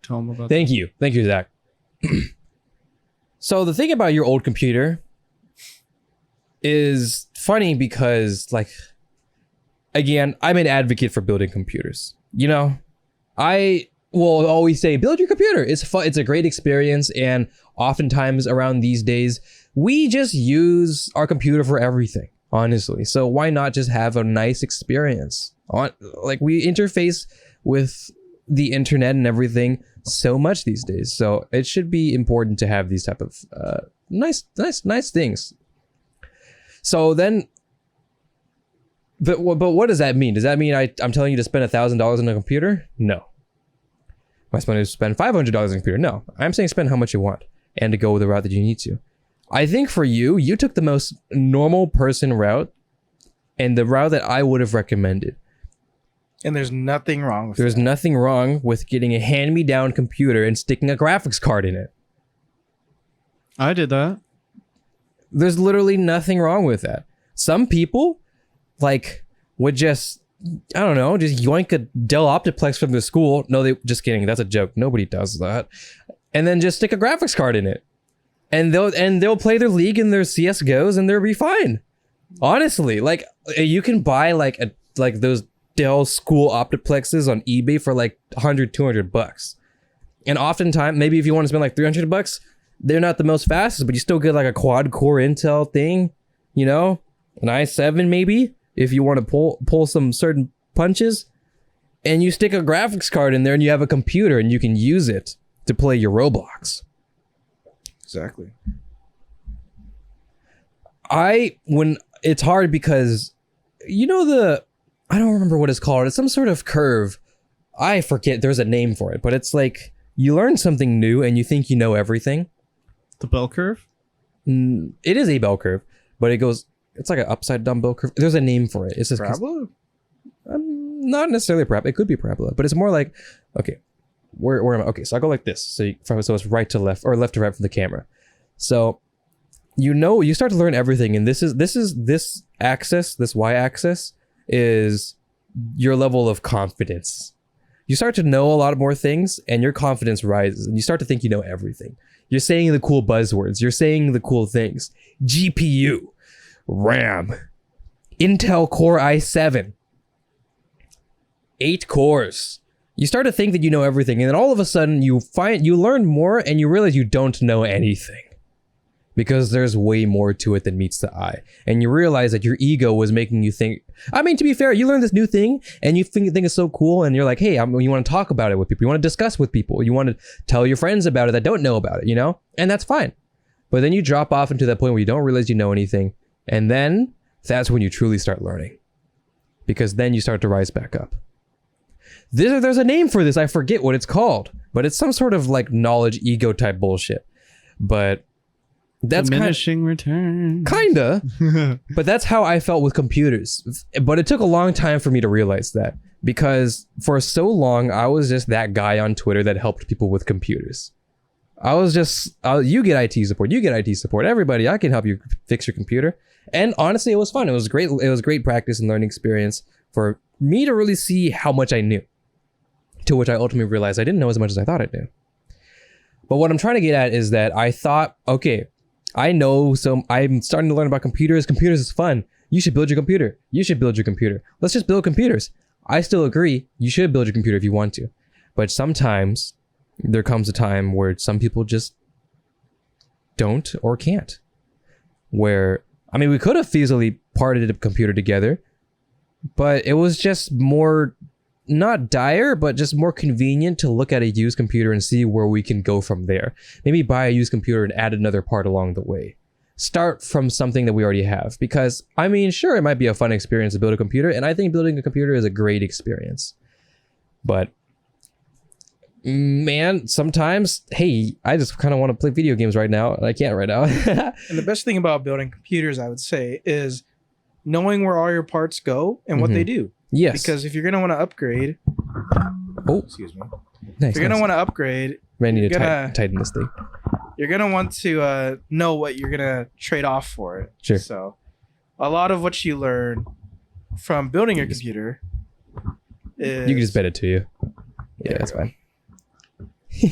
[SPEAKER 2] tell him about
[SPEAKER 1] Thank you, Zach. So the thing about your old computer is funny because, like, again, I'm an advocate for building computers. You know, I will always say, build your computer. It's fun. It's a great experience. And oftentimes around these days, we just use our computer for everything, honestly. So why not just have a nice experience? Like, we interface with the internet and everything so much these days. So it should be important to have these type of nice things. So then, but what does that mean? Does that mean I'm telling you to spend $1,000 on a computer? No. Am I supposed to spend $500 on a computer? No. I'm saying spend how much you want and to go the route that you need to. I think for you took the most normal person route and the route that I would have recommended.
[SPEAKER 3] And there's nothing wrong with
[SPEAKER 1] There's nothing wrong with getting a hand-me-down computer and sticking a graphics card in it.
[SPEAKER 2] I did that.
[SPEAKER 1] There's literally nothing wrong with that. Some people, like, would just, I don't know, just yoink a Dell Optiplex from the school. No, just kidding. That's a joke. Nobody does that. And then just stick a graphics card in it. And they'll play their League and their CSGOs and they'll be fine. Honestly, like, you can buy like those Dell school Optiplexes on eBay for like $100, $200. And oftentimes, maybe if you want to spend like $300, they're not the most fastest, but you still get like a quad core Intel thing, you know, an i7 maybe, if you want to pull some certain punches, and you stick a graphics card in there and you have a computer and you can use it to play your Roblox.
[SPEAKER 3] Exactly.
[SPEAKER 1] When it's hard because, you know, I don't remember what it's called. It's some sort of curve. I forget. There's a name for it, but it's like you learn something new and you think you know everything.
[SPEAKER 2] The bell curve?
[SPEAKER 1] It is a bell curve, but it's like an upside down bell curve. There's a name for it. It's just
[SPEAKER 3] parabola?
[SPEAKER 1] Not necessarily parabola. It could be parabola, but it's more like, okay, where am I? Okay, so I go like this. So it's right to left or left to right from the camera. So, you start to learn everything. And this axis, this y-axis is your level of confidence. You start to know a lot more things and your confidence rises and you start to think you know everything. You're saying the cool buzzwords. You're saying the cool things. GPU, RAM, Intel Core i7, 8 cores. You start to think that you know everything. And then all of a sudden you learn more and you realize you don't know anything. Because there's way more to it than meets the eye. And you realize that your ego was making you think, I mean, to be fair, you learn this new thing and you think it's so cool and you're like, hey, you want to talk about it with people. You want to discuss with people. You want to tell your friends about it that don't know about it, you know? And that's fine. But then you drop off into that point where you don't realize you know anything. And then that's when you truly start learning. Because then you start to rise back up. There's a name for this. I forget what it's called. But it's some sort of like knowledge ego type bullshit. But that's
[SPEAKER 2] diminishing returns.
[SPEAKER 1] Kinda. But that's how I felt with computers. But it took a long time for me to realize that. Because for so long, I was just that guy on Twitter that helped people with computers. I was just, you get IT support, you get IT support. Everybody, I can help you fix your computer. And honestly, it was fun. It was great. It was great practice and learning experience for me to really see how much I knew. to which I ultimately realized I didn't know as much as I thought I knew. But what I'm trying to get at is that I thought, okay, I know, so I'm starting to learn about computers. Computers is fun. You should build your computer. You should build your computer. Let's just build computers. I still agree. You should build your computer if you want to. But sometimes there comes a time where some people just don't or can't. Where, I mean, we could have easily parted a computer together, but it was just more, not dire, but just more convenient to look at a used computer and see where we can go from there. Maybe buy a used computer and add another part along the way. Start from something that we already have. Because, I mean, sure, it might be a fun experience to build a computer, and I think building a computer is a great experience. But, man, sometimes, hey, I just kind of want to play video games right now, and I can't right now.
[SPEAKER 3] And the best thing about building computers, I would say, is knowing where all your parts go and what they do.
[SPEAKER 1] Yes.
[SPEAKER 3] Because if you're going to want to upgrade...
[SPEAKER 1] Oh,
[SPEAKER 3] excuse me.
[SPEAKER 1] Nice,
[SPEAKER 3] if you're going to want to upgrade...
[SPEAKER 1] I need to tighten this thing.
[SPEAKER 3] You're going to want to know what you're going to trade off for it.
[SPEAKER 1] Sure.
[SPEAKER 3] So a lot of what you learn from building your computer is...
[SPEAKER 1] You can just bet it to you. Yeah, that's fine.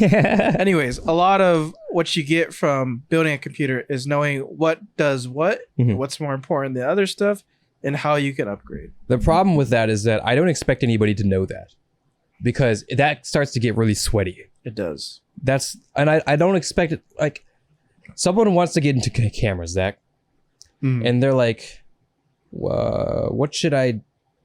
[SPEAKER 3] Anyways, a lot of what you get from building a computer is knowing what does what, what's more important than other stuff, and how you can upgrade.
[SPEAKER 1] The problem with that is that I don't expect anybody to know that, because that starts to get really sweaty.
[SPEAKER 3] It does.
[SPEAKER 1] And I don't expect it. Like, someone wants to get into cameras, Zach, and they're like, what should I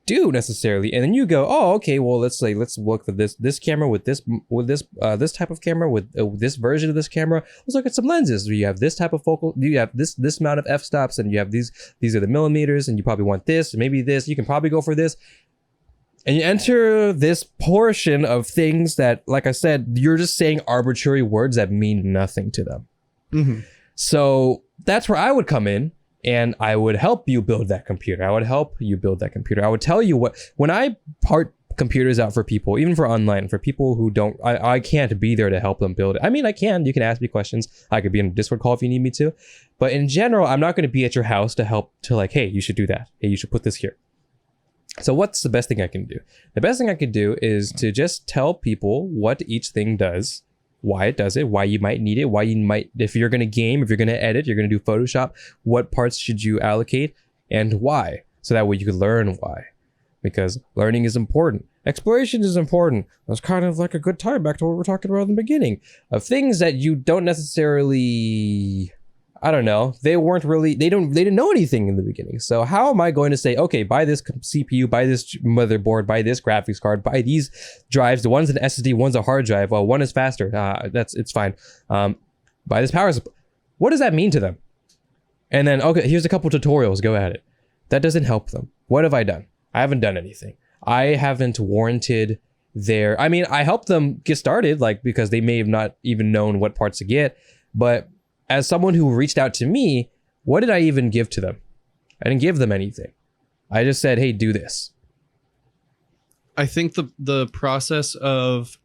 [SPEAKER 1] do necessarily? And then you go, oh, okay, well, let's look for this camera with this type of camera with this version of this camera. Let's look at some lenses. You have this type of focal. You have this amount of f-stops, and you have these are the millimeters, and you probably want this, and maybe this. You can probably go for this. And you enter this portion of things that, like I said, you're just saying arbitrary words that mean nothing to them. So that's where I would come in, and I would help you build that computer. I would tell you when I part computers out for people, even for online, for people who don't, I can't be there to help them build it. I mean, you can ask me questions. I could be in a Discord call if you need me to. But in general, I'm not going to be at your house to help to like, hey, you should do that. Hey, you should put this here. So what's the best thing I can do? The best thing I could do is to just tell people what each thing does, why it does it, why you might need it, why you might, if you're going to game, if you're going to edit, you're going to do Photoshop, what parts should you allocate and why? So that way you can learn why. Because learning is important. Exploration is important. That's kind of like a good time back to what we were talking about in the beginning. Of things that you don't necessarily... I don't know. They didn't know anything in the beginning. So how am I going to say, okay, buy this CPU, buy this motherboard, buy this graphics card, buy these drives. The one's an SSD, one's a hard drive. Well, one is faster. It's fine. Buy this power supply. What does that mean to them? And then, okay, here's a couple tutorials. Go at it. That doesn't help them. What have I done? I haven't done anything. I haven't warranted their... I mean, I helped them get started, like, because they may have not even known what parts to get, but as someone who reached out to me, what did I even give to them? I didn't give them anything. I just said, hey, do this.
[SPEAKER 2] I think the process of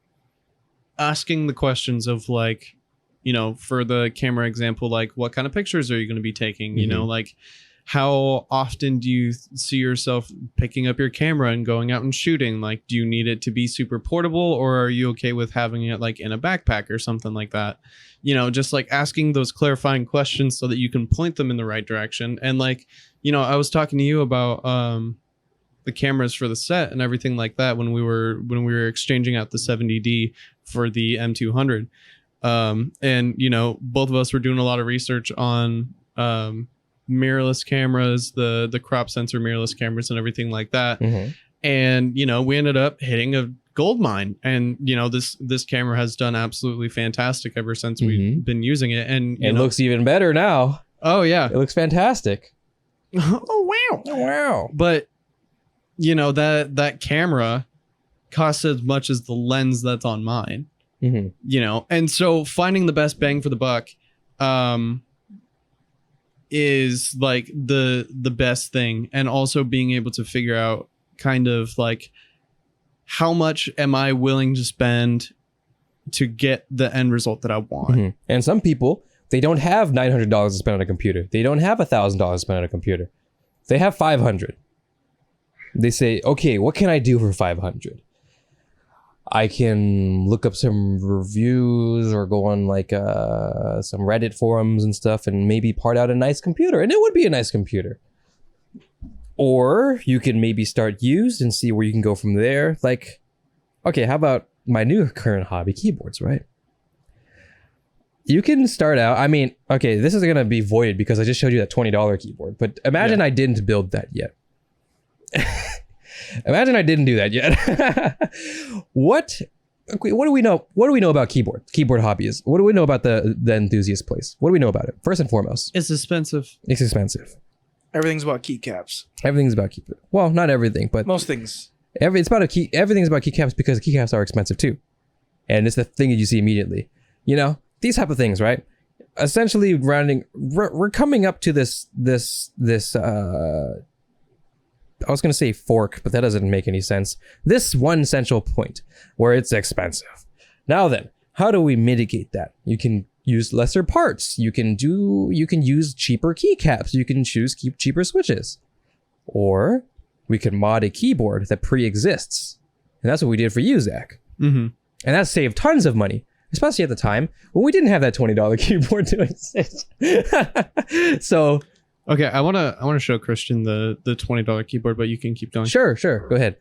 [SPEAKER 2] asking the questions of, like, you know, for the camera example, like, what kind of pictures are you going to be taking? You know, like, how often do you see yourself picking up your camera and going out and shooting? Like, do you need it to be super portable, or are you okay with having it like in a backpack or something like that? You know, just like asking those clarifying questions so that you can point them in the right direction. And like, you know, I was talking to you about the cameras for the set and everything like that when we were exchanging out the 70D for the M200. And you know, both of us were doing a lot of research on mirrorless cameras, the crop sensor mirrorless cameras and everything like that. And you know, we ended up hitting a gold mine, and you know, this camera has done absolutely fantastic ever since we've been using it, and
[SPEAKER 1] it looks even better now.
[SPEAKER 2] Oh yeah,
[SPEAKER 1] it looks fantastic.
[SPEAKER 2] Oh wow. But you know, that camera costs as much as the lens that's on mine. You know, and so finding the best bang for the buck is like the best thing, and also being able to figure out kind of like, how much am I willing to spend to get the end result that I want?
[SPEAKER 1] And some people, they don't have $900 to spend on a computer. They don't have $1,000 to spend on a computer. They have $500. They say, okay, what can I do for $500? I can look up some reviews or go on like some Reddit forums and stuff and maybe part out a nice computer. And it would be a nice computer. Or you can maybe start used and see where you can go from there. Like, okay, how about my new current hobby, keyboards, right? You can start out, I mean, okay, this is going to be voided because I just showed you that $20 keyboard. But imagine I didn't build that yet. Imagine I didn't do that yet. What do we know? What do we know about keyboard hobbies? What do we know about the enthusiast place? What do we know about it? First and foremost,
[SPEAKER 2] It's expensive.
[SPEAKER 1] it's expensive.
[SPEAKER 3] Everything's about keycaps.
[SPEAKER 1] Everything's about keycaps. Well, not everything, but
[SPEAKER 3] Most things.
[SPEAKER 1] everything's about keycaps because keycaps are expensive too, and it's the thing that you see immediately. You know, these type of things, right? Essentially, we're coming up to this. I was going to say fork, but that doesn't make any sense. This one central point where it's expensive. Now then, how do we mitigate that? You can use lesser parts. You can use cheaper keycaps. You can choose cheaper switches. Or we can mod a keyboard that pre-exists. And that's what we did for you, Zach.
[SPEAKER 2] Mm-hmm.
[SPEAKER 1] And that saved tons of money, especially at the time when we didn't have that $20 keyboard to exist. So...
[SPEAKER 2] Okay, I wanna show Christian the $20 keyboard, but you can keep going.
[SPEAKER 1] Sure. Go ahead.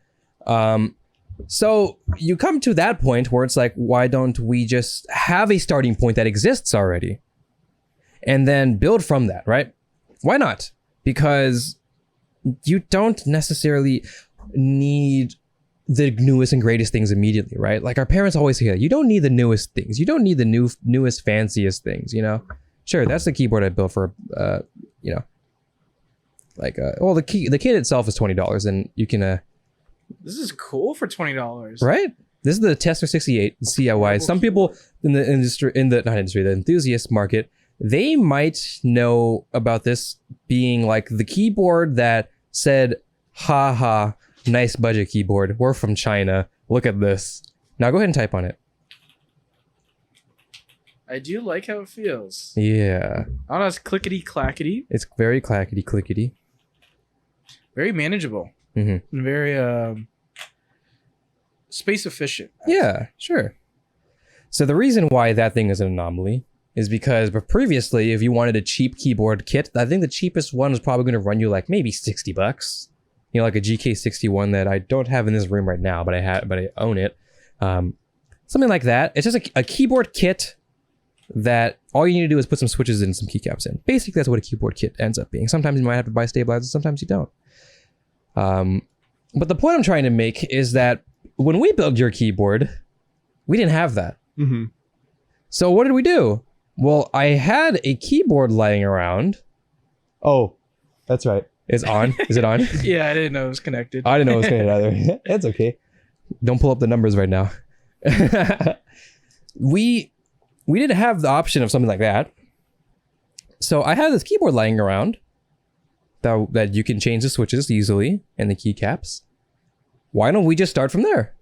[SPEAKER 1] So you come to that point where it's like, why don't we just have a starting point that exists already? And then build from that, right? Why not? Because you don't necessarily need the newest and greatest things immediately, right? Like our parents always say that. You don't need the newest things. You don't need the newest, fanciest things, you know? Sure, that's the keyboard I built for, you know, like, well, the kit itself is $20, and you can,
[SPEAKER 3] This is cool for $20.
[SPEAKER 1] right? This is the Tester 68 CIY. Some people in the the enthusiast market, they might know about this being like the keyboard that said, "Ha, nice budget keyboard. We're from China. Look at this." Now go ahead and type on it.
[SPEAKER 3] I do like how it feels.
[SPEAKER 1] Yeah,
[SPEAKER 3] I don't know, it's clickety clackety.
[SPEAKER 1] it's very clackety clickety.
[SPEAKER 3] Very manageable.
[SPEAKER 1] Mm-hmm.
[SPEAKER 3] And very space efficient.
[SPEAKER 1] Yeah, sure. So the reason why that thing is an anomaly is because previously, if you wanted a cheap keyboard kit, I think the cheapest one was probably going to run you like maybe $60. You know, like a GK61 that I don't have in this room right now, but I own it. Something like that. It's just a keyboard kit that all you need to do is put some switches and some keycaps in. Basically, that's what a keyboard kit ends up being. Sometimes you might have to buy stabilizers, sometimes you don't. But the point I'm trying to make is that when we built your keyboard, we didn't have that.
[SPEAKER 2] Mm-hmm.
[SPEAKER 1] So what did we do? Well, I had a keyboard lying around. Oh, that's right. It's on. Is it on?
[SPEAKER 3] Yeah, I didn't know it was connected.
[SPEAKER 1] I didn't know it was connected either. It's okay. Don't pull up the numbers right now. We didn't have the option of something like that. So I had this keyboard lying around that you can change the switches easily and the keycaps. Why don't we just start from there?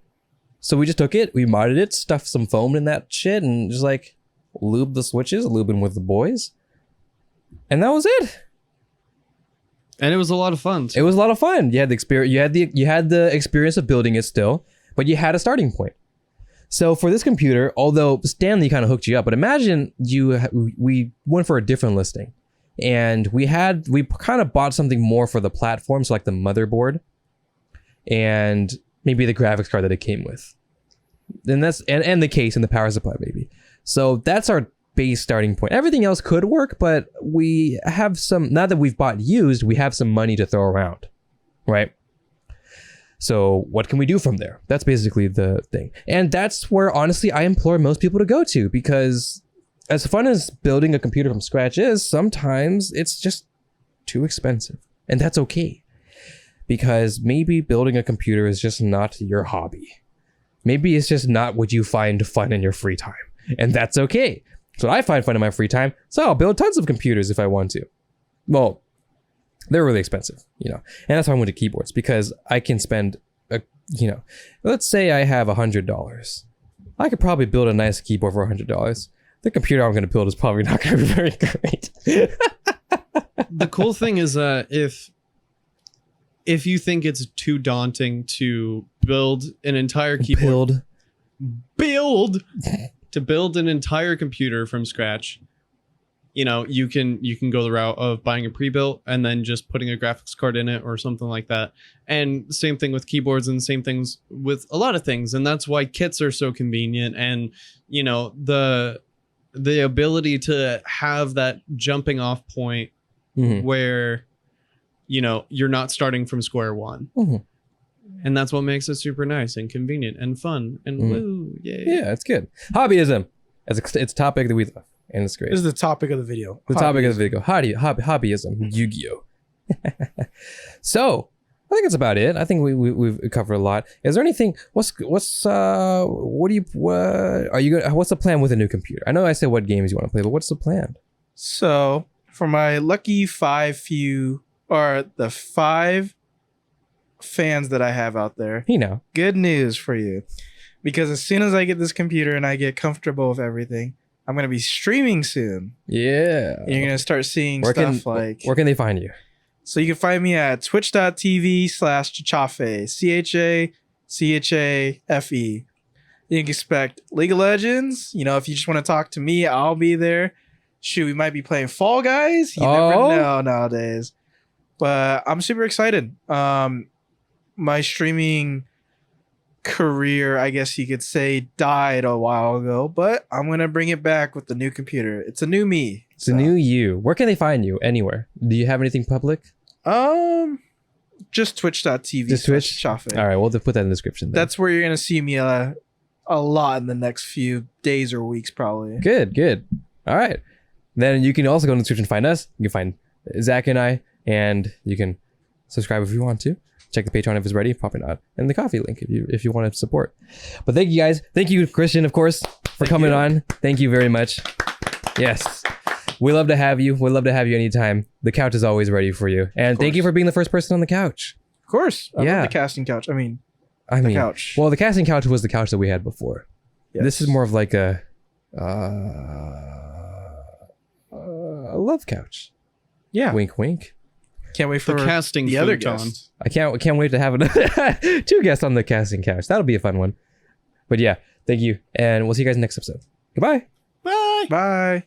[SPEAKER 1] So we just took it, we modded it, stuffed some foam in that shit, and just like lube the switches, lubing with the boys. And that was it.
[SPEAKER 2] And it was a lot of fun.
[SPEAKER 1] It was a lot of fun. You had the experience. You had the experience of building it still, but you had a starting point. So for this computer, although Stanley kind of hooked you up, but imagine we went for a different listing, and we kind of bought something more for the platform, so like the motherboard, and maybe the graphics card that it came with, and and the case and the power supply maybe. So that's our base starting point. Everything else could work, but we have some, now that we've bought used, we have some money to throw around, right? So what can we do from there? That's basically the thing. And that's where, honestly, I implore most people to go to, because as fun as building a computer from scratch is, sometimes it's just too expensive. And that's okay. Because maybe building a computer is just not your hobby. Maybe it's just not what you find fun in your free time. And that's okay. So I find fun in my free time, so I'll build tons of computers if I want to. Well, they're really expensive, you know. And that's why I went to keyboards, because I can spend, let's say I have $100. I could probably build a nice keyboard for $100. The computer I'm going to build is probably not going to be very great.
[SPEAKER 2] The cool thing is that if you think it's too daunting to build an entire keyboard, build an entire computer from scratch, you know, you can go the route of buying a pre-built and then just putting a graphics card in it or something like that. And same thing with keyboards and same things with a lot of things. And that's why kits are so convenient. And, you know, the ability to have that jumping off point where, you know, you're not starting from square one. And that's what makes it super nice and convenient and fun and woo, yay.
[SPEAKER 1] Yeah, it's good. Hobbyism. It's a topic that we love, and it's great.
[SPEAKER 4] This is the topic of the video.
[SPEAKER 1] The topic of the video. Hobbyism. Yu-Gi-Oh. So, I think that's about it. I think we've covered a lot. Is there anything? What's the plan with a new computer? I know I said what games you want to play, but what's the plan?
[SPEAKER 3] So, for my lucky the 5 fans that I have out there, good news for you, because as soon as I get this computer and I get comfortable with everything, I'm gonna be streaming soon.
[SPEAKER 1] Yeah,
[SPEAKER 3] and you're gonna start seeing
[SPEAKER 1] where
[SPEAKER 3] stuff
[SPEAKER 1] where can they find you?
[SPEAKER 3] So you can find me at twitch.tv/Chafe, CHAFE. You can expect League of Legends. You know, if you just want to talk to me, I'll be there. Shoot, we might be playing Fall Guys. You never know nowadays. But I'm super excited. My streaming career, I guess you could say, died a while ago, but I'm going to bring it back with the new computer. It's a new me.
[SPEAKER 1] It's a new you. Where can they find you? Anywhere. Do you have anything public?
[SPEAKER 3] Just twitch.tv.
[SPEAKER 1] Just Twitch?
[SPEAKER 3] Chafe.
[SPEAKER 1] All right, we'll put that in the description then.
[SPEAKER 3] That's where you're going to see me a lot in the next few days or weeks, probably.
[SPEAKER 1] Good. All right. Then you can also go in the description and find us. You can find Zach and I, and you can subscribe if you want to. Check the Patreon if it's ready, probably not, and the coffee link if you want to support. But thank you guys. Thank you, Christian, of course, for coming on. Thank you very much. Yes, we love to have you. We love to have you anytime. The couch is always ready for you. And thank you for being the first person on the couch.
[SPEAKER 3] Of course. I love the casting couch. I mean, the couch.
[SPEAKER 1] Well, the casting couch was the couch that we had before. Yes. This is more of like a love couch.
[SPEAKER 3] Yeah.
[SPEAKER 1] Wink, wink.
[SPEAKER 3] Can't wait for
[SPEAKER 2] the casting
[SPEAKER 3] the other guest.
[SPEAKER 1] I can't wait to have 2 guests on the casting couch. That'll be a fun one. But yeah, thank you, and we'll see you guys next episode. Goodbye.
[SPEAKER 3] Bye.